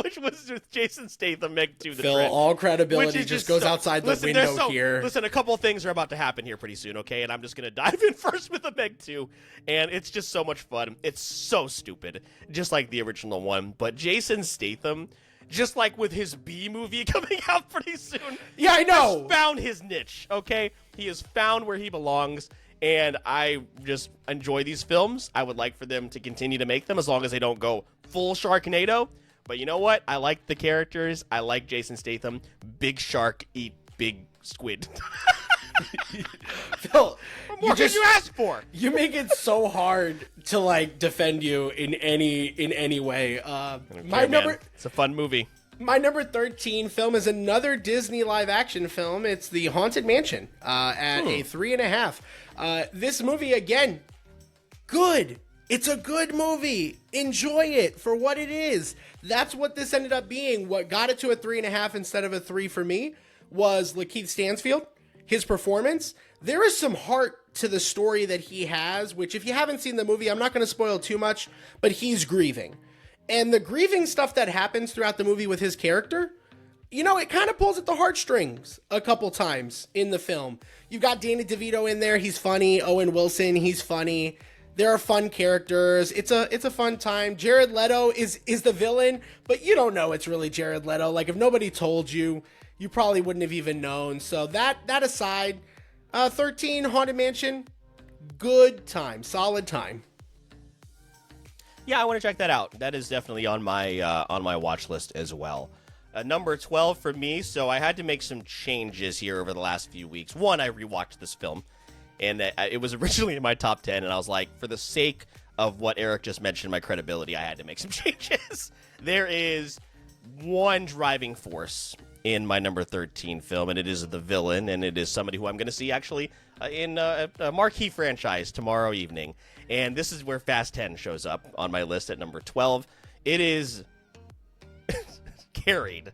which was with Jason Statham, Meg 2. Phil, all credibility just goes outside the window here. Listen, a couple of things are about to happen here pretty soon, okay? And I'm just going to dive in first with The Meg 2. And it's just so much fun. It's so stupid, just like the original one. But Jason Statham, just like with his B movie coming out pretty soon. Yeah, I know. Has found his niche, okay? He has found where he belongs, and I just enjoy these films. I would like for them to continue to make them as long as they don't go full Sharknado. But you know what? I like the characters. I like Jason Statham. Big shark eat big squid. Phil, what more can you ask for? You make it so hard to like defend you in any way. It's a fun movie. My number 13 film is another Disney live action film. It's The Haunted Mansion at a 3.5. This movie, again, good. It's a good movie. Enjoy it for what it is. That's what this ended up being. What got it to a 3.5 instead of a 3 for me was Lakeith Stanfield. His performance, there is some heart to the story that he has, which if you haven't seen the movie, I'm not going to spoil too much, but he's grieving. And the grieving stuff that happens throughout the movie with his character, it kind of pulls at the heartstrings a couple times in the film. You've got Danny DeVito in there. He's funny. Owen Wilson, he's funny. There are fun characters. It's a fun time. Jared Leto is the villain, but you don't know it's really Jared Leto. Like, if nobody told you, you probably wouldn't have even known. So that aside, 13 Haunted Mansion, good time, solid time. Yeah, I want to check that out. That is definitely on my watch list as well. Number 12 for me. So I had to make some changes here over the last few weeks. One, I rewatched this film, and it was originally in my top 10, and I was like, for the sake of what Eric just mentioned, my credibility, I had to make some changes. There is one driving force in my number 13 film, and it is the villain, and it is somebody who I'm going to see actually in a marquee franchise tomorrow evening. And this is where Fast 10 shows up on my list at number 12. It is carried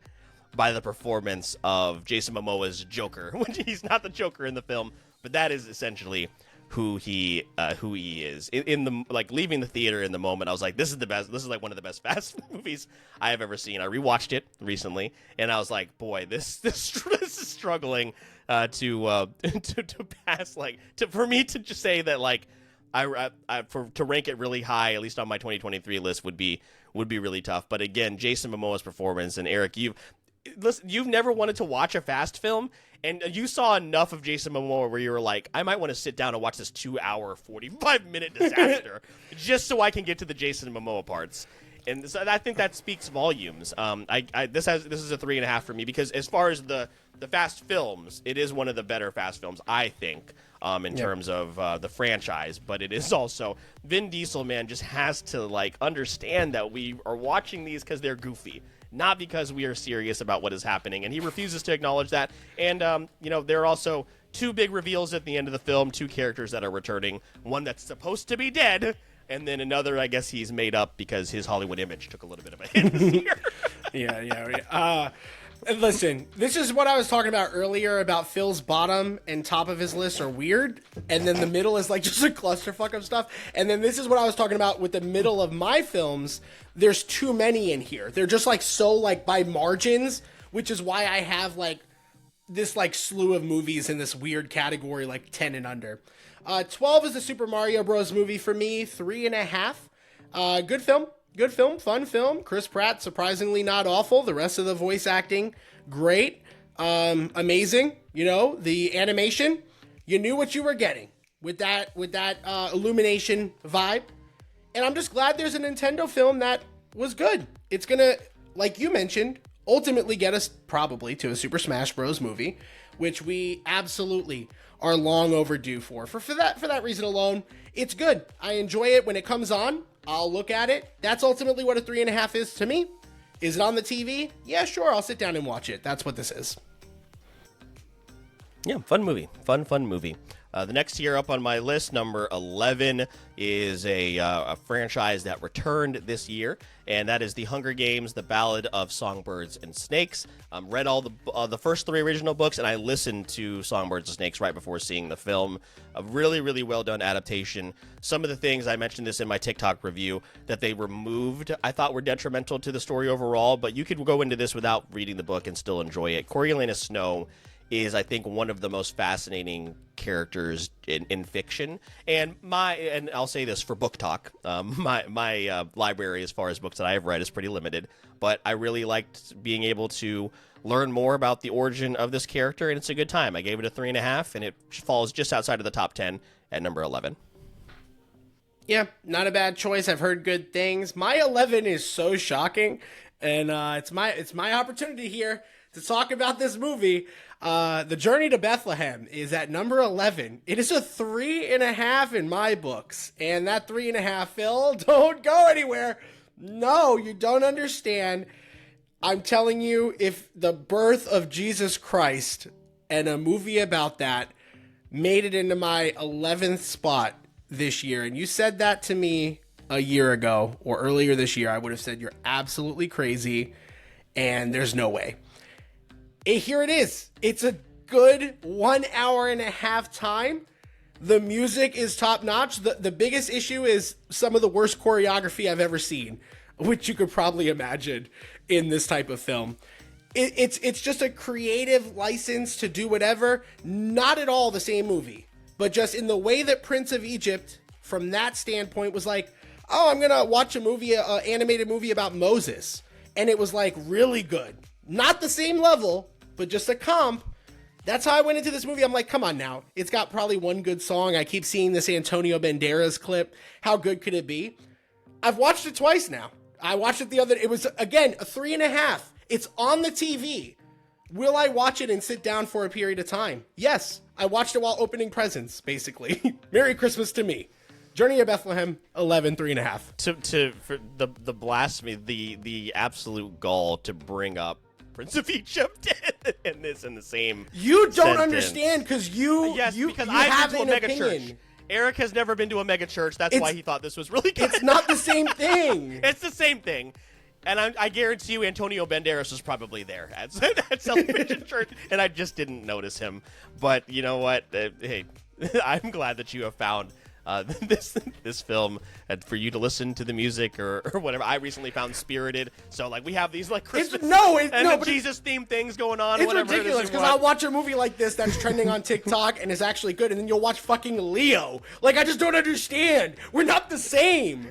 by the performance of Jason Momoa's Joker, which he's not the Joker in the film, but that is essentially who he is. In the leaving the theater in the moment, I was like, this is the best. This is like one of the best Fast movies I have ever seen. I rewatched it recently, and I was like, boy, this is struggling to pass. For me to just say that to rank it really high, at least on my 2023 list, would be really tough. But again, Jason Momoa's performance, and Eric, you've never wanted to watch a Fast film, and you saw enough of Jason Momoa where you were like, I might want to sit down and watch this 2-hour, 45-minute disaster just so I can get to the Jason Momoa parts. And so I think that speaks volumes. This is a 3.5 for me, because as far as the Fast films, it is one of the better Fast films, I think, in terms of the franchise. But it is also, Vin Diesel, man, just has to understand that we are watching these because they're goofy, not because we are serious about what is happening. And he refuses to acknowledge that. And, there are also two big reveals at the end of the film, two characters that are returning, one that's supposed to be dead, and then another, I guess he's made up because his Hollywood image took a little bit of a hit this year. Yeah. Listen, this is what I was talking about earlier about Phil's bottom and top of his list are weird, and then the middle is just a clusterfuck of stuff. And then this is what I was talking about with the middle of my films. There's too many in here. They're just so by margins, which is why I have this slew of movies in this weird category 10 and under. 12 is the Super Mario Bros. Movie for me, 3.5. Good film, fun film. Chris Pratt, surprisingly not awful. The rest of the voice acting, great. Amazing. The animation, you knew what you were getting with that Illumination vibe. And I'm just glad there's a Nintendo film that was good. It's gonna, like you mentioned, ultimately get us probably to a Super Smash Bros. Movie, which we absolutely are long overdue for. For that reason alone, it's good. I enjoy it when it comes on. I'll look at it. That's ultimately what a 3.5 is to me. Is it on the TV? Yeah, sure. I'll sit down and watch it. That's what this is. Yeah, fun movie. Fun movie. The next tier up on my list, number 11, is a franchise that returned this year, and that is The Hunger Games: The Ballad of Songbirds and Snakes. Read all the first 3 original books, and I listened to Songbirds and Snakes right before seeing the film. A really, really well done adaptation. Some of the things, I mentioned this in my TikTok review, that they removed, I thought were detrimental to the story overall, but you could go into this without reading the book and still enjoy it. Coriolanus Snow is, I think, one of the most fascinating characters in fiction. And I'll say this for book talk, my library as far as books that I have read is pretty limited, but I really liked being able to learn more about the origin of this character, and it's a good time. I gave it a 3.5, and it falls just outside of the top 10 at number 11. Yeah, not a bad choice. I've heard good things. My 11 is so shocking, and it's my opportunity here to talk about this movie. The Journey to Bethlehem is at number 11. It is a 3.5 in my books, and that 3.5, Phil, don't go anywhere. No, you don't understand. I'm telling you, if the birth of Jesus Christ and a movie about that made it into my 11th spot this year, and you said that to me a year ago or earlier this year, I would have said you're absolutely crazy and there's no way. Here it is. It's a good 1.5 hour time. The music is top notch. The biggest issue is some of the worst choreography I've ever seen, which you could probably imagine in this type of film. It's just a creative license to do whatever. Not at all the same movie, but just in the way that Prince of Egypt, from that standpoint, was like, oh, I'm gonna watch a movie, an animated movie about Moses, and it was like really good. Not the same level, but just a comp. That's how I went into this movie. I'm like, come on now. It's got probably one good song. I keep seeing this Antonio Banderas clip. How good could it be? I've watched it twice now. I watched it it was, again, a 3.5. It's on the TV. Will I watch it and sit down for a period of time? Yes. I watched it while opening presents, basically. Merry Christmas to me. Journey of Bethlehem, 11, 3.5. For the blasphemy, the absolute gall to bring up Prince of Egypt and this in the same You don't sentence. Understand because you I've been to a mega opinion. church. Eric has never been to a mega church. That's why he thought this was really good. It's not the same thing. It's the same thing. And I guarantee you Antonio Banderas was probably there at Celebration Church, and I just didn't notice him. But you know what? Hey, I'm glad that you have found this film for you to listen to the music or whatever. I recently found Spirited, so like we have these like Christmas Jesus themed things going on. It's ridiculous because I'll watch a movie like this that's trending on TikTok and is actually good, and then you'll watch fucking Leo. Like I just don't understand. We're not the same.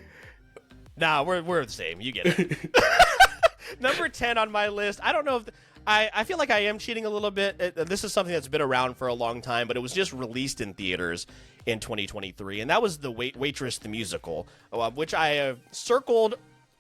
Nah, we're the same. You get it. Number 10 on my list. I don't know if I feel like I am cheating a little bit. This is something that's been around for a long time, but it was just released in theaters in 2023, and that was the Waitress the Musical, which I have circled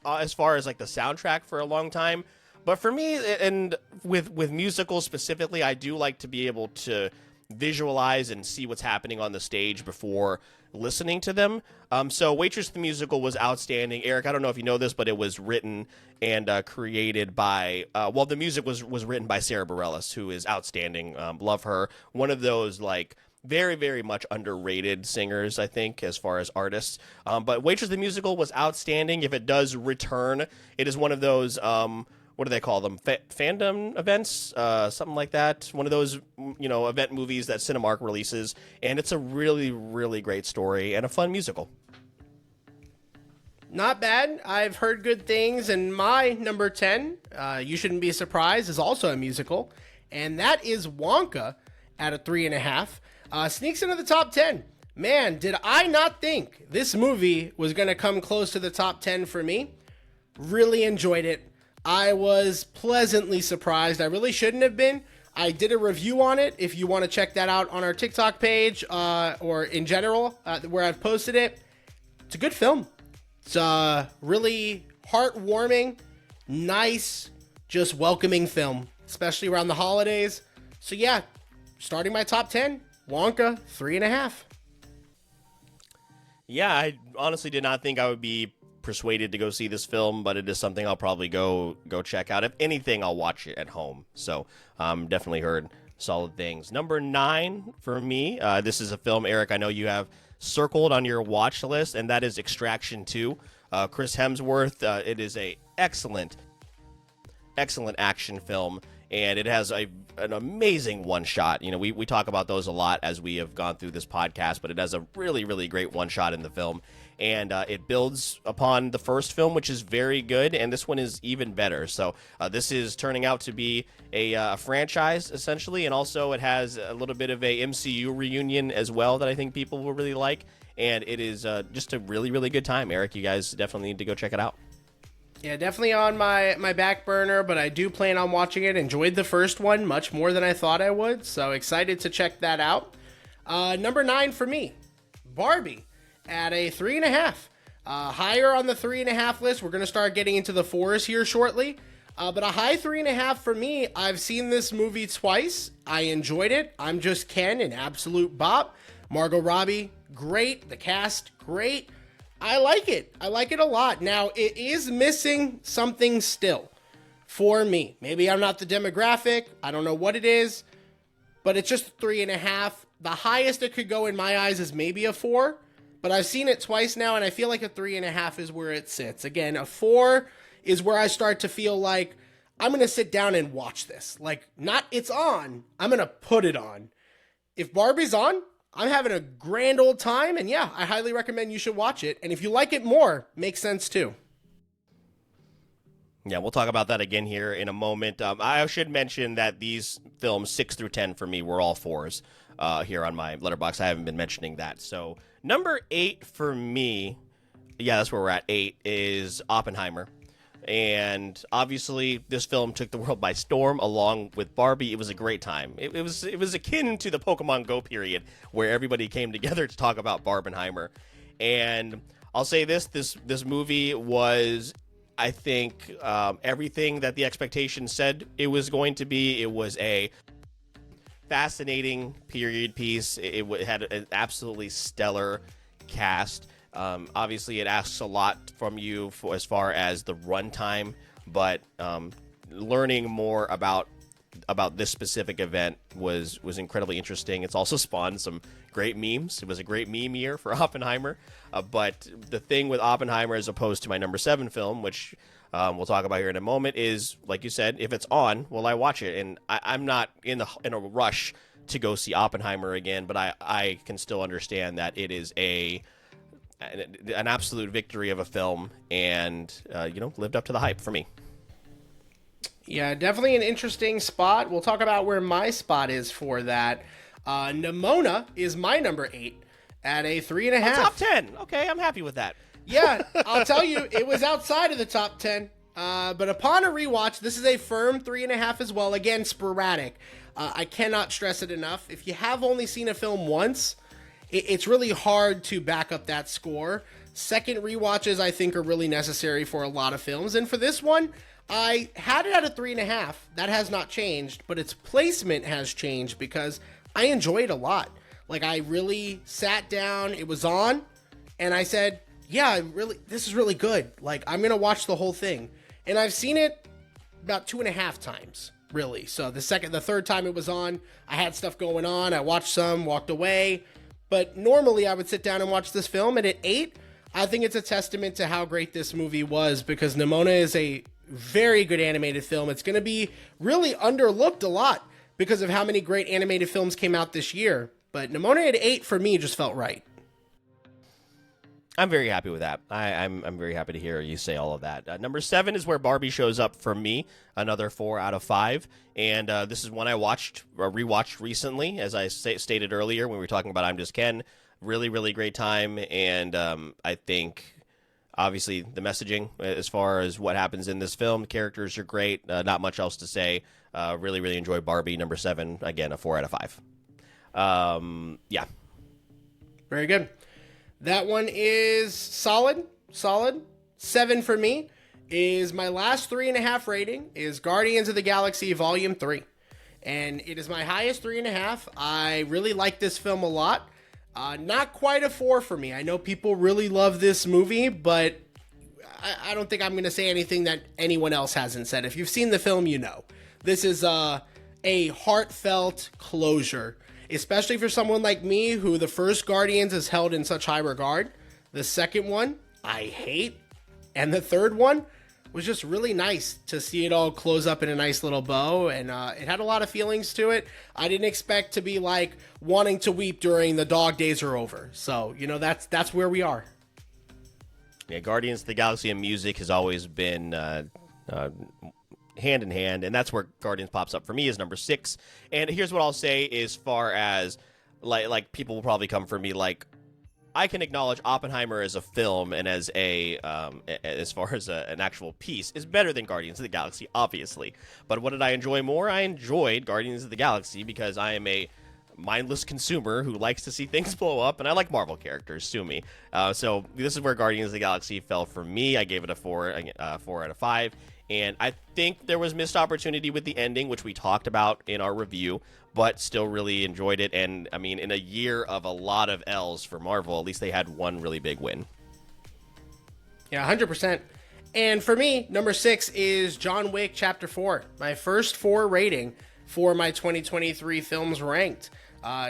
as far as like the soundtrack for a long time. But for me, and with musicals specifically, I do like to be able to visualize and see what's happening on the stage before listening to them. So Waitress the Musical was outstanding. Eric, I don't know if you know this, but it was written and created by, the music was written by Sarah Bareilles, who is outstanding. Love her. One of those like very, very much underrated singers, I think, as far as artists. But Waitress the Musical was outstanding. If it does return, it is one of those, what do they call them? Fandom events? Something like that. One of those, event movies that Cinemark releases. And it's a really, really great story and a fun musical. Not bad. I've heard good things. And my number 10, you shouldn't be surprised, is also a musical. And that is Wonka at a 3.5. Sneaks into the top 10. Man, did I not think this movie was going to come close to the top 10 for me. Really enjoyed it. I was pleasantly surprised. I really shouldn't have been. I did a review on it. If you want to check that out on our TikTok page or in general, where I've posted it. It's a good film. It's really heartwarming, nice, just welcoming film, especially around the holidays. So yeah, starting my top 10, Wonka, 3.5. Yeah, I honestly did not think I would be persuaded to go see this film, but it is something I'll probably go check out. If anything, I'll watch it at home. So definitely heard solid things. Number 9 for me, this is a film, Eric, I know you have circled on your watch list, and that is Extraction 2. Chris Hemsworth, it is a excellent action film, and it has an amazing one-shot. You know, we talk about those a lot as we have gone through this podcast, but it has a really, really great one-shot in the film, and it builds upon the first film, which is very good, and this one is even better. So this is turning out to be a franchise, essentially, and also it has a little bit of a MCU reunion as well that I think people will really like, and it is just a really, really good time. Eric, you guys definitely need to go check it out. Yeah, definitely on my back burner, but I do plan on watching it. Enjoyed the first one much more than I thought I would, so excited to check that out. Number 9 for me, Barbie, at a 3.5. Higher on the 3.5 list. We're going to start getting into the 4s here shortly. But a high 3.5 for me. I've seen this movie twice. I enjoyed it. I'm Just Ken, an absolute bop. Margot Robbie, great. The cast, great. I like it. I like it a lot. Now, it is missing something still for me. Maybe I'm not the demographic. I don't know what it is, but it's just 3.5. The highest it could go in my eyes is maybe a 4, but I've seen it twice now, and I feel like a 3.5 is where it sits. Again, a 4 is where I start to feel like I'm going to sit down and watch this. Like, not it's on, I'm going to put it on. If Barbie's on, I'm having a grand old time, and yeah, I highly recommend you should watch it. And if you like it more, makes sense too. Yeah, we'll talk about that again here in a moment. I should mention that these films, 6 through 10 for me, were all 4s here on my Letterboxd. I haven't been mentioning that. So number 8 for me, yeah, that's where we're at. 8 is Oppenheimer. And obviously, this film took the world by storm along with Barbie. It was a great time. It was akin to the Pokemon Go period where everybody came together to talk about Barbenheimer. And I'll say this movie was, I think, everything that the expectations said it was going to be. It was a fascinating period piece. It had an absolutely stellar cast. Obviously, it asks a lot from you as far as the runtime, but learning more about this specific event was incredibly interesting. It's also spawned some great memes. It was a great meme year for Oppenheimer. But the thing with Oppenheimer, as opposed to my number 7 film, which we'll talk about here in a moment, is, like you said, if it's on, will I watch it? And I'm not in a rush to go see Oppenheimer again, but I can still understand that it is an absolute victory of a film, and lived up to the hype for me. Yeah, definitely an interesting spot. We'll talk about where my spot is for that. Nimona is my number 8 at a 3.5. Top 10. Okay, I'm happy with that. Yeah, I'll tell you, it was outside of the top 10. But upon a rewatch, this is a firm 3.5 as well. Again, sporadic. I cannot stress it enough. If you have only seen a film once, it's really hard to back up that score. Second rewatches, I think, are really necessary for a lot of films. And for this one, I had it at a 3.5. That has not changed, but its placement has changed because I enjoy it a lot. Like, I really sat down, it was on, and I said, yeah, this is really good. Like, I'm going to watch the whole thing. And I've seen it about 2.5 times, really. So the third time it was on, I had stuff going on. I watched some, walked away. But normally I would sit down and watch this film, and at 8, I think it's a testament to how great this movie was, because Nimona is a very good animated film. It's going to be really underlooked a lot because of how many great animated films came out this year. But Nimona at 8 for me just felt right. I'm very happy with that. I'm very happy to hear you say all of that. Number 7 is where Barbie shows up for me, another 4 out of 5. And this is one I rewatched recently, as I stated earlier when we were talking about I'm Just Ken. Really, really great time. And I think, obviously, the messaging as far as what happens in this film, characters are great. Not much else to say. Really, really enjoy Barbie. Number 7, again, a 4 out of 5. Yeah. Very good. That one is solid. 7 for me is my last 3.5 rating is Guardians of the Galaxy Volume 3. And it is my highest 3.5. I really like this film a lot. Not quite a 4 for me. I know people really love this movie, but I don't think I'm going to say anything that anyone else hasn't said. If you've seen the film, you know. This is a a heartfelt closure, especially for someone like me who the first Guardians is held in such high regard. The second one, I hate. And the third one was just really nice to see it all close up in a nice little bow. And it had a lot of feelings to it. I didn't expect to be like wanting to weep during the dog days are over. So, you know, that's where we are. Yeah, Guardians of the Galaxy and music has always been hand in hand, and that's where Guardians pops up for me as number 6. And here's what I'll say as far as like people will probably come for me, like I can acknowledge Oppenheimer as a film and as a as far as an actual piece is better than Guardians of the Galaxy, obviously. But what did I enjoy more? I enjoyed Guardians of the Galaxy because I am a mindless consumer who likes to see things blow up, and I like Marvel characters. Sue me. So this is where Guardians of the Galaxy fell for me. I gave it a 4 out of 5. And I think there was missed opportunity with the ending, which we talked about in our review, but still really enjoyed it. And, I mean, in a year of a lot of L's for Marvel, at least they had one really big win. Yeah, 100%. And for me, number 6 is John Wick Chapter 4, my first 4 rating for my 2023 films ranked.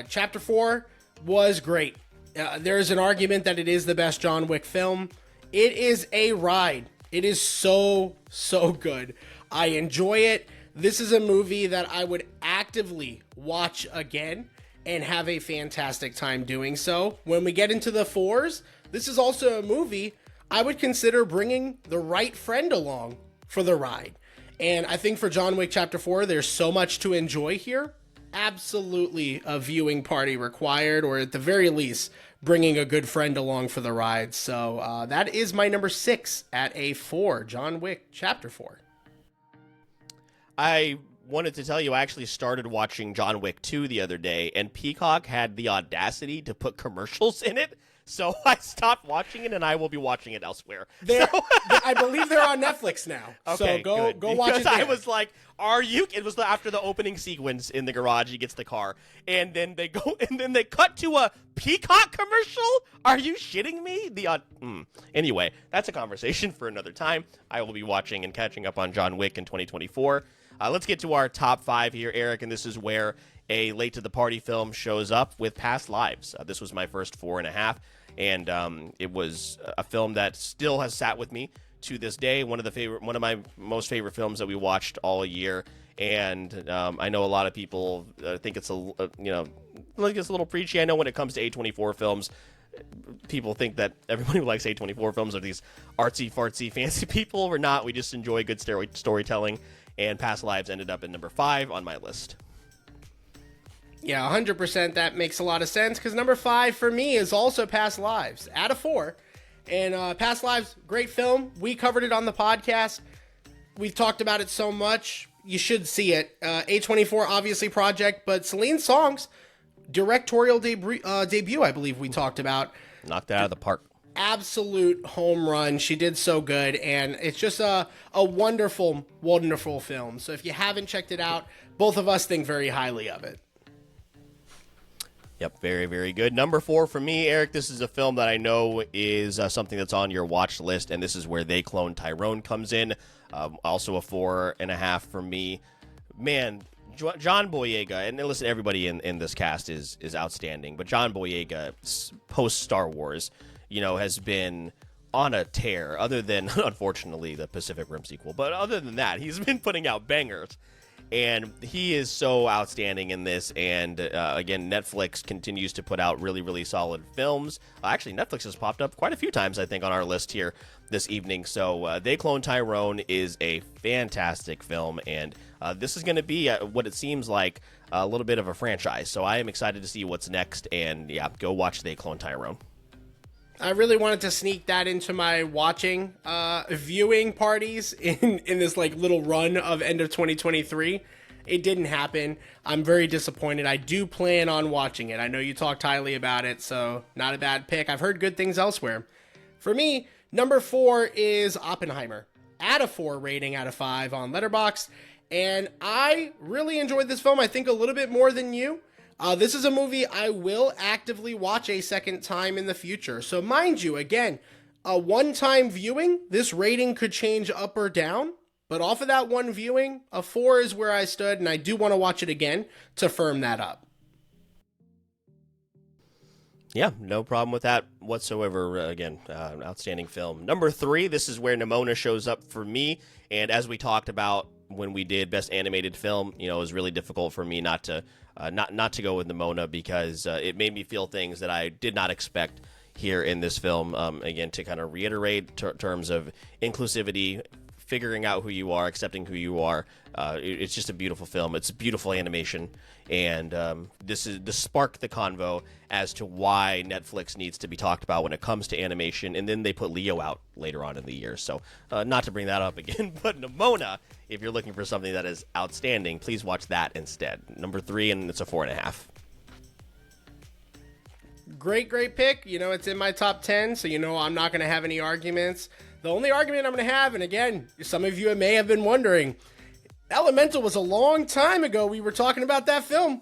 Chapter 4 was great. There is an argument that it is the best John Wick film. It is a ride. It is so good. I enjoy it. This is a movie that I would actively watch again and have a fantastic time doing so. When we get into the 4s, this is also a movie I would consider bringing the right friend along for the ride. And I think for John Wick Chapter 4, there's so much to enjoy here. Absolutely a viewing party required, or at the very least, bringing a good friend along for the ride. So that is my number 6 at a 4, John Wick Chapter 4. I wanted to tell you, I actually started watching John Wick 2 the other day, and Peacock had the audacity to put commercials in it. So I stopped watching it, and I will be watching it elsewhere. I believe they're on Netflix now. Okay, so go watch it because there. I was like, "Are you?" It was after the opening sequence in the garage. He gets the car, and then they go, and then they cut to a Peacock commercial. Are you shitting me? Anyway, that's a conversation for another time. I will be watching and catching up on John Wick in 2024. Let's get to our top 5 here, Eric, and this is where a late to the party film shows up with Past Lives. This was my first 4.5. And it was a film that still has sat with me to this day. One of my most favorite films that we watched all year. And I know a lot of people think it's like it's a little preachy. I know when it comes to A24 films, people think that everybody who likes A24 films are these artsy fartsy fancy people. We're not. We just enjoy good storytelling. And Past Lives ended up at number 5 on my list. Yeah, 100%. That makes a lot of sense because number 5 for me is also Past Lives out of 4. And Past Lives, great film. We covered it on the podcast. We've talked about it so much. You should see it. A24, obviously, project, but Celine Song's directorial debut, I believe we talked about. Knocked it out of the park. Absolute home run. She did so good, and it's just a wonderful, wonderful film. So if you haven't checked it out, both of us think very highly of it. Yep, very, very good. Number 4 for me, Eric, this is a film that I know is something that's on your watch list, and this is where They Clone Tyrone comes in. Also a 4.5 for me. Man, John Boyega, and listen, everybody in this cast is outstanding, but John Boyega, post-Star Wars, has been on a tear, other than, unfortunately, the Pacific Rim sequel. But other than that, he's been putting out bangers. And he is so outstanding in this. And again, Netflix continues to put out really, really solid films. Actually, Netflix has popped up quite a few times, I think, on our list here this evening. So They Clone Tyrone is a fantastic film. And this is going to be what it seems like a little bit of a franchise. So I am excited to see what's next. And yeah, go watch They Clone Tyrone. I really wanted to sneak that into my watching viewing parties in this like little run of end of 2023. It didn't happen. I'm very disappointed. I do plan on watching it. I know you talked highly about it, so not a bad pick. I've heard good things elsewhere. For me, number 4 is Oppenheimer. At a 4 rating out of 5 on Letterboxd. And I really enjoyed this film, I think a little bit more than you. This is a movie I will actively watch a second time in the future. So mind you, again, a one-time viewing, this rating could change up or down. But off of that one viewing, a 4 is where I stood, and I do want to watch it again to firm that up. Yeah, no problem with that whatsoever. Again, outstanding film. Number 3, this is where Nimona shows up for me. And as we talked about when we did Best Animated Film, it was really difficult for me not to go with Nimona because it made me feel things that I did not expect here in this film. Again, to kind of reiterate terms of inclusivity, figuring out who you are, accepting who you are. It's just a beautiful film. It's beautiful animation, and this sparked the convo as to why Netflix needs to be talked about when it comes to animation. And then they put Leo out later on in the year, so not to bring that up again, but Nimona, if you're looking for something that is outstanding, please watch that instead. Number 3, and it's a 4.5. Great pick. It's in my top 10, so I'm not going to have any arguments. The only argument I'm going to have, and again, some of you may have been wondering, Elemental was a long time ago we were talking about that film.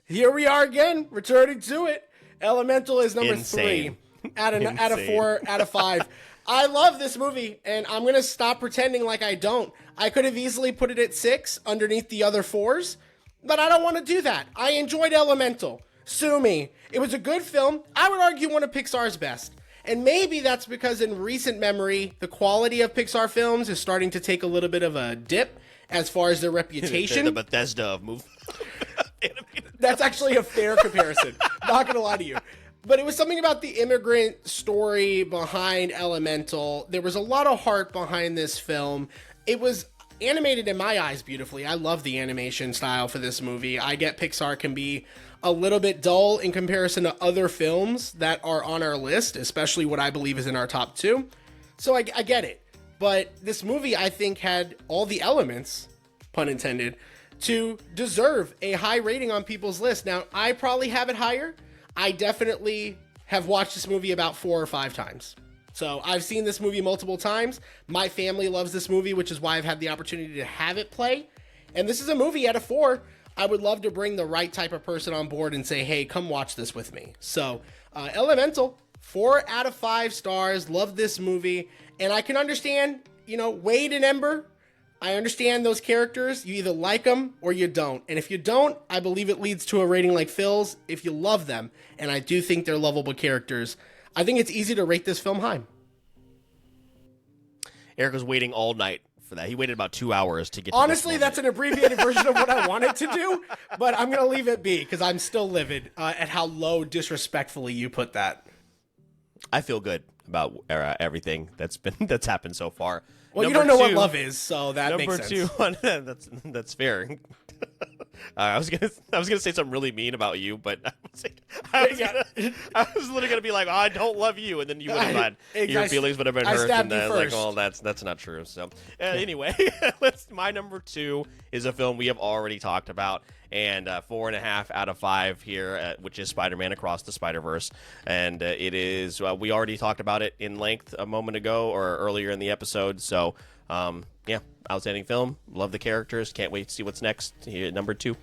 Here we are again, returning to it. Elemental is number 3 out of 4 out of 5. I love this movie, and I'm going to stop pretending like I don't. I could have easily put it at 6 underneath the other 4s, but I don't want to do that. I enjoyed Elemental. Sue me. It was a good film. I would argue one of Pixar's best. And maybe that's because in recent memory, the quality of Pixar films is starting to take a little bit of a dip as far as their reputation. The Bethesda of movie. That's actually a fair comparison. Not going to lie to you. But it was something about the immigrant story behind Elemental. There was a lot of heart behind this film. It was animated in my eyes beautifully. I love the animation style for this movie. I get Pixar can be a little bit dull in comparison to other films that are on our list, especially what I believe is in our top 2. So I get it. But this movie, I think, had all the elements, pun intended, to deserve a high rating on people's list. Now, I probably have it higher. I definitely have watched this movie about 4 or 5 times. So I've seen this movie multiple times. My family loves this movie, which is why I've had the opportunity to have it play. And this is a movie at a 4. I would love to bring the right type of person on board and say, hey, come watch this with me. So Elemental, 4 out of 5 stars. Love this movie. And I can understand, Wade and Ember. I understand those characters. You either like them or you don't. And if you don't, I believe it leads to a rating like Phil's. If you love them, and I do think they're lovable characters, I think it's easy to rate this film high. Eric was waiting all night for that. He waited about 2 hours to get to Honestly, that's an abbreviated version of what I wanted to do, but I'm going to leave it be because I'm still livid at how low disrespectfully you put that. I feel good about everything that's happened so far. Well, you don't know what love is, so that makes sense. Number 2, that's fair. I was gonna say something really mean about you, but I was literally gonna be like, oh, I don't love you, and then you would have had your feelings would have been hurt, and then like, oh, that's not true. So anyway, my number 2 is a film we have already talked about, and 4.5 out of 5 here, which is Spider-Man Across the Spider-Verse, and it is we already talked about it in length a moment ago or earlier in the episode, so. Yeah, outstanding film. Love the characters. Can't wait to see what's next here at number 2.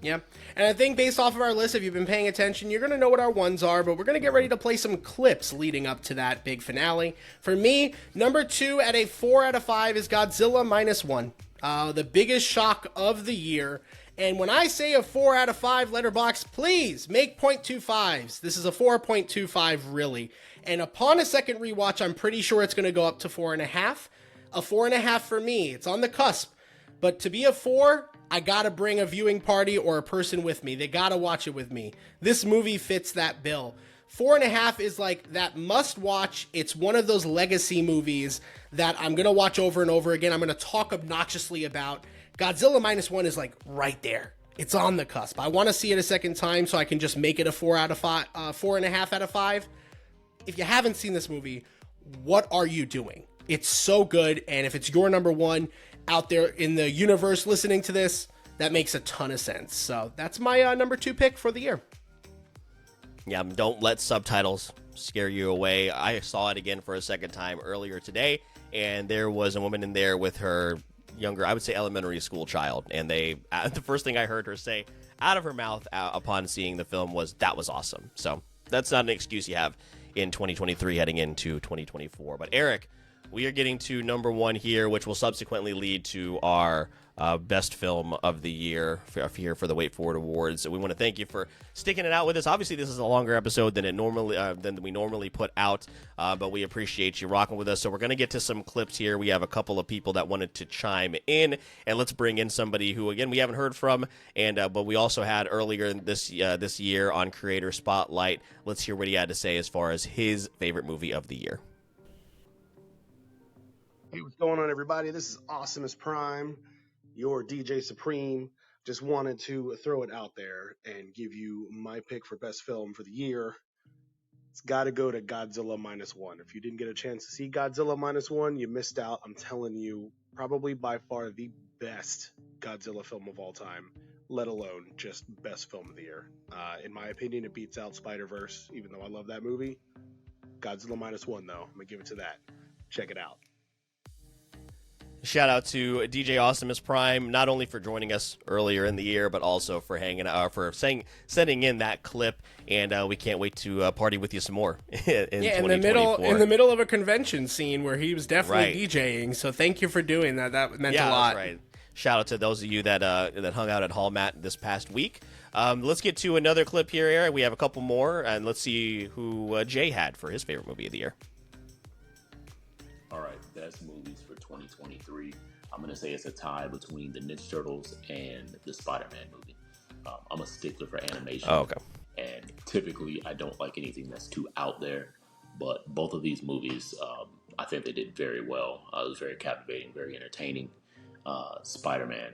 Yeah, and I think based off of our list, if you've been paying attention, you're going to know what our ones are, but we're going to get ready to play some clips leading up to that big finale. For me, number 2 at a 4 out of 5 is Godzilla -1. The biggest shock of the year. And when I say a 4 out of 5 Letterboxd, please make 0.25s. This is a 4.25 really. And upon a second rewatch, I'm pretty sure it's going to go up to 4.5. A 4.5 for me. It's on the cusp. But to be a 4, I gotta bring a viewing party or a person with me. They gotta watch it with me. This movie fits that bill. 4.5 is like that must watch. It's one of those legacy movies that I'm gonna watch over and over again. I'm gonna talk obnoxiously about. Godzilla -1 is like right there. It's on the cusp. I want to see it a second time so I can just make it a 4 out of 5, 4.5 out of 5. If you haven't seen this movie, what are you doing? It's so good, and if it's your number 1 out there in the universe listening to this, that makes a ton of sense. So that's my number 2 pick for the year. Yeah, don't let subtitles scare you away. I saw it again for a second time earlier today, and there was a woman in there with her younger, I would say elementary school child, and the first thing I heard her say out of her mouth upon seeing the film was, "That was awesome." So that's not an excuse you have in 2023 heading into 2024. But Eric, we are getting to number 1 here, which will subsequently lead to our best film of the year here for the Wait For It Awards. So we want to thank you for sticking it out with us. Obviously, this is a longer episode than we normally put out, but we appreciate you rocking with us. So we're going to get to some clips here. We have a couple of people that wanted to chime in, and let's bring in somebody who, again, we haven't heard from, and but we also had earlier this year on Creator Spotlight. Let's hear what he had to say as far as his favorite movie of the year. Hey, what's going on, everybody? This is Awesome as Prime, your DJ Supreme. Just wanted to throw it out there and give you my pick for best film for the year. It's got to go to Godzilla Minus One. If you didn't get a chance to see Godzilla Minus One, you missed out. I'm telling you, probably by far the best Godzilla film of all time, let alone just best film of the year. In my opinion, it beats out Spider-Verse, even though I love that movie. Godzilla Minus One, though, I'm going to give it to that. Check it out. Shout out to DJ Awesomeness Prime, not only for joining us earlier in the year, but also for sending in that clip, and we can't wait to party with you some more in 2024. In the middle of a convention scene where he was definitely DJing. So thank you for doing that. That meant a lot. That's right. Shout out to those of you that hung out at Hall Mat this past week. Let's get to another clip here, Eric. We have a couple more, and let's see who Jay had for his favorite movie of the year. All right, best movies for 2023. I'm going to say it's a tie between the Ninja Turtles and the Spider-Man movie. I'm a stickler for animation. Oh, okay. And typically, I don't like anything that's too out there. But both of these movies, I think they did very well. It was very captivating, very entertaining. Spider-Man,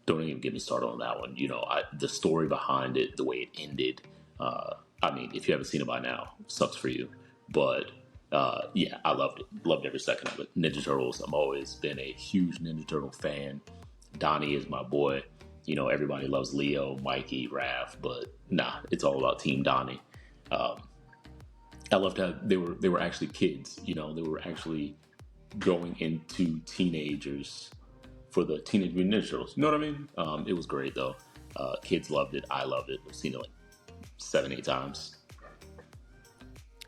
don't even get me started on that one. You know, the story behind it, the way it ended. I mean, if you haven't seen it by now, sucks for you. But yeah, I loved it. Loved every second of it. Ninja Turtles, I've always been a huge Ninja Turtle fan. Donnie is my boy. You know, everybody loves Leo, Mikey, Raph, but nah, it's all about Team Donnie. I loved how they were actually kids. You know, they were actually growing into teenagers for the Teenage Mutant Ninja Turtles. You know what I mean? It was great, though. Kids loved it. I loved it. I've seen it like 7-8 times.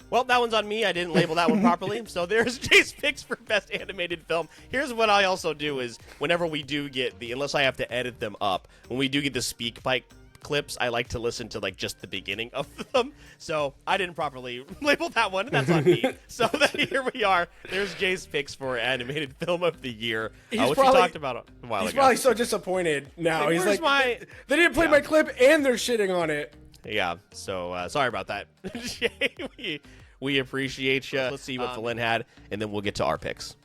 Well, that one's on me. I didn't label that one properly. So there's Jay's picks for best animated film. Here's what I also do is whenever we do get unless I have to edit them up, when we do get the speak pipe clips, I like to listen to like just the beginning of them. So I didn't properly label that one. That's on me. So here we are. There's Jay's picks for animated film of the year. Which we talked about a while ago. He's probably so disappointed now. Like, he's like, they didn't play my clip and they're shitting on it. Yeah, so sorry about that. Jay, we appreciate you. Let's see what Philin had, and then we'll get to our picks.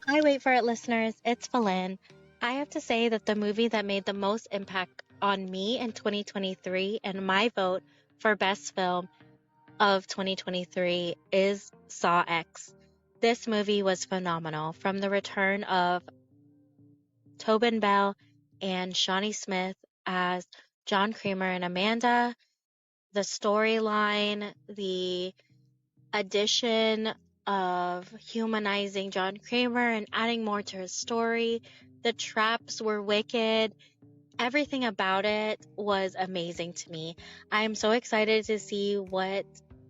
Hi, Wait For It listeners. It's Philin. I have to say that the movie that made the most impact on me in 2023 and my vote for best film of 2023 is Saw X. This movie was phenomenal. From the return of Tobin Bell and Shawnee Smith as John Kramer and Amanda, the storyline, the addition of humanizing John Kramer and adding more to his story. The traps were wicked. Everything about it was amazing to me. I am so excited to see what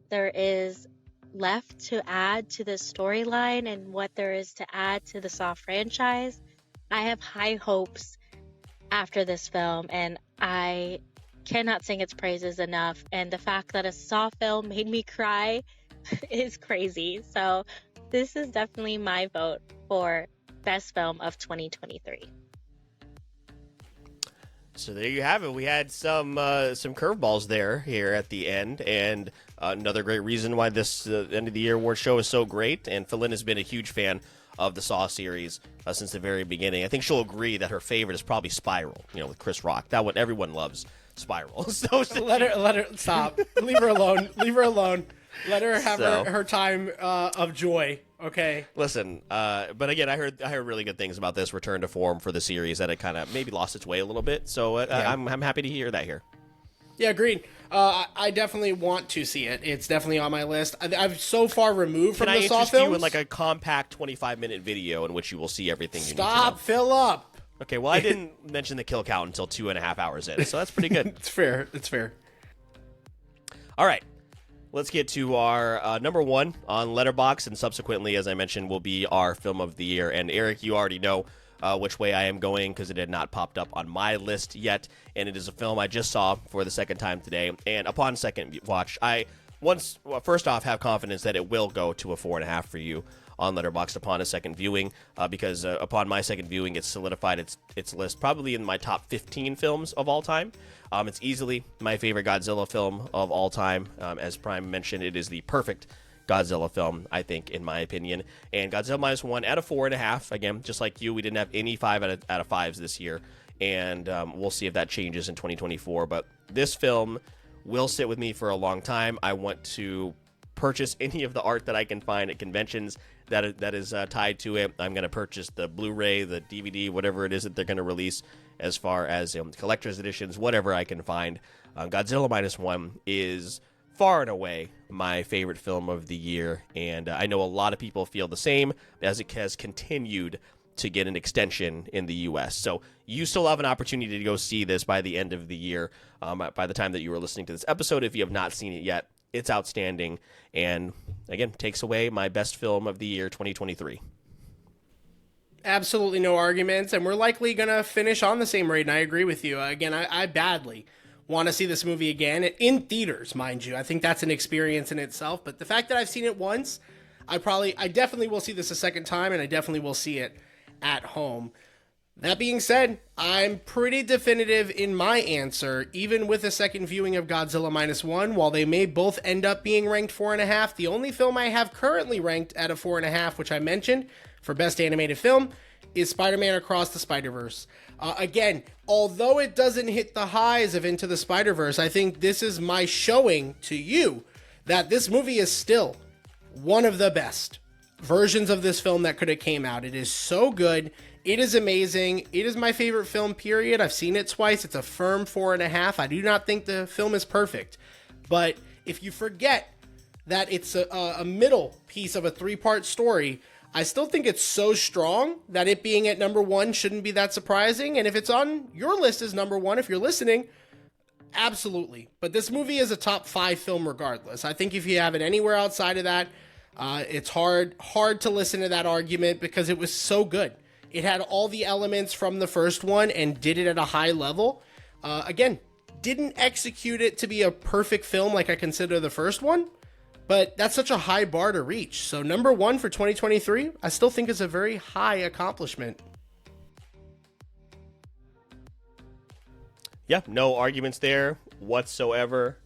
there is left to add to the storyline and what there is to add to the Saw franchise. I have high hopes after this film, and I cannot sing its praises enough. And the fact that a Saw film made me cry is crazy. So this is definitely my vote for best film of 2023. So there you have it. We had some curveballs here at the end, and another great reason why this end of the year award show is so great. And Philin has been a huge fan of the Saw series since the very beginning. I think she'll agree that her favorite is probably Spiral. You know, with Chris Rock. That one everyone loves. Spiral. So let her stop. Leave her alone. Leave her alone. Let her have her time of joy. Okay. Listen, but again, I heard really good things about this return to form for the series, that it kind of maybe lost its way a little bit. So I'm happy to hear that here. Yeah, agreed. I definitely want to see it. It's definitely on my list. I've so far removed from the Saw films. Can I interest you in like a compact 25-minute video in which you will see everything you need to know? Stop, fill up. Okay, well, I didn't mention the kill count until 2.5 hours in, so that's pretty good. It's fair. It's fair. All right. let's get to our number one on Letterboxd, and subsequently, as I mentioned, will be our film of the year. And Eric, you already know which way I am going because it had not popped up on my list yet, and it is a film I just saw for the second time today. And upon second watch, first off, have confidence that it will go to a 4.5 for you on Letterboxd upon a second viewing, because upon my second viewing, it's solidified its list probably in my top 15 films of all time. It's easily my favorite Godzilla film of all time. As Prime mentioned, it is the perfect Godzilla film, I think, in my opinion. And Godzilla minus 1 out of 4.5. Again, just like you, we didn't have any 5 out of 5s this year, and we'll see if that changes in 2024. But this film will sit with me for a long time. I want to purchase any of the art that I can find at conventions that is tied to it. I'm going to purchase the Blu-ray, the DVD, whatever it is that they're going to release as far as collector's editions, whatever I can find. Godzilla minus 1 is far and away my favorite film of the year, and I know a lot of people feel the same, as it has continued to get an extension in the U.S. So you still have an opportunity to go see this by the end of the year. By the time that you are listening to this episode, if you have not seen it yet, it's outstanding, and again, takes away my best film of the year, 2023. Absolutely no arguments, and we're likely going to finish on the same rate, and I agree with you. Again, I badly want to see this movie again, in theaters, mind you. I think that's an experience in itself, but the fact that I've seen it once, I definitely will see this a second time, and I definitely will see it at home. That being said, I'm pretty definitive in my answer. Even with a second viewing of Godzilla minus 1, while they may both end up being ranked 4.5, the only film I have currently ranked at a 4.5, which I mentioned for Best Animated Film, is Spider-Man Across the Spider-Verse. Again, although it doesn't hit the highs of Into the Spider-Verse, I think this is my showing to you that this movie is still one of the best versions of this film that could have came out. It is so good. It is amazing. It is my favorite film, period. I've seen it twice. It's a firm 4.5. I do not think the film is perfect. But if you forget that it's a middle piece of a 3-part story, I still think it's so strong that it being at number 1 shouldn't be that surprising. And if it's on your list as number 1, if you're listening, absolutely. But this movie is a top 5 film regardless. I think if you have it anywhere outside of that, it's hard to listen to that argument because it was so good. It had all the elements from the first one and did it at a high level. Again, didn't execute it to be a perfect film like I consider the first one, but that's such a high bar to reach. So number 1 for 2023, I still think is a very high accomplishment. Yeah, no arguments there whatsoever.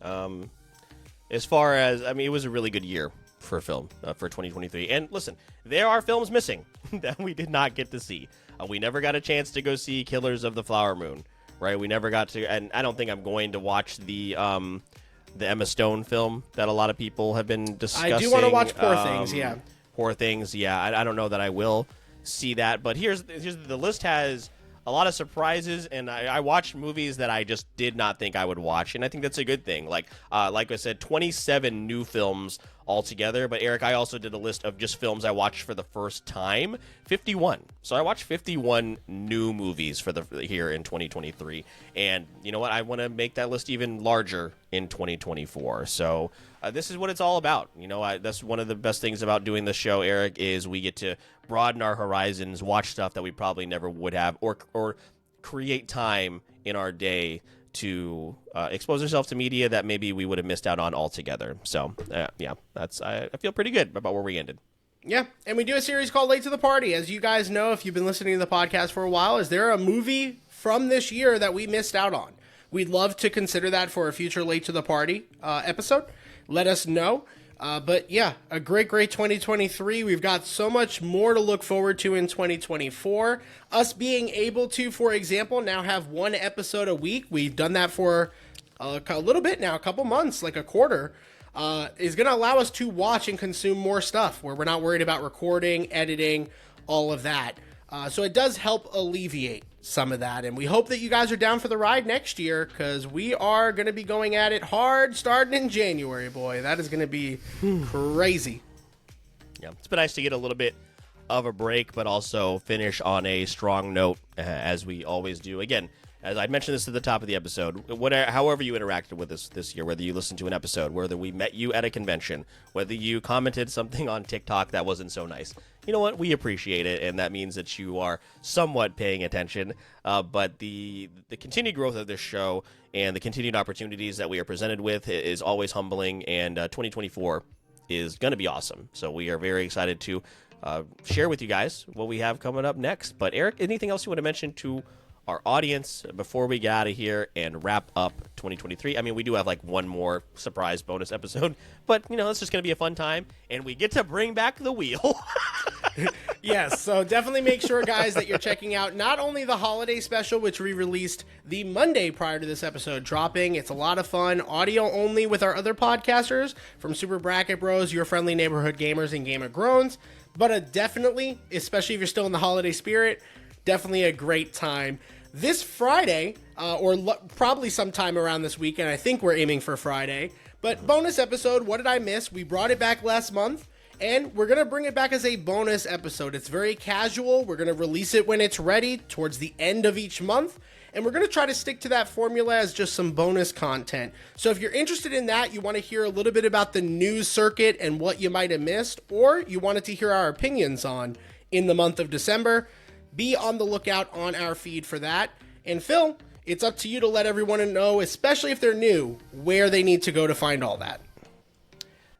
As far as, it was a really good year for film for 2023. And listen, there are films missing that we did not get to see. We never got a chance to go see Killers of the Flower Moon, right? We never got to, and I don't think I'm going to watch the Emma Stone film that a lot of people have been discussing. I do want to watch Poor Things, yeah. Poor Things, yeah. I don't know that I will see that, but here's the list has a lot of surprises, and I watched movies that I just did not think I would watch, and I think that's a good thing. Like I said, 27 new films altogether, but Eric, I also did a list of just films I watched for the first time, 51. So I watched 51 new movies here in 2023, and you know what? I want to make that list even larger in 2024. So this is what it's all about. That's one of the best things about doing this show, Eric, is we get to broaden our horizons, watch stuff that we probably never would have, or create time in our day to expose ourselves to media that maybe we would have missed out on altogether. So, I feel pretty good about where we ended. Yeah, and we do a series called Late to the Party. As you guys know, if you've been listening to the podcast for a while, is there a movie from this year that we missed out on? We'd love to consider that for a future Late to the Party episode. Let us know. But yeah, a great 2023. We've got so much more to look forward to in 2024. Us being able to, for example, now have 1 episode a week. We've done that for a little bit now, a couple months, like a quarter, is going to allow us to watch and consume more stuff where we're not worried about recording, editing, all of that. So it does help alleviate some of that. And we hope that you guys are down for the ride next year, because we are going to be going at it hard starting in January, boy. That is going to be crazy. Yeah, it's been nice to get a little bit of a break, but also finish on a strong note, as we always do. Again, as I mentioned this at the top of the episode, however you interacted with us this year, whether you listened to an episode, whether we met you at a convention, whether you commented something on TikTok that wasn't so nice, you know what? We appreciate it, and that means that you are somewhat paying attention. But the continued growth of this show and the continued opportunities that we are presented with is always humbling, and 2024 is going to be awesome. So we are very excited to share with you guys what we have coming up next. But Eric, anything else you want to mention to our audience before we get out of here and wrap up 2023? I mean, we do have like one more surprise bonus episode, but it's just going to be a fun time, and we get to bring back the wheel. Yes, so definitely make sure, guys, that you're checking out not only the holiday special, which we released the Monday prior to this episode dropping. It's a lot of fun, audio only with our other podcasters from Super Bracket Bros, Your Friendly Neighborhood Gamers, and Game of Groans. But definitely, especially if you're still in the holiday spirit, definitely a great time. This Friday, probably sometime around this weekend, I think we're aiming for Friday, but bonus episode, What Did I Miss? We brought it back last month, and we're going to bring it back as a bonus episode. It's very casual. We're going to release it when it's ready, towards the end of each month, and we're going to try to stick to that formula as just some bonus content. So if you're interested in that, you want to hear a little bit about the news circuit and what you might have missed, or you wanted to hear our opinions on in the month of December, be on the lookout on our feed for that. And Phil, it's up to you to let everyone know, especially if they're new, where they need to go to find all that.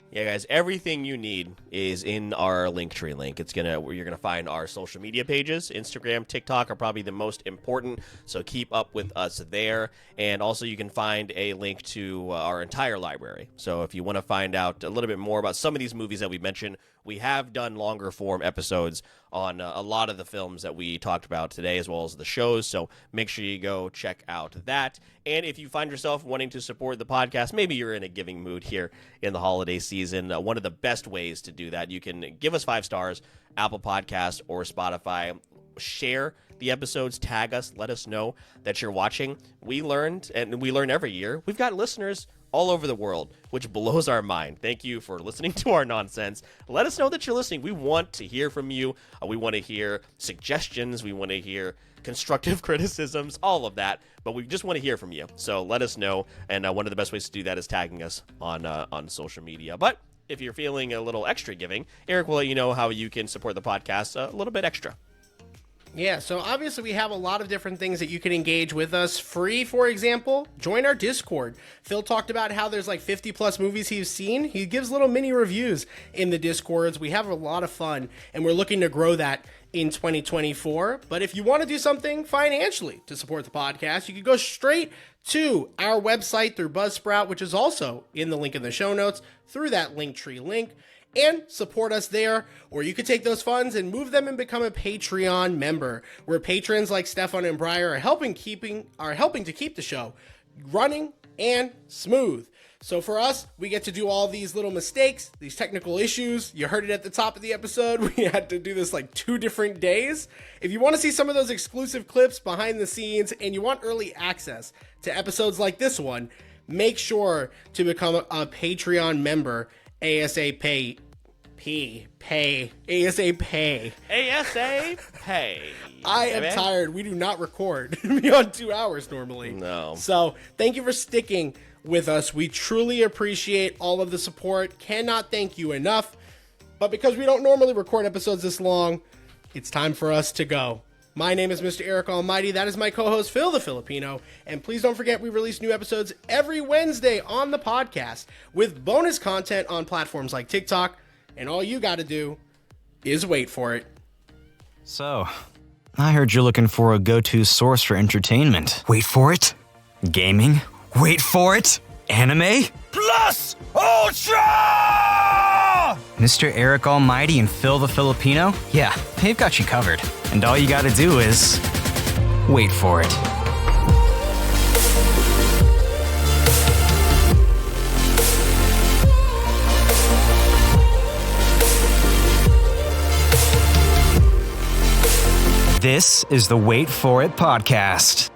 Yeah, guys, everything you need is in our Linktree link. You're gonna find our social media pages. Instagram, TikTok are probably the most important, so keep up with us there. And also, you can find a link to our entire library. So if you want to find out a little bit more about some of these movies that we mentioned, we have done longer form episodes on a lot of the films that we talked about today, as well as the shows. So make sure you go check out that. And if you find yourself wanting to support the podcast, maybe you're in a giving mood here in the holiday season, one of the best ways to do that, you can give us 5 stars, Apple Podcasts or Spotify. Share the episodes, tag us, let us know that you're watching. We learned, and we learn every year, we've got listeners all over the world, which blows our mind. Thank you for listening to our nonsense. Let us know that you're listening. We want to hear from you. We want to hear suggestions. We want to hear constructive criticisms, all of that. But we just want to hear from you. So let us know. And one of the best ways to do that is tagging us on social media. But if you're feeling a little extra giving, Eric will let you know how you can support the podcast a little bit extra. Yeah, so obviously we have a lot of different things that you can engage with us. Free, for example, join our Discord. Phil talked about how there's like 50 plus movies he's seen. He gives little mini reviews in the Discords. We have a lot of fun, and we're looking to grow that in 2024. But if you want to do something financially to support the podcast, you can go straight to our website through Buzzsprout, which is also in the link in the show notes, through that Linktree link, and support us there. Or you could take those funds and move them and become a Patreon member, where patrons like Stefan and Briar are helping to keep the show running and smooth. So for us, we get to do all these little mistakes, these technical issues. You heard it at the top of the episode. We had to do this like 2 different days. If you want to see some of those exclusive clips behind the scenes and you want early access to episodes like this one, make sure to become a Patreon member ASAP. ASAP. I am tired. We do not record beyond 2 hours normally. No. So thank you for sticking with us. We truly appreciate all of the support. Cannot thank you enough. But because we don't normally record episodes this long, it's time for us to go. My name is Mr. Eric Almighty. That is my co-host, Phil the Filipino. And please don't forget, we release new episodes every Wednesday on the podcast with bonus content on platforms like TikTok. And all you got to do is wait for it. So, I heard you're looking for a go-to source for entertainment. Wait for it. Gaming? Wait for it. Anime? Plus Ultra! Mr. Eric Almighty and Phil the Filipino? Yeah, they've got you covered. And all you gotta do is wait for it. This is the Wait For It podcast.